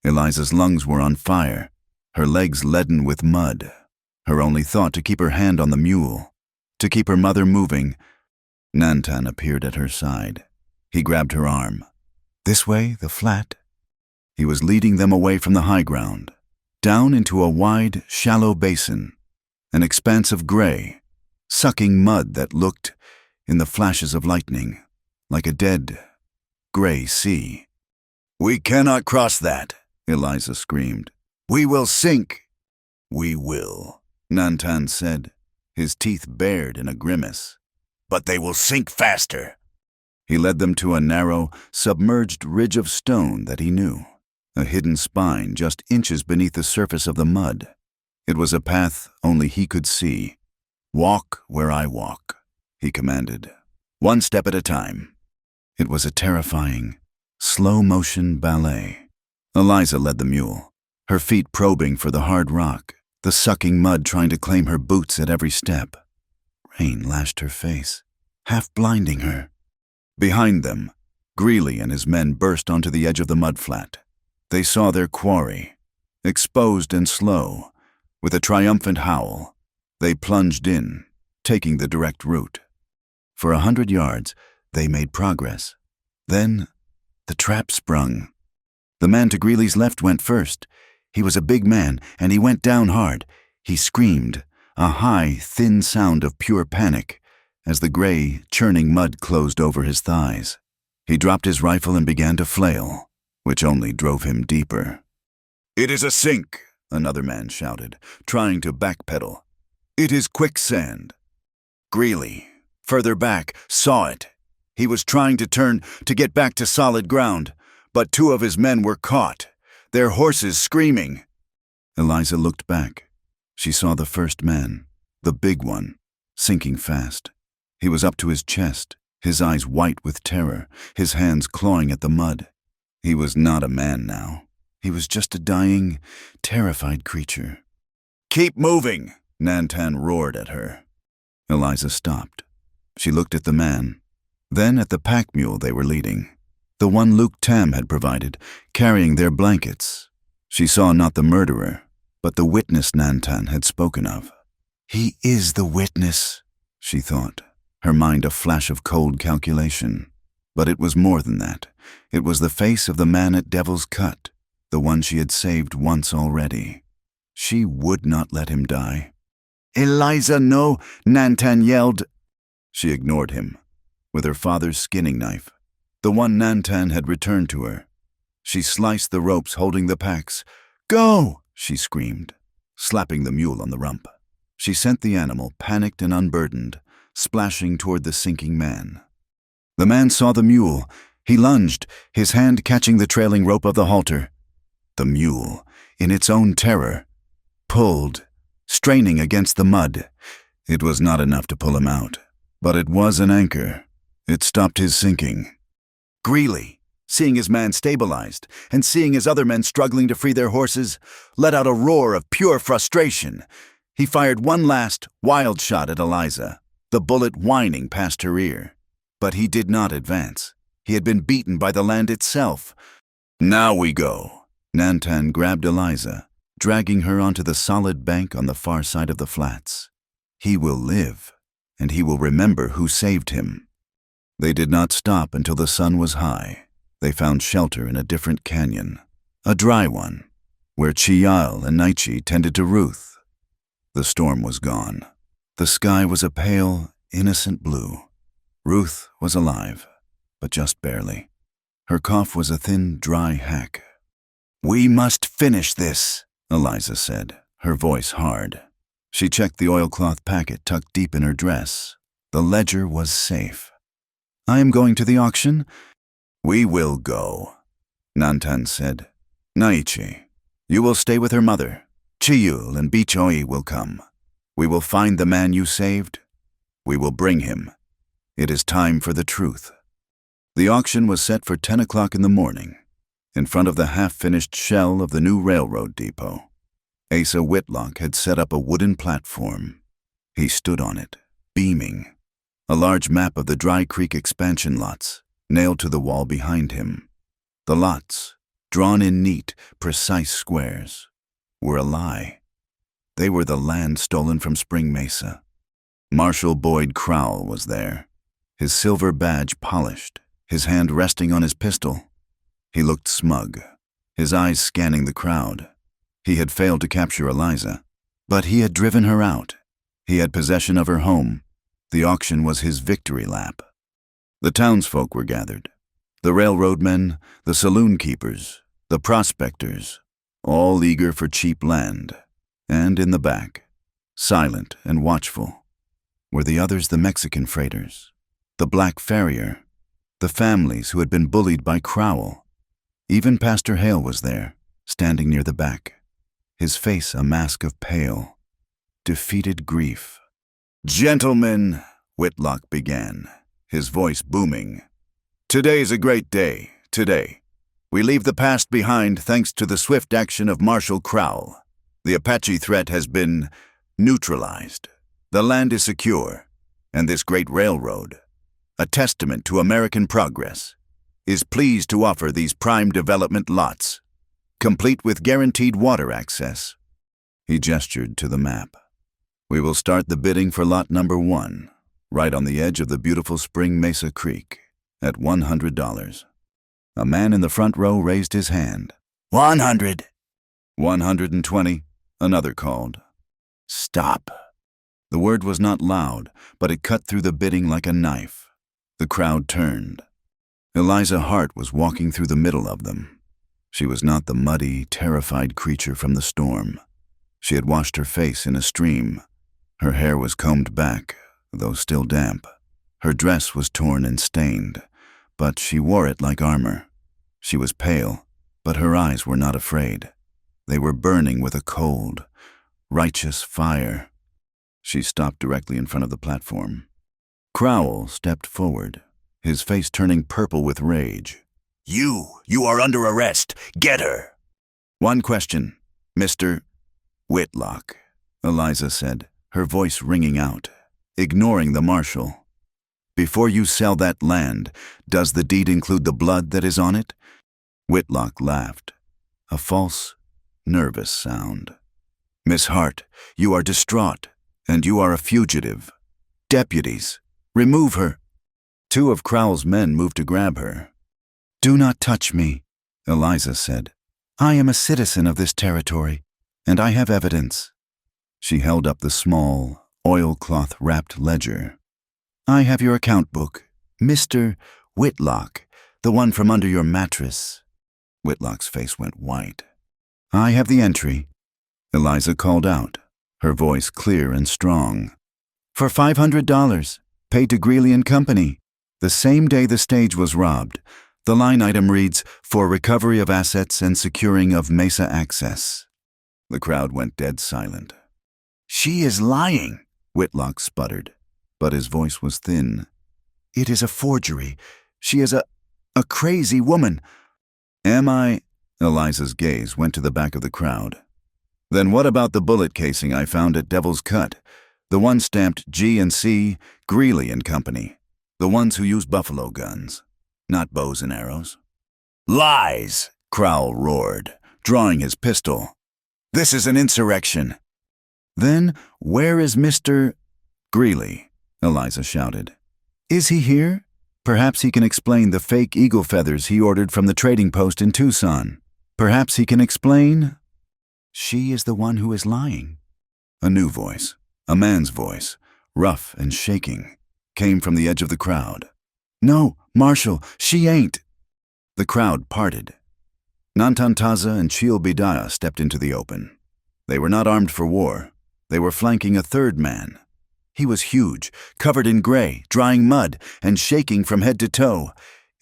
Eliza's lungs were on fire, her legs leaden with mud, her only thought to keep her hand on the mule, to keep her mother moving. Nantan appeared at her side. He grabbed her arm. This way, the flat. He was leading them away from the high ground, down into a wide, shallow basin, an expanse of gray, sucking mud that looked, in the flashes of lightning, like a dead, gray sea. "We cannot cross that," Eliza screamed. "We will sink." "We will," Nantan said, his teeth bared in a grimace. "But they will sink faster." He led them to a narrow, submerged ridge of stone that he knew, a hidden spine just inches beneath the surface of the mud. It was a path only he could see. "Walk where I walk," he commanded, "one step at a time." It was a terrifying, slow-motion ballet. Eliza led the mule, her feet probing for the hard rock, the sucking mud trying to claim her boots at every step. Rain lashed her face, half blinding her. Behind them, Greeley and his men burst onto the edge of the mudflat. They saw their quarry, exposed and slow. With a triumphant howl, they plunged in, taking the direct route. For 100 yards, they made progress. Then, the trap sprung. The man to Greeley's left went first. He was a big man, and he went down hard. He screamed, a high, thin sound of pure panic, as the gray, churning mud closed over his thighs. He dropped his rifle and began to flail, which only drove him deeper. "It is a sink," another man shouted, trying to backpedal. "It is quicksand." Greeley, further back, saw it. He was trying to turn to get back to solid ground, but two of his men were caught, their horses screaming. Eliza looked back. She saw the first man, the big one, sinking fast. He was up to his chest, his eyes white with terror, his hands clawing at the mud. He was not a man now. He was just a dying, terrified creature. "Keep moving!" Nantan roared at her. Eliza stopped. She looked at the man, then at the pack mule they were leading, the one Luke Tam had provided, carrying their blankets. She saw not the murderer, but the witness Nantan had spoken of. "He is the witness," she thought, her mind a flash of cold calculation. But it was more than that. It was the face of the man at Devil's Cut, the one she had saved once already. She would not let him die. "Eliza, no!" Nantan yelled. She ignored him, with her father's skinning knife, the one Nantan had returned to her. She sliced the ropes holding the packs. "Go!" she screamed, slapping the mule on the rump. She sent the animal, panicked and unburdened, splashing toward the sinking man. The man saw the mule. He lunged, his hand catching the trailing rope of the halter. The mule, in its own terror, pulled, straining against the mud. It was not enough to pull him out, but it was an anchor. It stopped his sinking. Greeley, seeing his man stabilized and seeing his other men struggling to free their horses, let out a roar of pure frustration. He fired one last, wild shot at Eliza, the bullet whining past her ear. But he did not advance. He had been beaten by the land itself. "Now we go." Nantan grabbed Eliza, dragging her onto the solid bank on the far side of the flats. He will live, and he will remember who saved him. They did not stop until the sun was high. They found shelter in a different canyon, a dry one, where Chial and Naichi tended to Ruth. The storm was gone. The sky was a pale, innocent blue. Ruth was alive, but just barely. Her cough was a thin, dry hack. "We must finish this," Eliza said, her voice hard. She checked the oilcloth packet tucked deep in her dress. The ledger was safe. "I am going to the auction." "We will go," Nantan said. "Naichi, you will stay with her mother. Chiyul and Bichoi will come. We will find the man you saved. We will bring him. It is time for the truth." The auction was set for 10 o'clock in the morning, in front of the half-finished shell of the new railroad depot. Asa Whitlock had set up a wooden platform. He stood on it, beaming. A large map of the Dry Creek expansion lots, nailed to the wall behind him. The lots, drawn in neat, precise squares, were a lie. They were the land stolen from Spring Mesa. Marshal Boyd Crowell was there, his silver badge polished, his hand resting on his pistol. He looked smug, his eyes scanning the crowd. He had failed to capture Eliza, but he had driven her out. He had possession of her home. The auction was his victory lap. The townsfolk were gathered. The railroad men, the saloon keepers, the prospectors, all eager for cheap land. And in the back, silent and watchful, were the others, the Mexican freighters, the black farrier, the families who had been bullied by Crowell. Even Pastor Hale was there, standing near the back, his face a mask of pale, defeated grief. "Gentlemen," Whitlock began, his voice booming, "today's a great day, today. We leave the past behind thanks to the swift action of Marshal Crowell. The Apache threat has been neutralized. The land is secure, and this great railroad, a testament to American progress, is pleased to offer these prime development lots, complete with guaranteed water access." He gestured to the map. "We will start the bidding for lot number 1, right on the edge of the beautiful Spring Mesa Creek, at $100. A man in the front row raised his hand. "100. 120, another called. "Stop." The word was not loud, but it cut through the bidding like a knife. The crowd turned. Eliza Hart was walking through the middle of them. She was not the muddy, terrified creature from the storm. She had washed her face in a stream. Her hair was combed back, though still damp. Her dress was torn and stained, but she wore it like armor. She was pale, but her eyes were not afraid. They were burning with a cold, righteous fire. She stopped directly in front of the platform. Crowell stepped forward, his face turning purple with rage. You are under arrest. Get her. One question, Mr. Whitlock, Eliza said, her voice ringing out, ignoring the marshal. Before you sell that land, does the deed include the blood that is on it? Whitlock laughed, a false, nervous sound. Miss Hart, you are distraught, and you are a fugitive. Deputies, remove her. Two of Crowell's men moved to grab her. Do not touch me, Eliza said. I am a citizen of this territory, and I have evidence. She held up the small, oilcloth-wrapped ledger. I have your account book, Mr. Whitlock, the one from under your mattress. Whitlock's face went white. I have the entry, Eliza called out, her voice clear and strong. For $500, paid to Greeley & Company, the same day the stage was robbed. The line item reads, for recovery of assets and securing of Mesa access. The crowd went dead silent. She is lying, Whitlock sputtered, but his voice was thin. It is a forgery. She is a crazy woman. Am I? Eliza's gaze went to the back of the crowd. Then what about the bullet casing I found at Devil's Cut? The one stamped G&C, Greeley & Company. The ones who use buffalo guns. Not bows and arrows. Lies, Crowell roared, drawing his pistol. This is an insurrection. Then where is Mr. Greeley? Eliza shouted. Is he here? Perhaps he can explain the fake eagle feathers he ordered from the trading post in Tucson. Perhaps he can explain. She is the one who is lying. A new voice, a man's voice, rough and shaking, came from the edge of the crowd. No, Marshal, she ain't. The crowd parted. Nantantaza and Chiel-Bidaya stepped into the open. They were not armed for war. They were flanking a third man. He was huge, covered in gray, drying mud, and shaking from head to toe.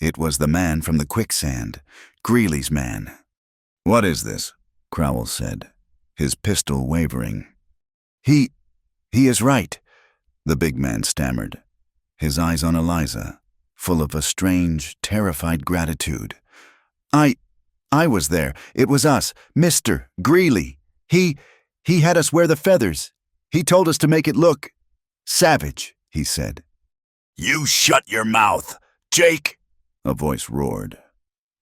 It was the man from the quicksand, Greeley's man. What is this? Crowell said, his pistol wavering. He is right, the big man stammered, his eyes on Eliza, full of a strange, terrified gratitude. I was there. It was us, Mr. Greeley. He had us wear the feathers. He told us to make it look savage, he said. You shut your mouth, Jake, a voice roared.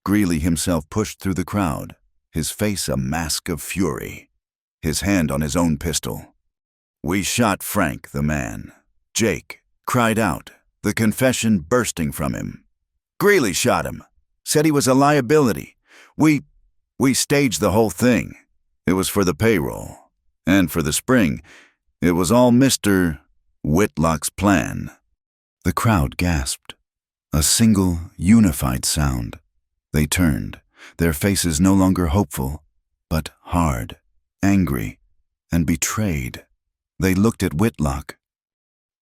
Greeley himself pushed through the crowd, his face a mask of fury, his hand on his own pistol. We shot Frank, the man. Jake cried out, the confession bursting from him. Greeley shot him, said he was a liability. We staged the whole thing. It was for the payroll. And for the spring, it was all Mr. Whitlock's plan. The crowd gasped. A single, unified sound. They turned, their faces no longer hopeful, but hard, angry, and betrayed. They looked at Whitlock.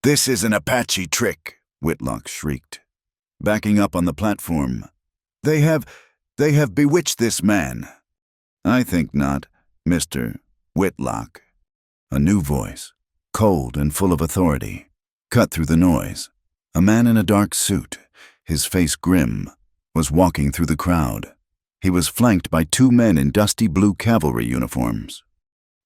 This is an Apache trick, Whitlock shrieked. Backing up on the platform. They have bewitched this man. I think not, Mr. Whitlock. A new voice, cold and full of authority, cut through the noise. A man in a dark suit, his face grim, was walking through the crowd. He was flanked by two men in dusty blue cavalry uniforms.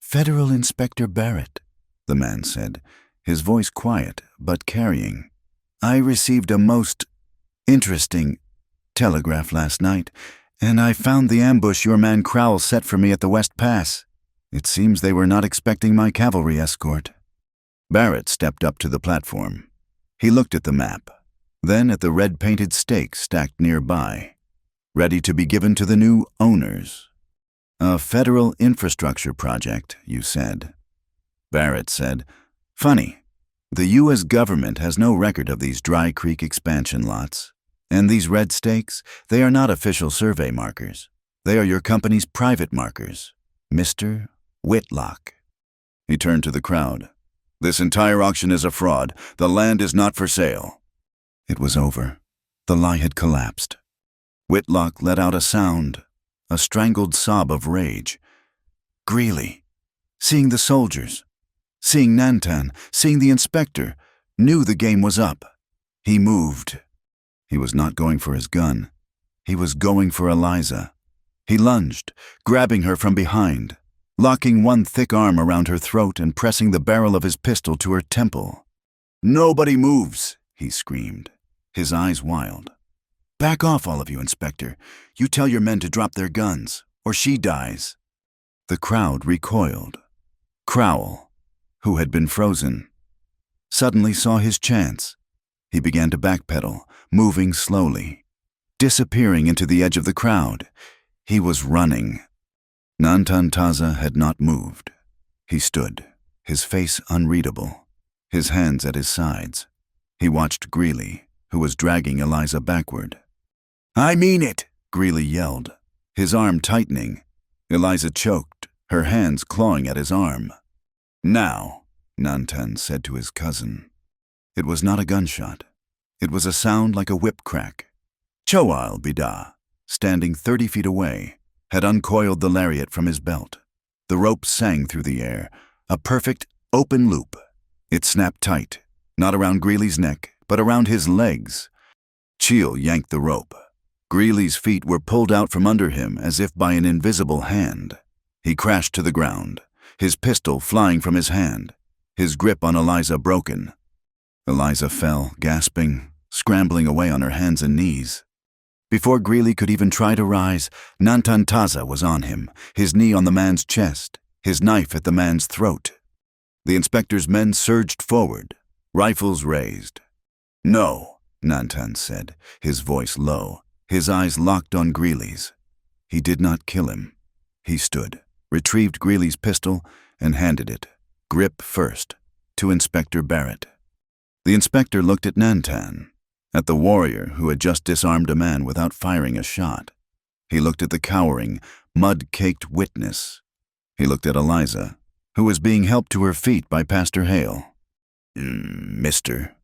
Federal Inspector Barrett, the man said, his voice quiet but carrying. I received a most interesting telegraph last night, and I found the ambush your man Crowell set for me at the West Pass. It seems they were not expecting my cavalry escort. Barrett stepped up to the platform. He looked at the map, then at the red-painted stakes stacked nearby, ready to be given to the new owners. A federal infrastructure project, you said. Barrett said, Funny, the U.S. government has no record of these Dry Creek expansion lots. And these red stakes, they are not official survey markers. They are your company's private markers, Mr. Whitlock. He turned to the crowd. This entire auction is a fraud. The land is not for sale. It was over. The lie had collapsed. Whitlock let out a sound, a strangled sob of rage. Greeley, seeing the soldiers, seeing Nantan, seeing the inspector, knew the game was up. He moved. He was not going for his gun. He was going for Eliza. He lunged, grabbing her from behind, locking one thick arm around her throat and pressing the barrel of his pistol to her temple. "Nobody moves," he screamed, his eyes wild. "Back off, all of you, Inspector. You tell your men to drop their guns, or she dies." The crowd recoiled. Crowell, who had been frozen, suddenly saw his chance. He began to backpedal, moving slowly, disappearing into the edge of the crowd. He was running. Nantan Taza had not moved. He stood, his face unreadable, his hands at his sides. He watched Greeley, who was dragging Eliza backward. "I mean it!" Greeley yelled, his arm tightening. Eliza choked, her hands clawing at his arm. "Now," Nantan said to his cousin. It was not a gunshot. It was a sound like a whip crack. Choal Bida, standing 30 feet away, had uncoiled the lariat from his belt. The rope sang through the air, a perfect open loop. It snapped tight, not around Greeley's neck, but around his legs. Cheel yanked the rope. Greeley's feet were pulled out from under him as if by an invisible hand. He crashed to the ground, his pistol flying from his hand, his grip on Eliza broken. Eliza fell, gasping, scrambling away on her hands and knees. Before Greeley could even try to rise, Nantan Taza was on him, his knee on the man's chest, his knife at the man's throat. The inspector's men surged forward, rifles raised. "No," Nantan said, his voice low, his eyes locked on Greeley's. He did not kill him. He stood, retrieved Greeley's pistol, and handed it, grip first, to Inspector Barrett. The inspector looked at Nantan, at the warrior who had just disarmed a man without firing a shot. He looked at the cowering, mud-caked witness. He looked at Eliza, who was being helped to her feet by Pastor Hale. "Mr.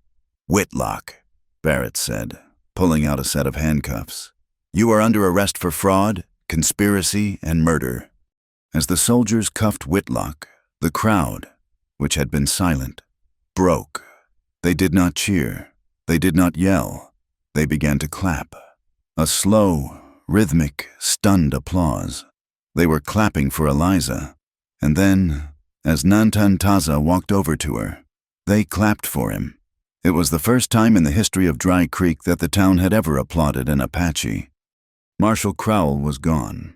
Whitlock," Barrett said, pulling out a set of handcuffs. "You are under arrest for fraud, conspiracy, and murder." As the soldiers cuffed Whitlock, the crowd, which had been silent, broke. They did not cheer. They did not yell. They began to clap. A slow, rhythmic, stunned applause. They were clapping for Eliza. And then, as Nantan Taza walked over to her, they clapped for him. It was the first time in the history of Dry Creek that the town had ever applauded an Apache. Marshal Crowell was gone.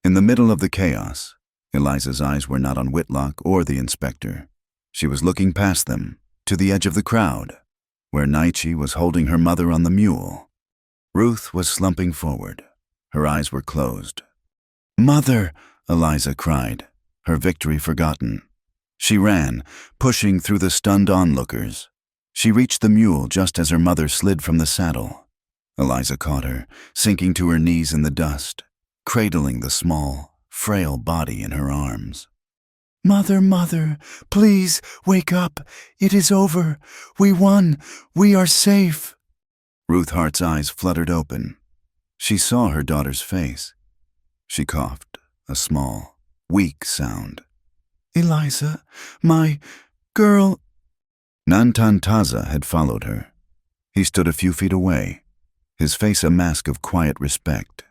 In the middle of the chaos, Eliza's eyes were not on Whitlock or the inspector. She was looking past them, to the edge of the crowd, where Naichi was holding her mother on the mule. Ruth was slumping forward. Her eyes were closed. "Mother!" Eliza cried, her victory forgotten. She ran, pushing through the stunned onlookers. She reached the mule just as her mother slid from the saddle. Eliza caught her, sinking to her knees in the dust, cradling the small, frail body in her arms. "Mother, mother, please wake up. It is over. We won. We are safe." Ruth Hart's eyes fluttered open. She saw her daughter's face. She coughed, a small, weak sound. "Eliza, my girl." Nantan Taza had followed her. He stood a few feet away, his face a mask of quiet respect,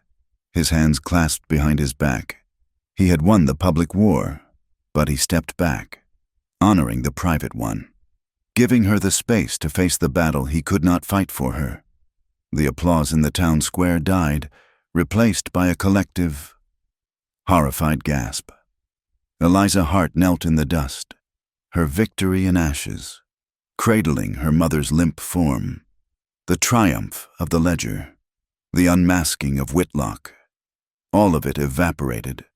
his hands clasped behind his back. He had won the public war, but he stepped back, honoring the private one, giving her the space to face the battle he could not fight for her. The applause in the town square died, replaced by a collective, horrified gasp. Eliza Hart knelt in the dust, her victory in ashes, cradling her mother's limp form. The triumph of the ledger, the unmasking of Whitlock, all of it evaporated.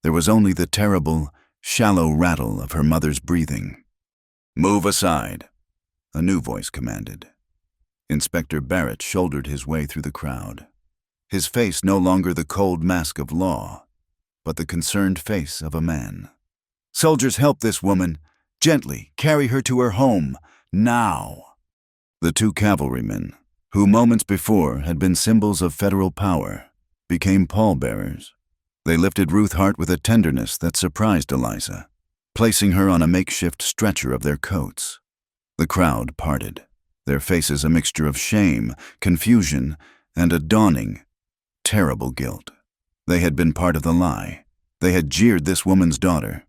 There was only the terrible, shallow rattle of her mother's breathing. "Move aside," a new voice commanded. Inspector Barrett shouldered his way through the crowd, his face no longer the cold mask of law, but the concerned face of a man. "Soldiers, help this woman. Gently, carry her to her home. Now." The two cavalrymen, who moments before had been symbols of federal power, became pallbearers. They lifted Ruth Hart with a tenderness that surprised Eliza, placing her on a makeshift stretcher of their coats. The crowd parted, their faces a mixture of shame, confusion, and a dawning, terrible guilt. They had been part of the lie. They had jeered this woman's daughter.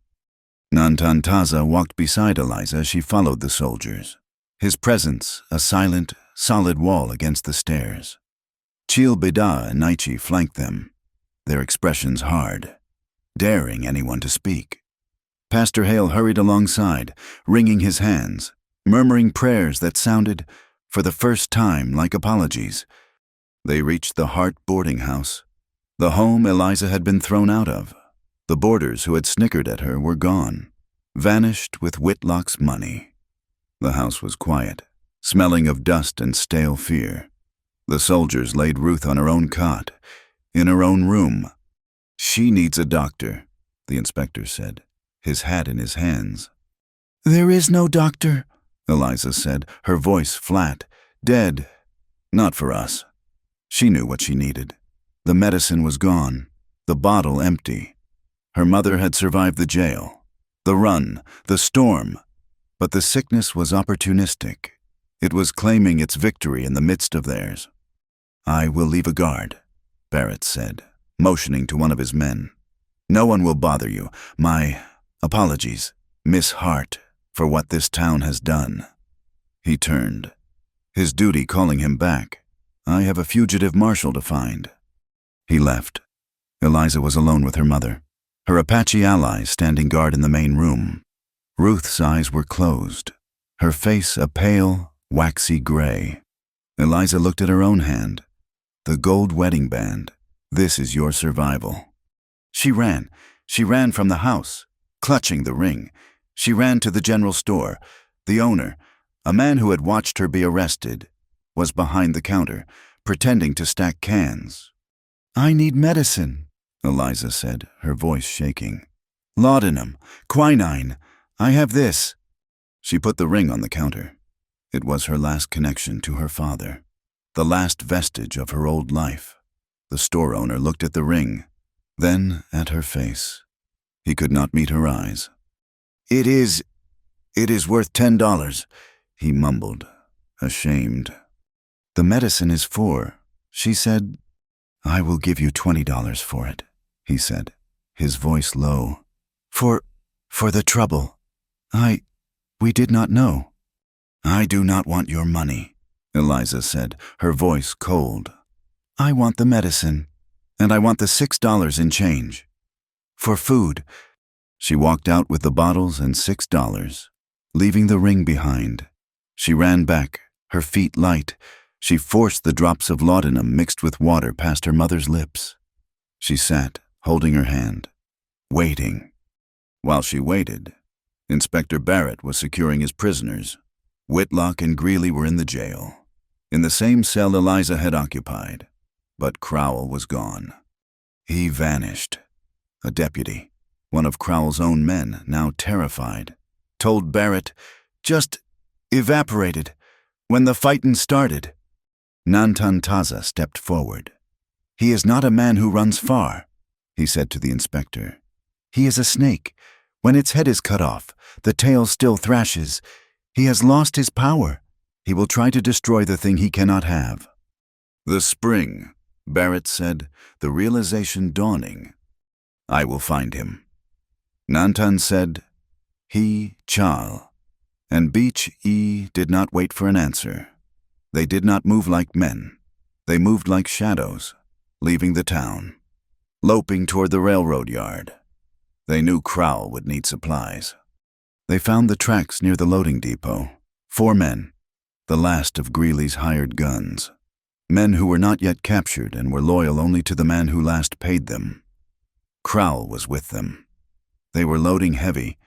Nantantaza walked beside Eliza as she followed the soldiers, his presence a silent, solid wall against the stairs. Chil Beda and Naichi flanked them, their expressions hard, daring anyone to speak. Pastor Hale hurried alongside, wringing his hands, murmuring prayers that sounded, for the first time, like apologies. They reached the Hart boarding house, the home Eliza had been thrown out of. The boarders who had snickered at her were gone, vanished with Whitlock's money. The house was quiet, smelling of dust and stale fear. The soldiers laid Ruth on her own cot, in her own room. "She needs a doctor," the inspector said, his hat in his hands. "There is no doctor," Eliza said, her voice flat. "Dead. Not for us." She knew what she needed. The medicine was gone, the bottle empty. Her mother had survived the jail, the run, the storm, but the sickness was opportunistic. It was claiming its victory in the midst of theirs. "I will leave a guard," Barrett said, motioning to one of his men. "No one will bother you. My apologies, Miss Hart, for what this town has done." He turned, his duty calling him back. "I have a fugitive marshal to find." He left. Eliza was alone with her mother, her Apache allies standing guard in the main room. Ruth's eyes were closed, her face a pale, waxy gray. Eliza looked at her own hand. The gold wedding band. "This is your survival." She ran from the house, clutching the ring. She ran to the general store. The owner, a man who had watched her be arrested, was behind the counter, pretending to stack cans. "I need medicine," Eliza said, her voice shaking. "Laudanum, quinine, I have this." She put the ring on the counter. It was her last connection to her father, the last vestige of her old life. The store owner looked at the ring, then at her face. He could not meet her eyes. It is worth $10, he mumbled, ashamed. "The medicine is for," she said. "I will give you $20 for it," he said, his voice low. For the trouble. We did not know." "I do not want your money," Eliza said, her voice cold. "I want the medicine, and I want the $6 in change. For food." She walked out with the bottles and $6, leaving the ring behind. She ran back, her feet light. She forced the drops of laudanum mixed with water past her mother's lips. She sat, holding her hand, waiting. While she waited, Inspector Barrett was securing his prisoners. Whitlock and Greeley were in the jail, in the same cell Eliza had occupied, but Crowell was gone. He vanished. A deputy, one of Crowell's own men, now terrified, told Barrett, "Just evaporated when the fightin' started." Nantantaza stepped forward. "He is not a man who runs far," he said to the inspector. "He is a snake. When its head is cut off, the tail still thrashes. He has lost his power. He will try to destroy the thing he cannot have." "The spring," Barrett said, the realization dawning. "I will find him." Nantan said, "He, Chal," and Beach E did not wait for an answer. They did not move like men. They moved like shadows, leaving the town, loping toward the railroad yard. They knew Crowell would need supplies. They found the tracks near the loading depot. 4 men, the last of Greeley's hired guns. Men who were not yet captured and were loyal only to the man who last paid them. Crowell was with them. They were loading heavy,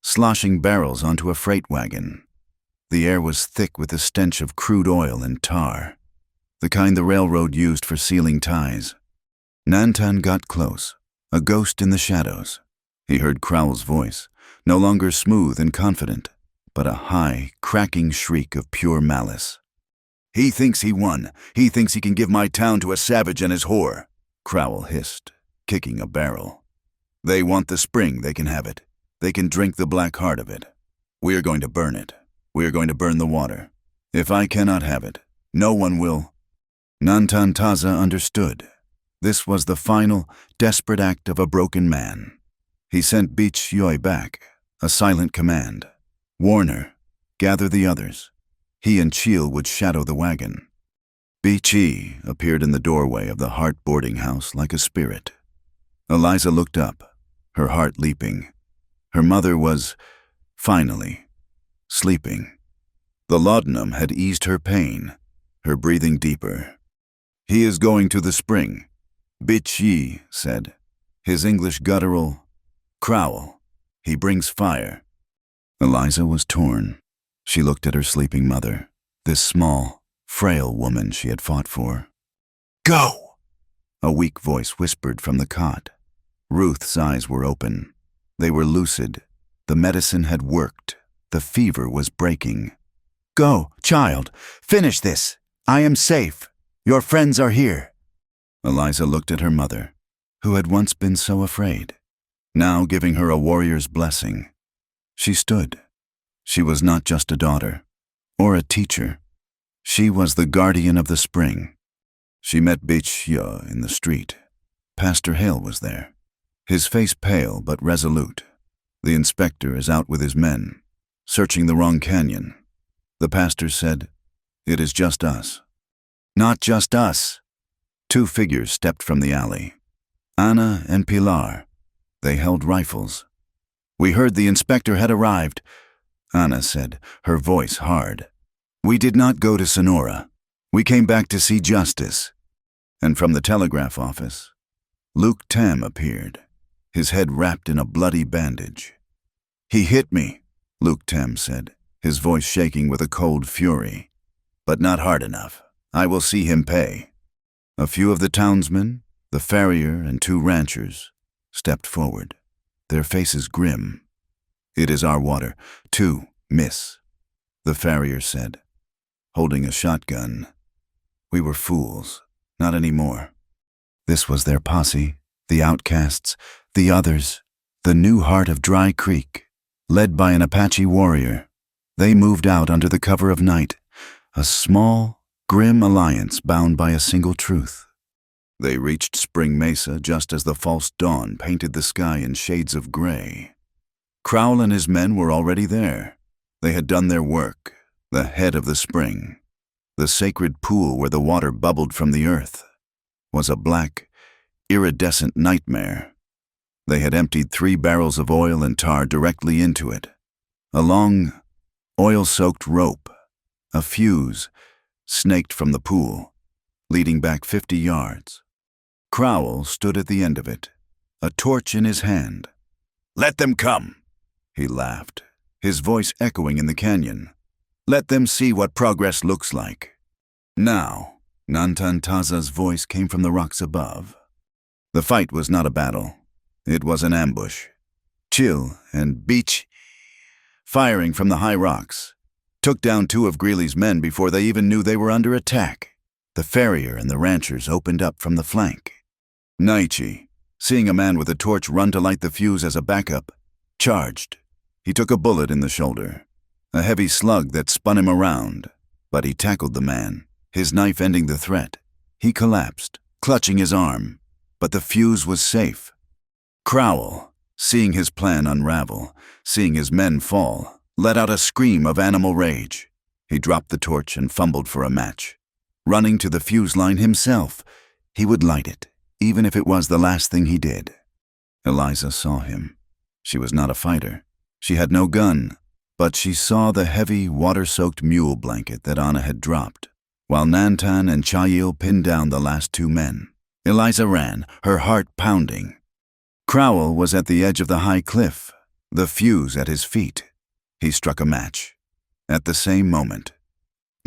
sloshing barrels onto a freight wagon. The air was thick with the stench of crude oil and tar, the kind the railroad used for sealing ties. Nantan got close, a ghost in the shadows. He heard Crowell's voice, no longer smooth and confident, but a high, cracking shriek of pure malice. He thinks he won. He thinks he can give my town to a savage and his whore, Crowell hissed, kicking a barrel. They want the spring, they can have it. They can drink the black heart of it. We are going to burn it. We are going to burn the water. If I cannot have it, no one will. Nantantaza understood. This was the final, desperate act of a broken man. He sent Beach Yoi back, a silent command. Warn her. Gather the others. He and Cheel would shadow the wagon. Beachy appeared in the doorway of the Hart boarding house like a spirit. Eliza looked up, her heart leaping. Her mother was, finally, sleeping. The laudanum had eased her pain, her breathing deeper. He is going to the spring, Beachy said. His English guttural, Crowell. He brings fire. Eliza was torn. She looked at her sleeping mother, this small, frail woman she had fought for. Go! A weak voice whispered from the cot. Ruth's eyes were open. They were lucid. The medicine had worked. The fever was breaking. Go, child. Finish this. I am safe. Your friends are here. Eliza looked at her mother, who had once been so afraid, now giving her a warrior's blessing. She stood. She was not just a daughter, or a teacher. She was the guardian of the spring. She met Beachya in the street. Pastor Hale was there, his face pale but resolute. The inspector is out with his men, searching the wrong canyon. The pastor said, "It is just us." Not just us. Two figures stepped from the alley. Ana and Pilar. They held rifles. We heard the inspector had arrived, Ana said, her voice hard. We did not go to Sonora. We came back to see justice. And from the telegraph office, Luke Tam appeared, his head wrapped in a bloody bandage. He hit me, Luke Tam said, his voice shaking with a cold fury. But not hard enough. I will see him pay. A few of the townsmen, the farrier and two ranchers, stepped forward, their faces grim. It is our water, too, miss, the farrier said, holding a shotgun. We were fools, not anymore. This was their posse, the outcasts, the others, the new heart of Dry Creek, led by an Apache warrior. They moved out under the cover of night, a small, grim alliance bound by a single truth. They reached Spring Mesa just as the false dawn painted the sky in shades of gray. Crowell and his men were already there. They had done their work, the head of the spring. The sacred pool where the water bubbled from the earth was a black, iridescent nightmare. They had emptied 3 barrels of oil and tar directly into it. A long, oil-soaked rope, a fuse, snaked from the pool, leading back 50 yards. Crowell stood at the end of it, a torch in his hand. Let them come, he laughed, his voice echoing in the canyon. Let them see what progress looks like. Now, Nantantaza's voice came from the rocks above. The fight was not a battle. It was an ambush. Chill and Beach, firing from the high rocks, took down 2 of Greeley's men before they even knew they were under attack. The farrier and the ranchers opened up from the flank. Naichi, seeing a man with a torch run to light the fuse as a backup, charged. He took a bullet in the shoulder, a heavy slug that spun him around, but he tackled the man, his knife ending the threat. He collapsed, clutching his arm, but the fuse was safe. Crowell, seeing his plan unravel, seeing his men fall, let out a scream of animal rage. He dropped the torch and fumbled for a match. Running to the fuse line himself, he would light it, even if it was the last thing he did. Eliza saw him. She was not a fighter. She had no gun, but she saw the heavy, water-soaked mule blanket that Anna had dropped, while Nantan and Chayil pinned down the last 2 men. Eliza ran, her heart pounding. Crowell was at the edge of the high cliff, the fuse at his feet. He struck a match. At the same moment,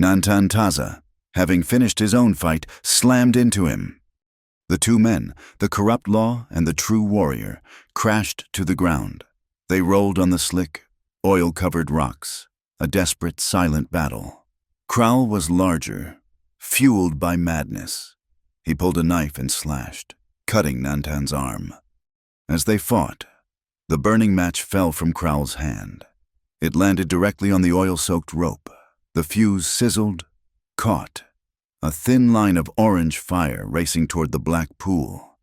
Nantantaza, having finished his own fight, slammed into him. The 2 men, the corrupt law and the true warrior, crashed to the ground. They rolled on the slick, oil-covered rocks, a desperate, silent battle. Crowell was larger, fueled by madness. He pulled a knife and slashed, cutting Nantan's arm. As they fought, the burning match fell from Crowell's hand. It landed directly on the oil-soaked rope. The fuse sizzled, caught, a thin line of orange fire racing toward the black pool.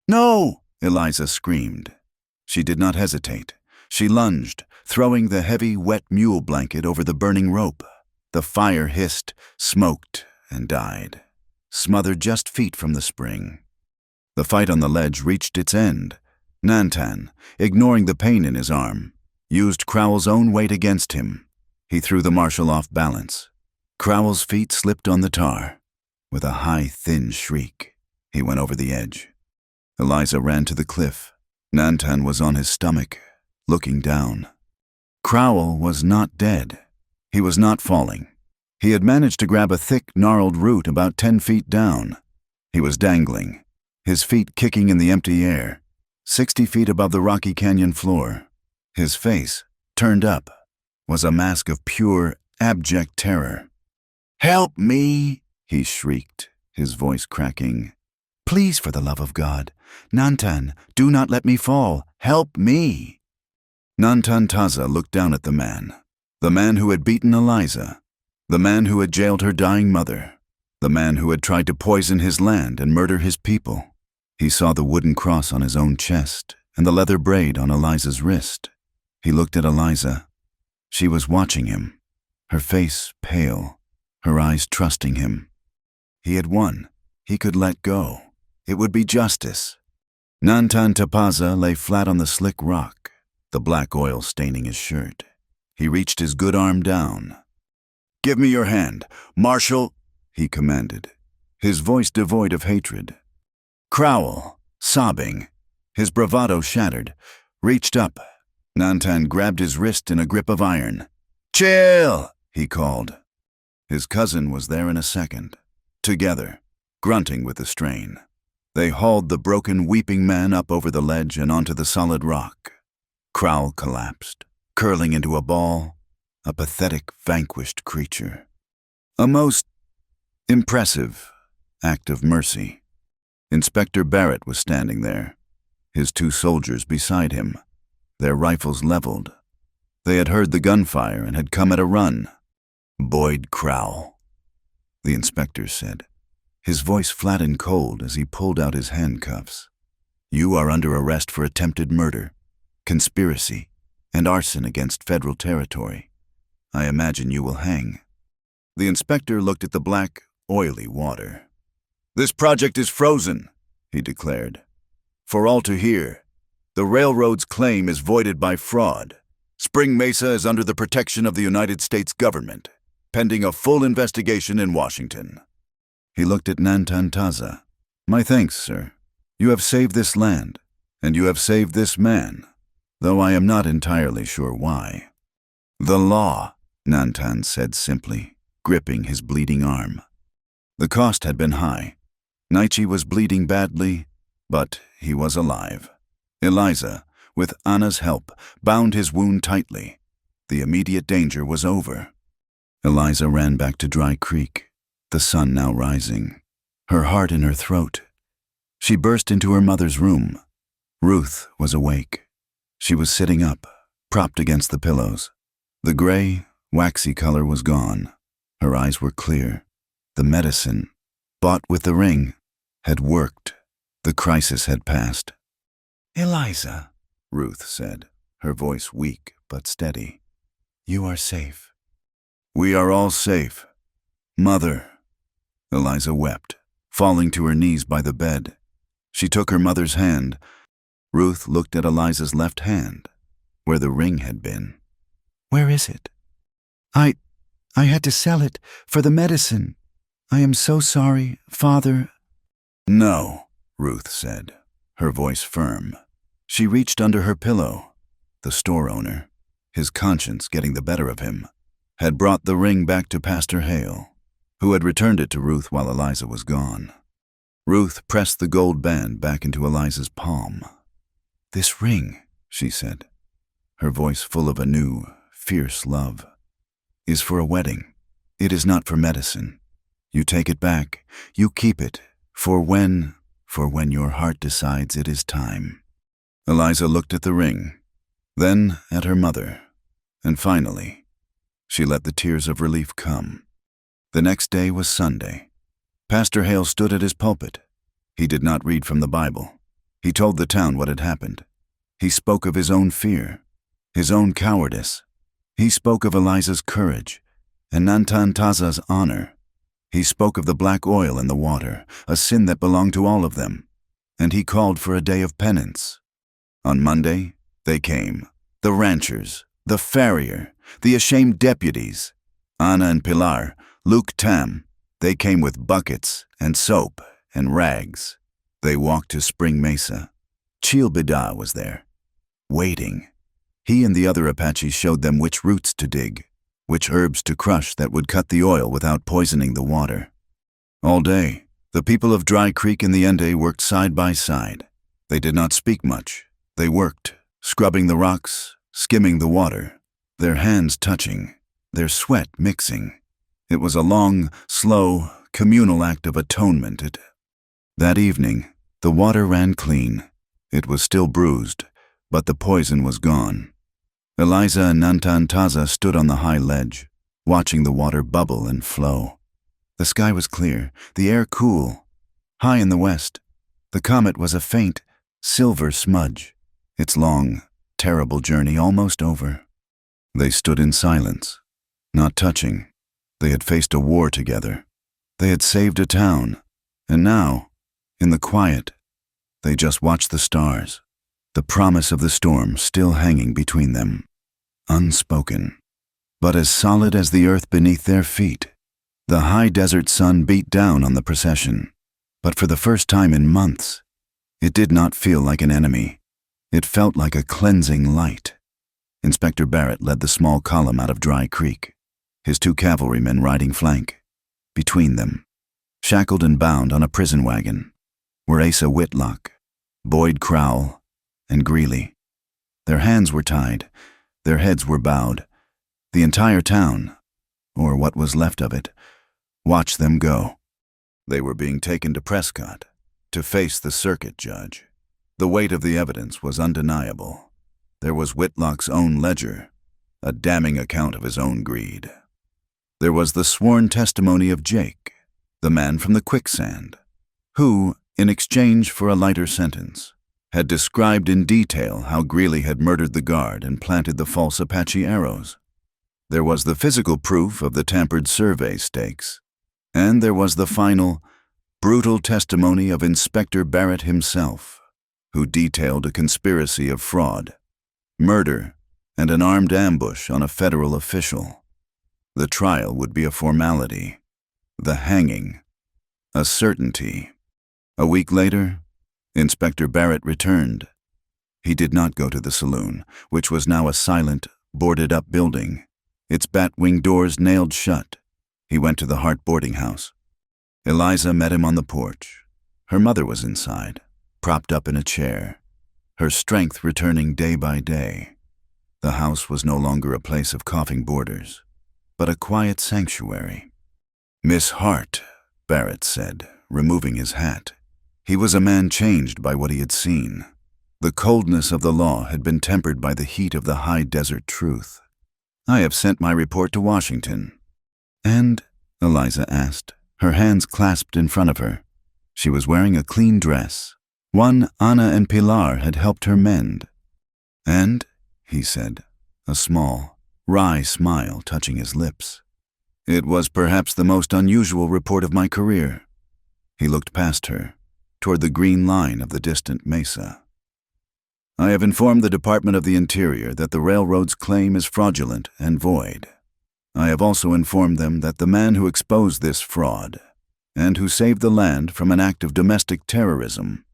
"No!" Eliza screamed. She did not hesitate. She lunged, throwing the heavy, wet mule blanket over the burning rope. The fire hissed, smoked, and died, smothered just feet from the spring. The fight on the ledge reached its end. Nantan, ignoring the pain in his arm, used Crowell's own weight against him. He threw the marshal off balance. Crowell's feet slipped on the tar. With a high, thin shriek, he went over the edge. Eliza ran to the cliff. Nantan was on his stomach, looking down. Crowell was not dead. He was not falling. He had managed to grab a thick, gnarled root about 10 feet down. He was dangling, his feet kicking in the empty air, 60 feet above the rocky canyon floor. His face, turned up, was a mask of pure, abject terror. "Help me!" he shrieked, his voice cracking. "Please, for the love of God, Nantan, do not let me fall. Help me!" Nantan Taza looked down at the man who had beaten Eliza, the man who had jailed her dying mother, the man who had tried to poison his land and murder his people. He saw the wooden cross on his own chest and the leather braid on Eliza's wrist. He looked at Eliza. She was watching him, her face pale, her eyes trusting him. He had won. He could let go. It would be justice. Nantan Tapaza lay flat on the slick rock, the black oil staining his shirt. He reached his good arm down. "Give me your hand, Marshal," he commanded, his voice devoid of hatred. Crowell, sobbing, his bravado shattered, reached up. Nantan grabbed his wrist in a grip of iron. "Chill," he called. His cousin was there in a second. Together, grunting with the strain, they hauled the broken, weeping man up over the ledge and onto the solid rock. Crowell collapsed, curling into a ball, a pathetic, vanquished creature. A most impressive act of mercy. Inspector Barrett was standing there, his 2 soldiers beside him, their rifles leveled. They had heard the gunfire and had come at a run. "Boyd Crowell," the inspector said, his voice flat and cold as he pulled out his handcuffs. "You are under arrest for attempted murder, conspiracy, and arson against federal territory. I imagine you will hang." The inspector looked at the black, oily water. "This project is frozen," he declared. "For all to hear, the railroad's claim is voided by fraud. Spring Mesa is under the protection of the United States government, pending a full investigation in Washington." He looked at Nantan Taza. "My thanks, sir. You have saved this land, and you have saved this man, though I am not entirely sure why." "The law," Nantan said simply, gripping his bleeding arm. The cost had been high. Naichi was bleeding badly, but he was alive. Eliza, with Anna's help, bound his wound tightly. The immediate danger was over. Eliza ran back to Dry Creek, the sun now rising, her heart in her throat. She burst into her mother's room. Ruth was awake. She was sitting up, propped against the pillows. The gray, waxy color was gone. Her eyes were clear. The medicine, bought with the ring, had worked. The crisis had passed. "Eliza," Ruth said, her voice weak but steady. "You are safe." "We are all safe. Mother." Eliza wept, falling to her knees by the bed. She took her mother's hand. Ruth looked at Eliza's left hand, where the ring had been. "Where is it?" I had to sell it for the medicine. I am so sorry, Father." "No," Ruth said, her voice firm. She reached under her pillow. The store owner, his conscience getting the better of him, had brought the ring back to Pastor Hale, who had returned it to Ruth while Eliza was gone. Ruth pressed the gold band back into Eliza's palm. "This ring," she said, her voice full of a new, fierce love, "is for a wedding. It is not for medicine. You take it back. You keep it. For when your heart decides it is time." Eliza looked at the ring, then at her mother, and finally, she let the tears of relief come. The next day was Sunday. Pastor Hale stood at his pulpit. He did not read from the Bible. He told the town what had happened. He spoke of his own fear, his own cowardice. He spoke of Eliza's courage and Nantantaza's honor. He spoke of the black oil in the water, a sin that belonged to all of them, and he called for a day of penance. On Monday, they came, the ranchers, the farrier, the ashamed deputies, Ana and Pilar, Luke Tam. They came with buckets and soap and rags. They walked to Spring Mesa. Chilbida was there, waiting. He and the other Apaches showed them which roots to dig, which herbs to crush that would cut the oil without poisoning the water. All day, the people of Dry Creek and the Ende worked side by side. They did not speak much. They worked, scrubbing the rocks, skimming the water, their hands touching, their sweat mixing. It was a long, slow, communal act of atonement. That evening, the water ran clean. It was still bruised, but the poison was gone. Eliza and Nantantaza stood on the high ledge, watching the water bubble and flow. The sky was clear, the air cool. High in the west, the comet was a faint, silver smudge, its long, terrible journey almost over. They stood in silence, not touching. They had faced a war together. They had saved a town, and now, in the quiet, they just watched the stars, the promise of the storm still hanging between them, unspoken, but as solid as the earth beneath their feet. The high desert sun beat down on the procession, but for the first time in months, it did not feel like an enemy. It felt like a cleansing light. Inspector Barrett led the small column out of Dry Creek, his 2 cavalrymen riding flank. Between them, shackled and bound on a prison wagon, were Asa Whitlock, Boyd Crowell, and Greeley. Their hands were tied, their heads were bowed. The entire town, or what was left of it, watched them go. They were being taken to Prescott to face the circuit judge. The weight of the evidence was undeniable. There was Whitlock's own ledger, a damning account of his own greed. There was the sworn testimony of Jake, the man from the quicksand, who, in exchange for a lighter sentence, had described in detail how Greeley had murdered the guard and planted the false Apache arrows. There was the physical proof of the tampered survey stakes, and there was the final, brutal testimony of Inspector Barrett himself, who detailed a conspiracy of fraud, murder, and an armed ambush on a federal official. The trial would be a formality, the hanging, a certainty. A week later, Inspector Barrett returned. He did not go to the saloon, which was now a silent, boarded-up building, its bat-wing doors nailed shut. He went to the Hart boarding house. Eliza met him on the porch. Her mother was inside, propped up in a chair, her strength returning day by day. The house was no longer a place of coughing boarders, but a quiet sanctuary. "Miss Hart," Barrett said, removing his hat. He was a man changed by what he had seen. The coldness of the law had been tempered by the heat of the high desert truth. "I have sent my report to Washington." "And?" Eliza asked, her hands clasped in front of her. She was wearing a clean dress, one Ana and Pilar had helped her mend. "And?" he said, a small, wry smile touching his lips. "It was perhaps the most unusual report of my career." He looked past her, toward the green line of the distant mesa. "I have informed the Department of the Interior that the railroad's claim is fraudulent and void. I have also informed them that the man who exposed this fraud, and who saved the land from an act of domestic terrorism,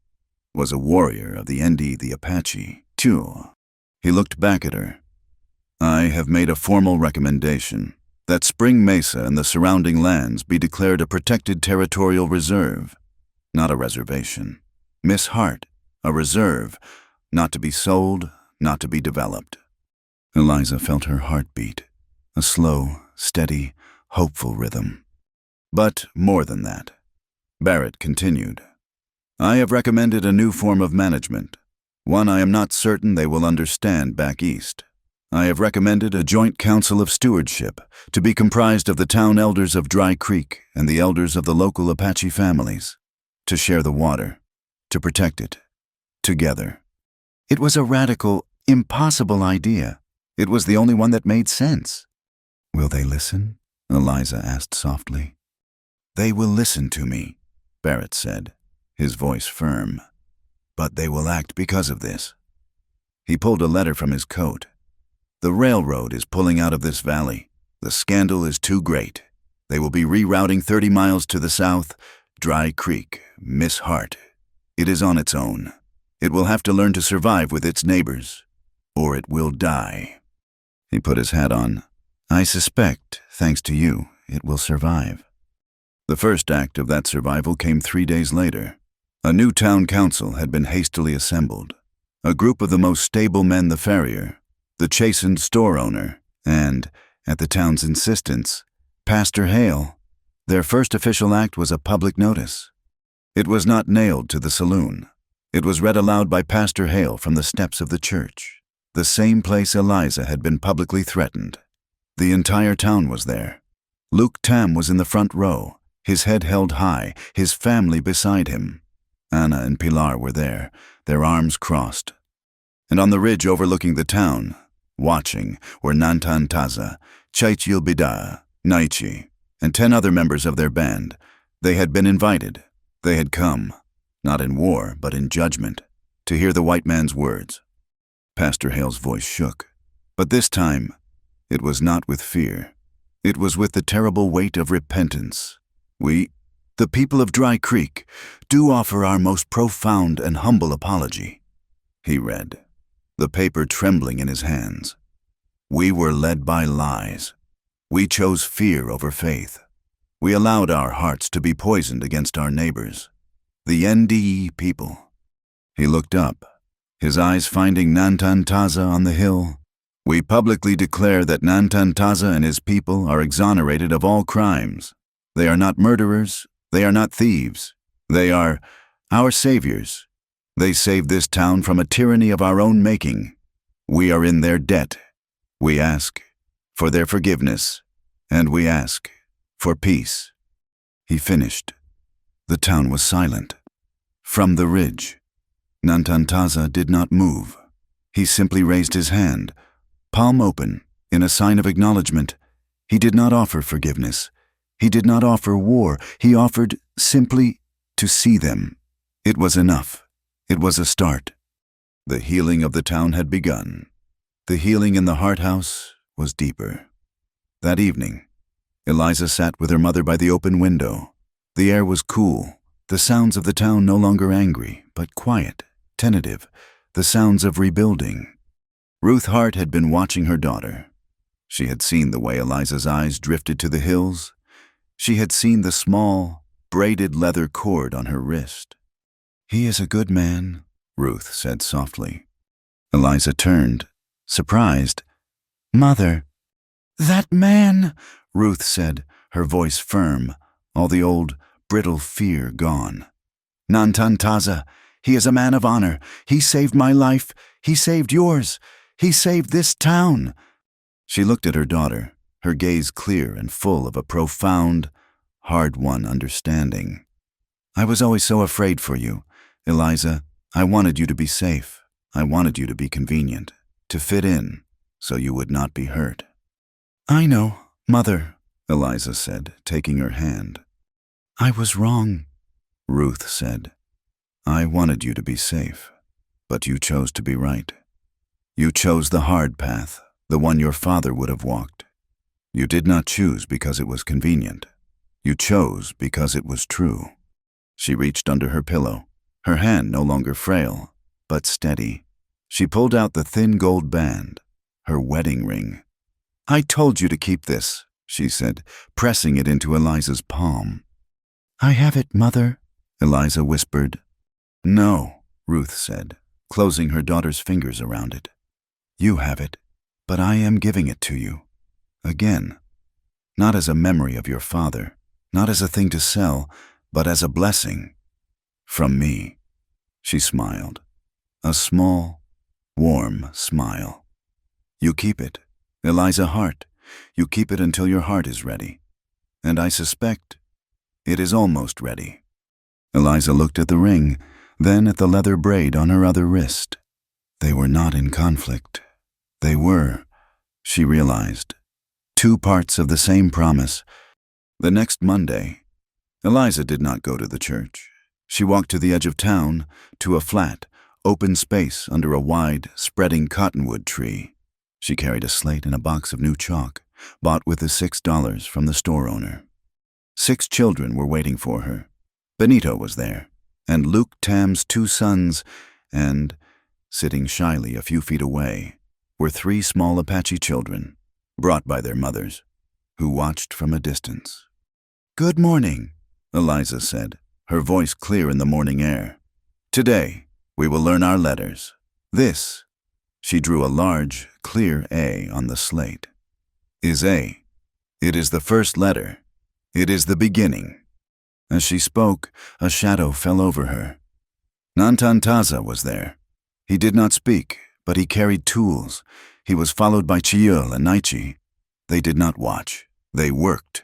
was a warrior of the Ende the Apache, too." He looked back at her. "I have made a formal recommendation that Spring Mesa and the surrounding lands be declared a protected territorial reserve, not a reservation. Miss Hart, a reserve, not to be sold, not to be developed." Eliza felt her heart beat, a slow, steady, hopeful rhythm. But more than that. Barrett continued. I have recommended a new form of management, one I am not certain they will understand back east. I have recommended a joint council of stewardship to be comprised of the town elders of Dry Creek and the elders of the local Apache families, to share the water, to protect it, together. It was a radical, impossible idea. It was the only one that made sense. Will they listen? Eliza asked softly. They will listen to me, Barrett said, his voice firm. But they will act because of this. He pulled a letter from his coat. The railroad is pulling out of this valley. The scandal is too great. They will be rerouting 30 miles to the south. Dry Creek, Miss Hart. It is on its own. It will have to learn to survive with its neighbors, or it will die. He put his hat on. I suspect, thanks to you, it will survive. The first act of that survival came 3 days later. A new town council had been hastily assembled. A group of the most stable men, the farrier, the chastened store owner, and, at the town's insistence, Pastor Hale. Their first official act was a public notice. It was not nailed to the saloon. It was read aloud by Pastor Hale from the steps of the church, the same place Eliza had been publicly threatened. The entire town was there. Luke Tam was in the front row, his head held high, his family beside him. Anna and Pilar were there, their arms crossed. And on the ridge overlooking the town, watching, were Nantan Taza, Chaichil Bida, Naichi, and 10 other members of their band. They had been invited. They had come, not in war, but in judgment, to hear the white man's words. Pastor Hale's voice shook. But this time, it was not with fear. It was with the terrible weight of repentance. We, the people of Dry Creek, do offer our most profound and humble apology. He read, the paper trembling in his hands. We were led by lies. We chose fear over faith. We allowed our hearts to be poisoned against our neighbors, the NDE people. He looked up, his eyes finding Nantan Taza on the hill. We publicly declare that Nantan Taza and his people are exonerated of all crimes. They are not murderers. They are not thieves. They are our saviors. They saved this town from a tyranny of our own making. We are in their debt. We ask for their forgiveness, and we ask for peace. He finished. The town was silent. From the ridge, Nantan Taza did not move. He simply raised his hand, palm open, in a sign of acknowledgement. He did not offer forgiveness. He did not offer war. He offered simply to see them. It was enough. It was a start. The healing of the town had begun. The healing in the Hart house was deeper. That evening, Eliza sat with her mother by the open window. The air was cool, the sounds of the town no longer angry, but quiet, tentative, the sounds of rebuilding. Ruth Hart had been watching her daughter. She had seen the way Eliza's eyes drifted to the hills. She had seen the small, braided leather cord on her wrist. He is a good man, Ruth said softly. Eliza turned, surprised. Mother. That man, Ruth said, her voice firm, all the old, brittle fear gone. Nantan Taza, he is a man of honor. He saved my life. He saved yours. He saved this town. She looked at her daughter, her gaze clear and full of a profound, hard-won understanding. I was always so afraid for you, Eliza. I wanted you to be safe. I wanted you to be convenient, to fit in, so you would not be hurt. I know, Mother, Eliza said, taking her hand. I was wrong, Ruth said. I wanted you to be safe, but you chose to be right. You chose the hard path, the one your father would have walked. You did not choose because it was convenient. You chose because it was true. She reached under her pillow, her hand no longer frail, but steady. She pulled out the thin gold band, her wedding ring. I told you to keep this, she said, pressing it into Eliza's palm. I have it, Mother, Eliza whispered. No, Ruth said, closing her daughter's fingers around it. You have it, but I am giving it to you. Again. not as a memory of your father, not as a thing to sell, but as a blessing. From me." She smiled. A small, warm smile. "You keep it, Eliza Hart. You keep it until your heart is ready. And I suspect it is almost ready." Eliza looked at the ring, then at the leather braid on her other wrist. They were not in conflict. They were, she realized, two parts of the same promise. The next Monday, Eliza did not go to the church. She walked to the edge of town, to a flat, open space under a wide, spreading cottonwood tree. She carried a slate and a box of new chalk, bought with the $6 from the store owner. 6 children were waiting for her. Benito was there, and Luke Tam's 2 sons, and, sitting shyly a few feet away, were 3 small Apache children, brought by their mothers, who watched from a distance. "Good morning," Eliza said, her voice clear in the morning air. "Today, we will learn our letters. This," she drew a large, clear A on the slate, "is A. It is the first letter. It is the beginning." As she spoke, a shadow fell over her. Nantantaza was there. He did not speak, but he carried tools. He was followed by Chiul and Naichi. They did not watch. They worked.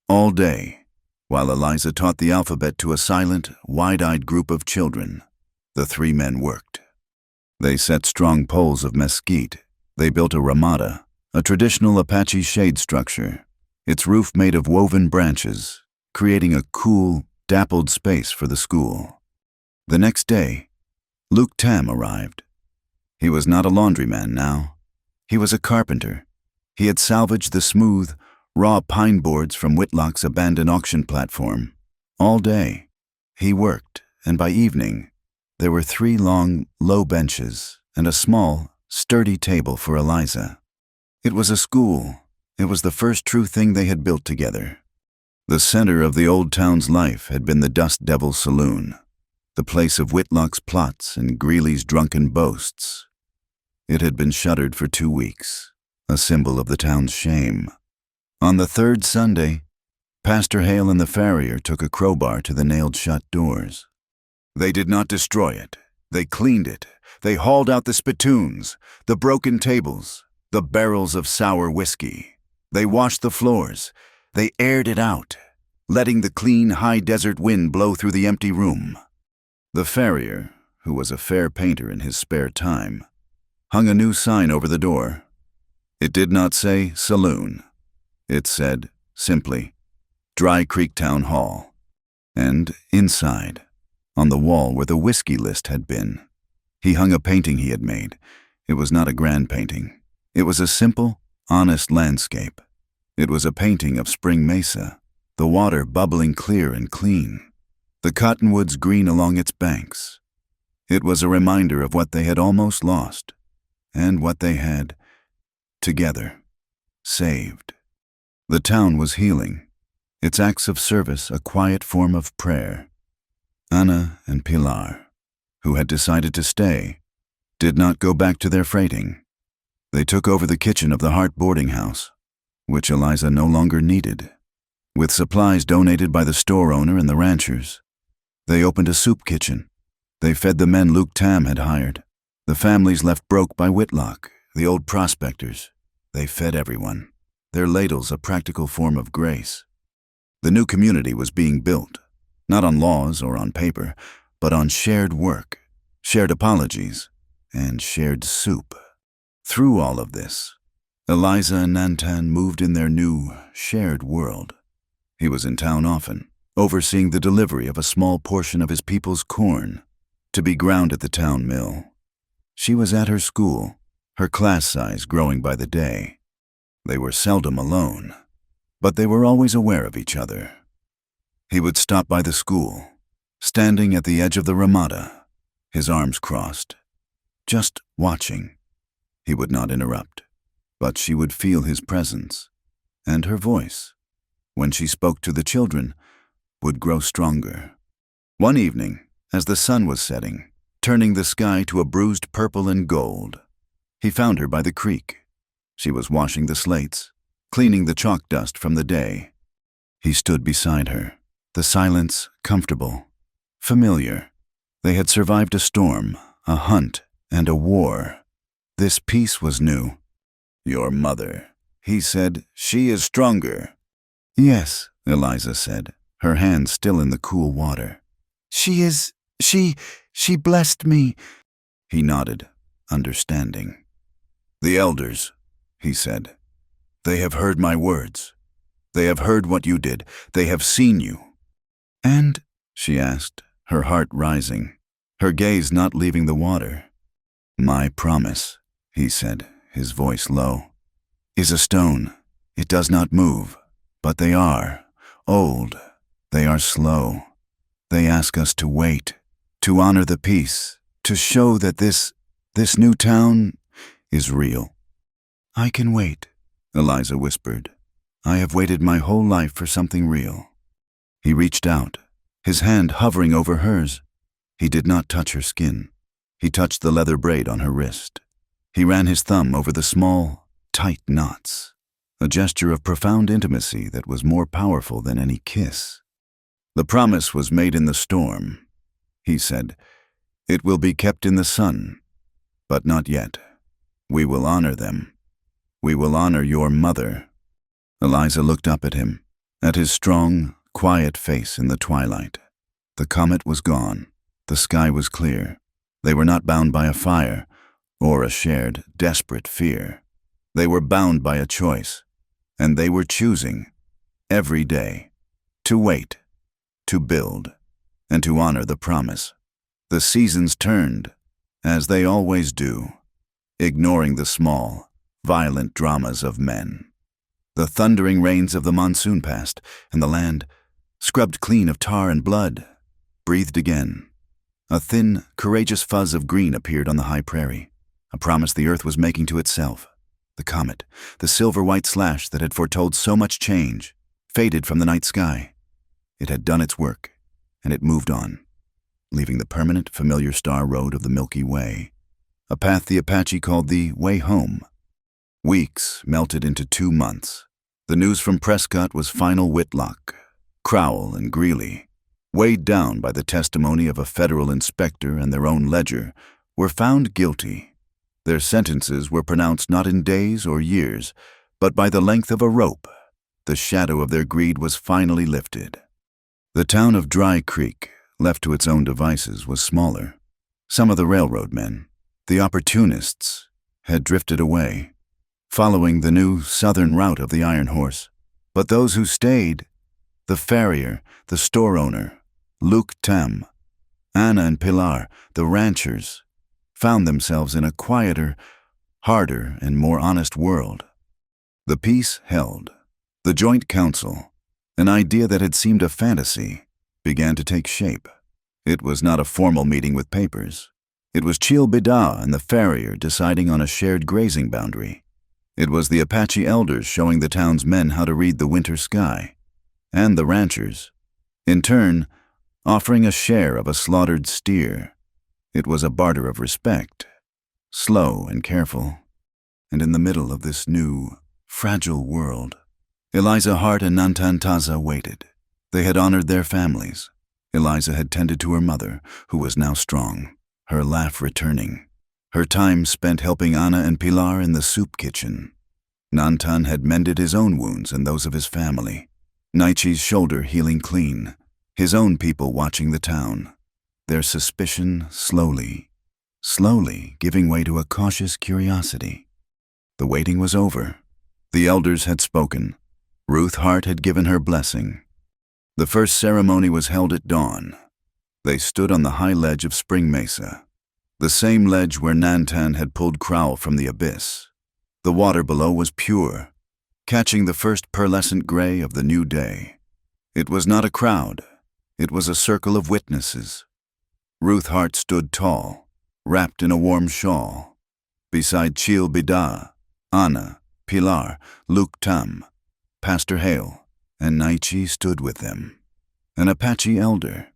All day, while Eliza taught the alphabet to a silent, wide-eyed group of children, the 3 men worked. They set strong poles of mesquite. They built a ramada, a traditional Apache shade structure, its roof made of woven branches, creating a cool, dappled space for the school. The next day, Luke Tam arrived. He was not a laundryman now. He was a carpenter. He had salvaged the smooth, raw pine boards from Whitlock's abandoned auction platform. All day, he worked, and by evening, there were 3 long, low benches and a small, sturdy table for Eliza. It was a school. It was the first true thing they had built together. The center of the old town's life had been the Dust Devil Saloon, the place of Whitlock's plots and Greeley's drunken boasts. It had been shuttered for 2 weeks, a symbol of the town's shame. On the 3rd Sunday, Pastor Hale and the farrier took a crowbar to the nailed-shut doors. They did not destroy it. They cleaned it. They hauled out the spittoons, the broken tables, the barrels of sour whiskey. They washed the floors. They aired it out, letting the clean, high desert wind blow through the empty room. The farrier, who was a fair painter in his spare time, hung a new sign over the door. It did not say saloon. It said, simply, Dry Creek Town Hall. And inside, on the wall where the whiskey list had been, he hung a painting he had made. It was not a grand painting. It was a simple, honest landscape. It was a painting of Spring Mesa, the water bubbling clear and clean, the cottonwoods green along its banks. It was a reminder of what they had almost lost, and what they had, together, saved. The town was healing, its acts of service a quiet form of prayer. Ana and Pilar, who had decided to stay, did not go back to their freighting. They took over the kitchen of the Hart boarding house, which Eliza no longer needed. With supplies donated by the store owner and the ranchers, they opened a soup kitchen. They fed the men Luke Tam had hired, the families left broke by Whitlock, the old prospectors. They fed everyone, their ladles a practical form of grace. The new community was being built, not on laws or on paper, but on shared work, shared apologies, and shared soup. Through all of this, Eliza and Nantan moved in their new, shared world. He was in town often, overseeing the delivery of a small portion of his people's corn to be ground at the town mill. She was at her school, her class size growing by the day. They were seldom alone, but they were always aware of each other. He would stop by the school, standing at the edge of the ramada, his arms crossed, just watching. He would not interrupt, but she would feel his presence, and her voice, when she spoke to the children, would grow stronger. One evening, as the sun was setting, turning the sky to a bruised purple and gold, he found her by the creek. She was washing the slates, cleaning the chalk dust from the day. He stood beside her, the silence comfortable, familiar. They had survived a storm, a hunt, and a war. This peace was new. "Your mother," he said, "she is stronger." "Yes," Eliza said, her hands still in the cool water. She blessed me." He nodded, understanding. "The elders," he said, "they have heard my words. They have heard what you did. They have seen you." "And?" she asked, her heart rising, her gaze not leaving the water. "My promise," he said, his voice low, "is a stone. It does not move, but they are old. They are slow. They ask us to wait, to honor the peace, to show that this new town is real." "I can wait," Eliza whispered. "I have waited my whole life for something real." He reached out, his hand hovering over hers. He did not touch her skin. He touched the leather braid on her wrist. He ran his thumb over the small, tight knots, a gesture of profound intimacy that was more powerful than any kiss. "The promise was made in the storm," he said. "It will be kept in the sun, but not yet. We will honor them. We will honor your mother." Eliza looked up at him, at his strong, quiet face in the twilight. The comet was gone. The sky was clear. They were not bound by a fire or a shared, desperate fear. They were bound by a choice, and they were choosing, every day, to wait, to build, and to honor the promise. The seasons turned, as they always do, ignoring the small, violent dramas of men. The thundering rains of the monsoon passed, and the land, scrubbed clean of tar and blood, breathed again. A thin, courageous fuzz of green appeared on the high prairie, a promise the earth was making to itself. The comet, the silver-white slash that had foretold so much change, faded from the night sky. It had done its work, and it moved on, leaving the permanent, familiar star road of the Milky Way, a path the Apache called the Way Home. Weeks melted into 2 months. The news from Prescott was final Whitlock, Crowell, and Greeley, weighed down by the testimony of a federal inspector and their own ledger, were found guilty. Their sentences were pronounced not in days or years, but by the length of a rope. The shadow of their greed was finally lifted. The town of Dry Creek, left to its own devices, was smaller. Some of the railroad men, the opportunists, had drifted away, following the new southern route of the Iron Horse. But those who stayed, the farrier, the store owner, Luke Tam, Anna and Pilar, the ranchers, found themselves in a quieter, harder, and more honest world. The peace held. The Joint Council, an idea that had seemed a fantasy, began to take shape. It was not a formal meeting with papers. It was Chil Bida and the farrier deciding on a shared grazing boundary. It was the Apache elders showing the town's men how to read the winter sky, and the ranchers, in turn, offering a share of a slaughtered steer. It was a barter of respect, slow and careful. And in the middle of this new, fragile world, Eliza Hart and Nantan Taza waited. They had honored their families. Eliza had tended to her mother, who was now strong, her laugh returning, her time spent helping Anna and Pilar in the soup kitchen. Nantan had mended his own wounds and those of his family, Naichi's shoulder healing clean, his own people watching the town, their suspicion slowly giving way to a cautious curiosity. The waiting was over. The elders had spoken. Ruth Hart had given her blessing. The first ceremony was held at dawn. They stood on the high ledge of Spring Mesa, the same ledge where Nantan had pulled Crowell from the abyss. The water below was pure, catching the first pearlescent gray of the new day. It was not a crowd. It was a circle of witnesses. Ruth Hart stood tall, wrapped in a warm shawl. Beside Chil Bida, Anna, Pilar, Luke Tam, Pastor Hale, and Naichi stood with them. An Apache elder,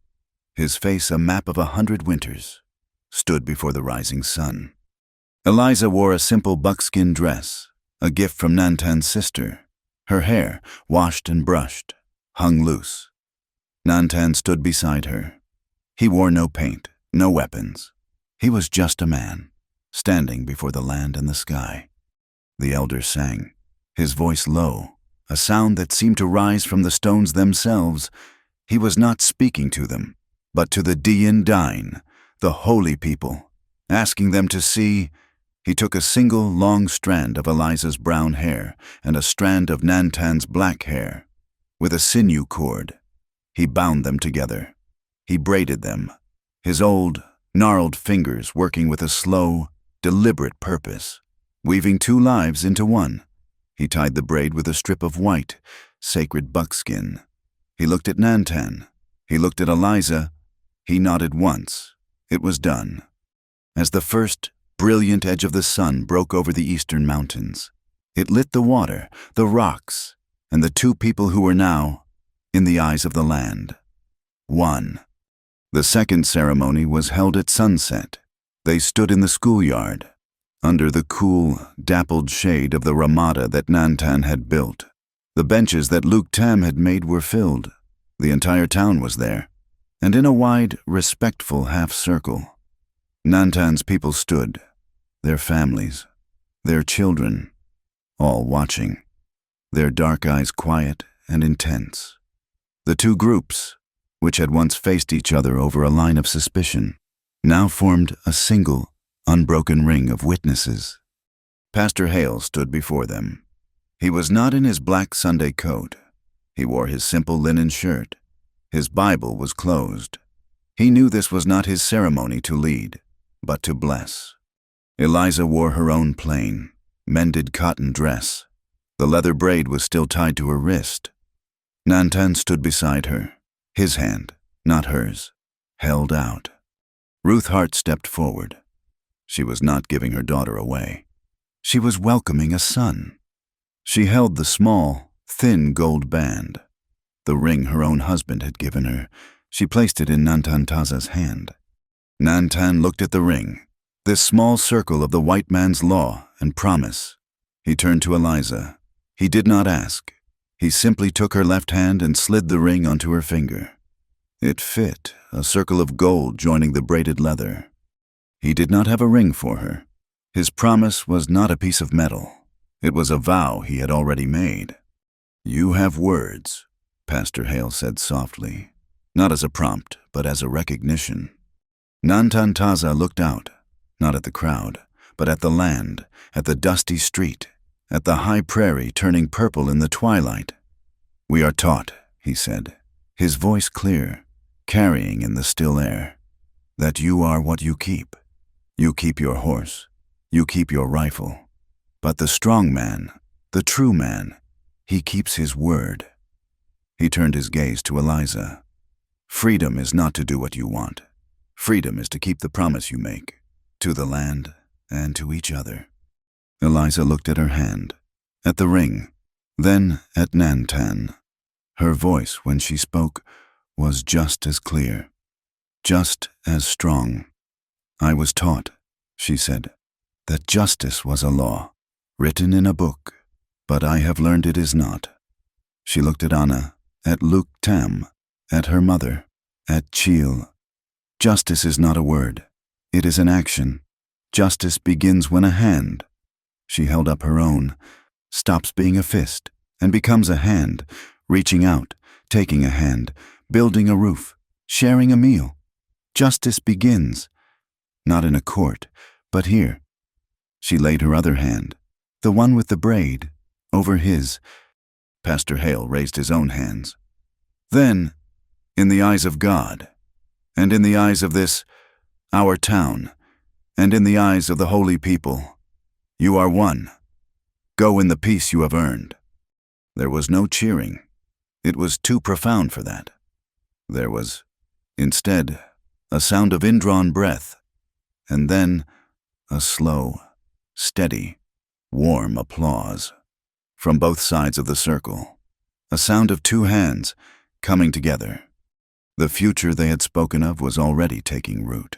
his face a map of 100 winters, stood before the rising sun. Eliza wore a simple buckskin dress, a gift from Nantan's sister. Her hair, washed and brushed, hung loose. Nantan stood beside her. He wore no paint, no weapons. He was just a man, standing before the land and the sky. The elder sang, his voice low, a sound that seemed to rise from the stones themselves. He was not speaking to them, but to the Dian Dine, the holy people, asking them to see. He took a single long strand of Eliza's brown hair and a strand of Nantan's black hair. With a sinew cord, he bound them together. He braided them, his old, gnarled fingers working with a slow, deliberate purpose, weaving two lives into one. He tied the braid with a strip of white, sacred buckskin. He looked at Nantan. He looked at Eliza. He nodded once. It was done. As the first brilliant edge of the sun broke over the eastern mountains, it lit the water, the rocks, and the two people who were now in the eyes of the land. One. The second ceremony was held at sunset. They stood in the schoolyard, under the cool, dappled shade of the ramada that Nantan had built. The benches that Luke Tam had made were filled. The entire town was there, and in a wide, respectful half-circle, Nantan's people stood, their families, their children, all watching, their dark eyes quiet and intense. The two groups, which had once faced each other over a line of suspicion, now formed a single, unbroken ring of witnesses. Pastor Hale stood before them. He was not in his black Sunday coat. He wore his simple linen shirt. His Bible was closed. He knew this was not his ceremony to lead, but to bless. Eliza wore her own plain, mended cotton dress. The leather braid was still tied to her wrist. Nantan stood beside her, his hand, not hers, held out. Ruth Hart stepped forward. She was not giving her daughter away. She was welcoming a son. She held the small, thin gold band. The ring her own husband had given her. She placed it in Nantan Taza's hand. Nantan looked at the ring, this small circle of the white man's law and promise. He turned to Eliza. He did not ask. He simply took her left hand and slid the ring onto her finger. It fit, a circle of gold joining the braided leather. He did not have a ring for her. His promise was not a piece of metal. It was a vow he had already made. "You have words," Pastor Hale said softly, not as a prompt, but as a recognition. Nantan Taza looked out, not at the crowd, but at the land, at the dusty street, at the high prairie turning purple in the twilight. "We are taught," he said, his voice clear, carrying in the still air, "that you are what you keep. You keep your horse, you keep your rifle. But the strong man, the true man, he keeps his word." He turned his gaze to Eliza. "Freedom is not to do what you want. Freedom is to keep the promise you make, to the land and to each other." Eliza looked at her hand, at the ring, then at Nantan. Her voice, when she spoke, was just as clear, just as strong. "I was taught," she said, "that justice was a law, written in a book, but I have learned it is not." She looked at Anna, at Luke Tam, at her mother, at Chil. "Justice is not a word. It is an action. Justice begins when a hand," she held up her own, "stops being a fist and becomes a hand, reaching out, taking a hand, building a roof, sharing a meal. Justice begins, not in a court, but here." She laid her other hand, the one with the braid, over his. Pastor Hale raised his own hands. "Then, in the eyes of God, and in the eyes of this, our town, and in the eyes of the holy people, you are one. Go in the peace you have earned." There was no cheering. It was too profound for that. There was, instead, a sound of indrawn breath, and then a slow, steady, warm applause from both sides of the circle, a sound of two hands coming together. The future they had spoken of was already taking root.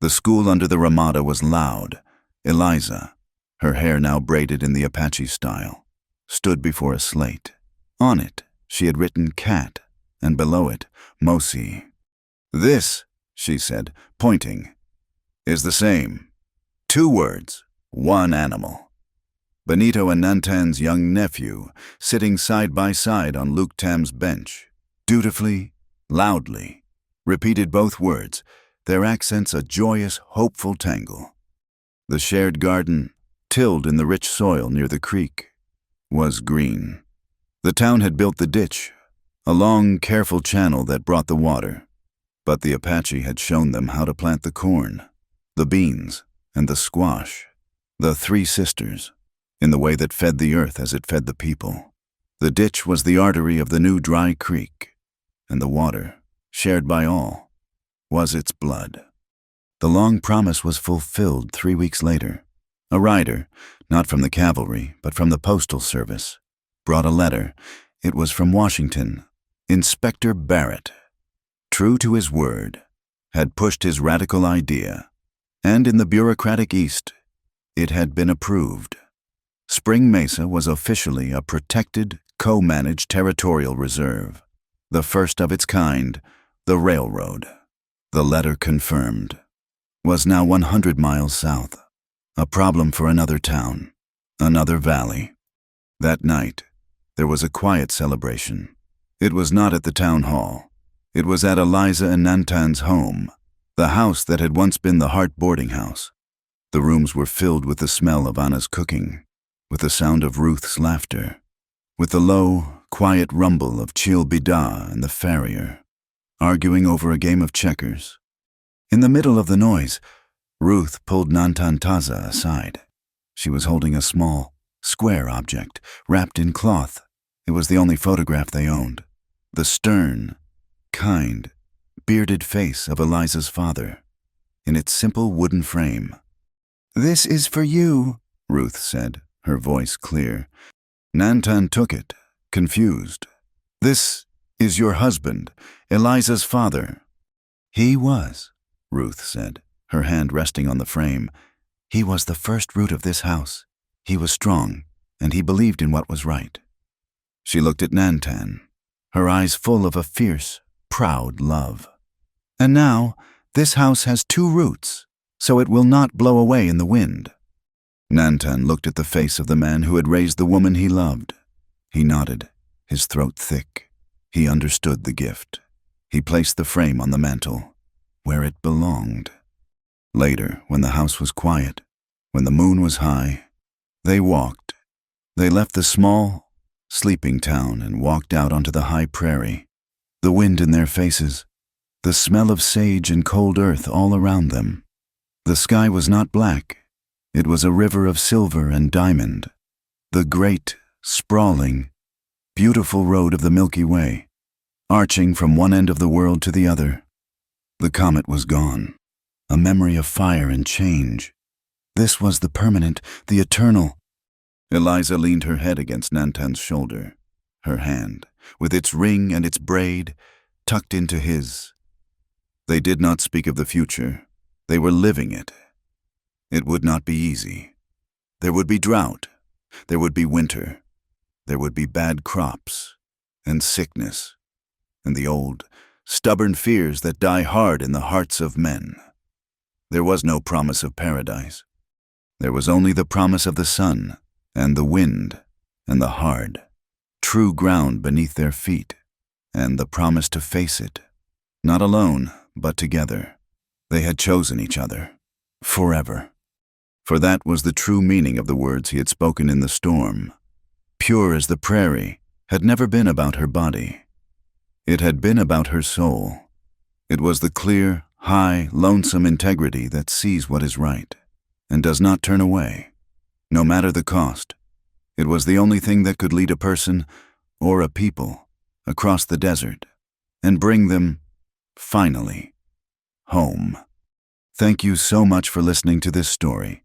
The school under the ramada was loud. Eliza, her hair now braided in the Apache style, stood before a slate. On it, she had written cat, and below it, Mosi. "This," she said, pointing, "is the same. 2 words, 1 animal." Benito and Nantan's young nephew, sitting side by side on Luke Tam's bench, dutifully, loudly, repeated both words, their accents a joyous, hopeful tangle. The shared garden, tilled in the rich soil near the creek, was green. The town had built the ditch, a long, careful channel that brought the water, but the Apache had shown them how to plant the corn, the beans, and the squash, the 3 sisters, in the way that fed the earth as it fed the people. The ditch was the artery of the new dry creek, and the water, shared by all, was its blood. The long promise was fulfilled 3 weeks later. A rider, not from the cavalry, but from the postal service, brought a letter. It was from Washington. Inspector Barrett, true to his word, had pushed his radical idea, and in the bureaucratic East, it had been approved. Spring Mesa was officially a protected, co-managed territorial reserve, the first of its kind. The railroad, the letter confirmed, was now 100 miles south, a problem for another town, another valley. That night, there was a quiet celebration. It was not at the town hall. It was at Eliza and Nantan's home, the house that had once been the Hart boarding house. The rooms were filled with the smell of Anna's cooking, with the sound of Ruth's laughter, with the low, quiet rumble of Chil Bida and the farrier, arguing over a game of checkers. In the middle of the noise, Ruth pulled Nantan Taza aside. She was holding a small, square object, wrapped in cloth. It was the only photograph they owned. The stern, kind, bearded face of Eliza's father, in its simple wooden frame. "This is for you," Ruth said, her voice clear. Nantan took it, confused. "This is your husband, Eliza's father." "He was," Ruth said, her hand resting on the frame. "He was the first root of this house. He was strong, and he believed in what was right." She looked at Nantan, her eyes full of a fierce, proud love. "And now, this house has 2 roots, so it will not blow away in the wind." Nantan looked at the face of the man who had raised the woman he loved. He nodded, his throat thick. He understood the gift. He placed the frame on the mantel, where it belonged. Later, when the house was quiet, when the moon was high, they walked. They left the small, sleeping town and walked out onto the high prairie, the wind in their faces, the smell of sage and cold earth all around them. The sky was not black. It was a river of silver and diamond, the great, sprawling, beautiful road of the Milky Way, arching from one end of the world to the other. The comet was gone, a memory of fire and change. This was the permanent, the eternal. Eliza leaned her head against Nantan's shoulder, her hand, with its ring and its braid, tucked into his. They did not speak of the future. They were living it. It would not be easy. There would be drought. There would be winter. There would be bad crops, and sickness, and the old, stubborn fears that die hard in the hearts of men. There was no promise of paradise. There was only the promise of the sun, and the wind, and the hard, true ground beneath their feet, and the promise to face it, not alone, but together. They had chosen each other, forever. For that was the true meaning of the words he had spoken in the storm. Pure as the prairie had never been about her body. It had been about her soul. It was the clear, high, lonesome integrity that sees what is right and does not turn away, no matter the cost. It was the only thing that could lead a person or a people across the desert and bring them, finally, home. Thank you so much for listening to this story.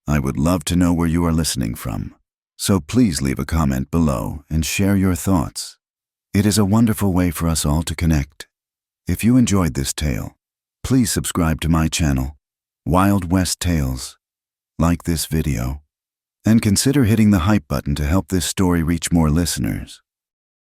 I would love to know where you are listening from, so please leave a comment below and share your thoughts. It is a wonderful way for us all to connect. If you enjoyed this tale, please subscribe to my channel, Wild West Tales, like this video, And consider hitting the hype button to help this story reach more listeners.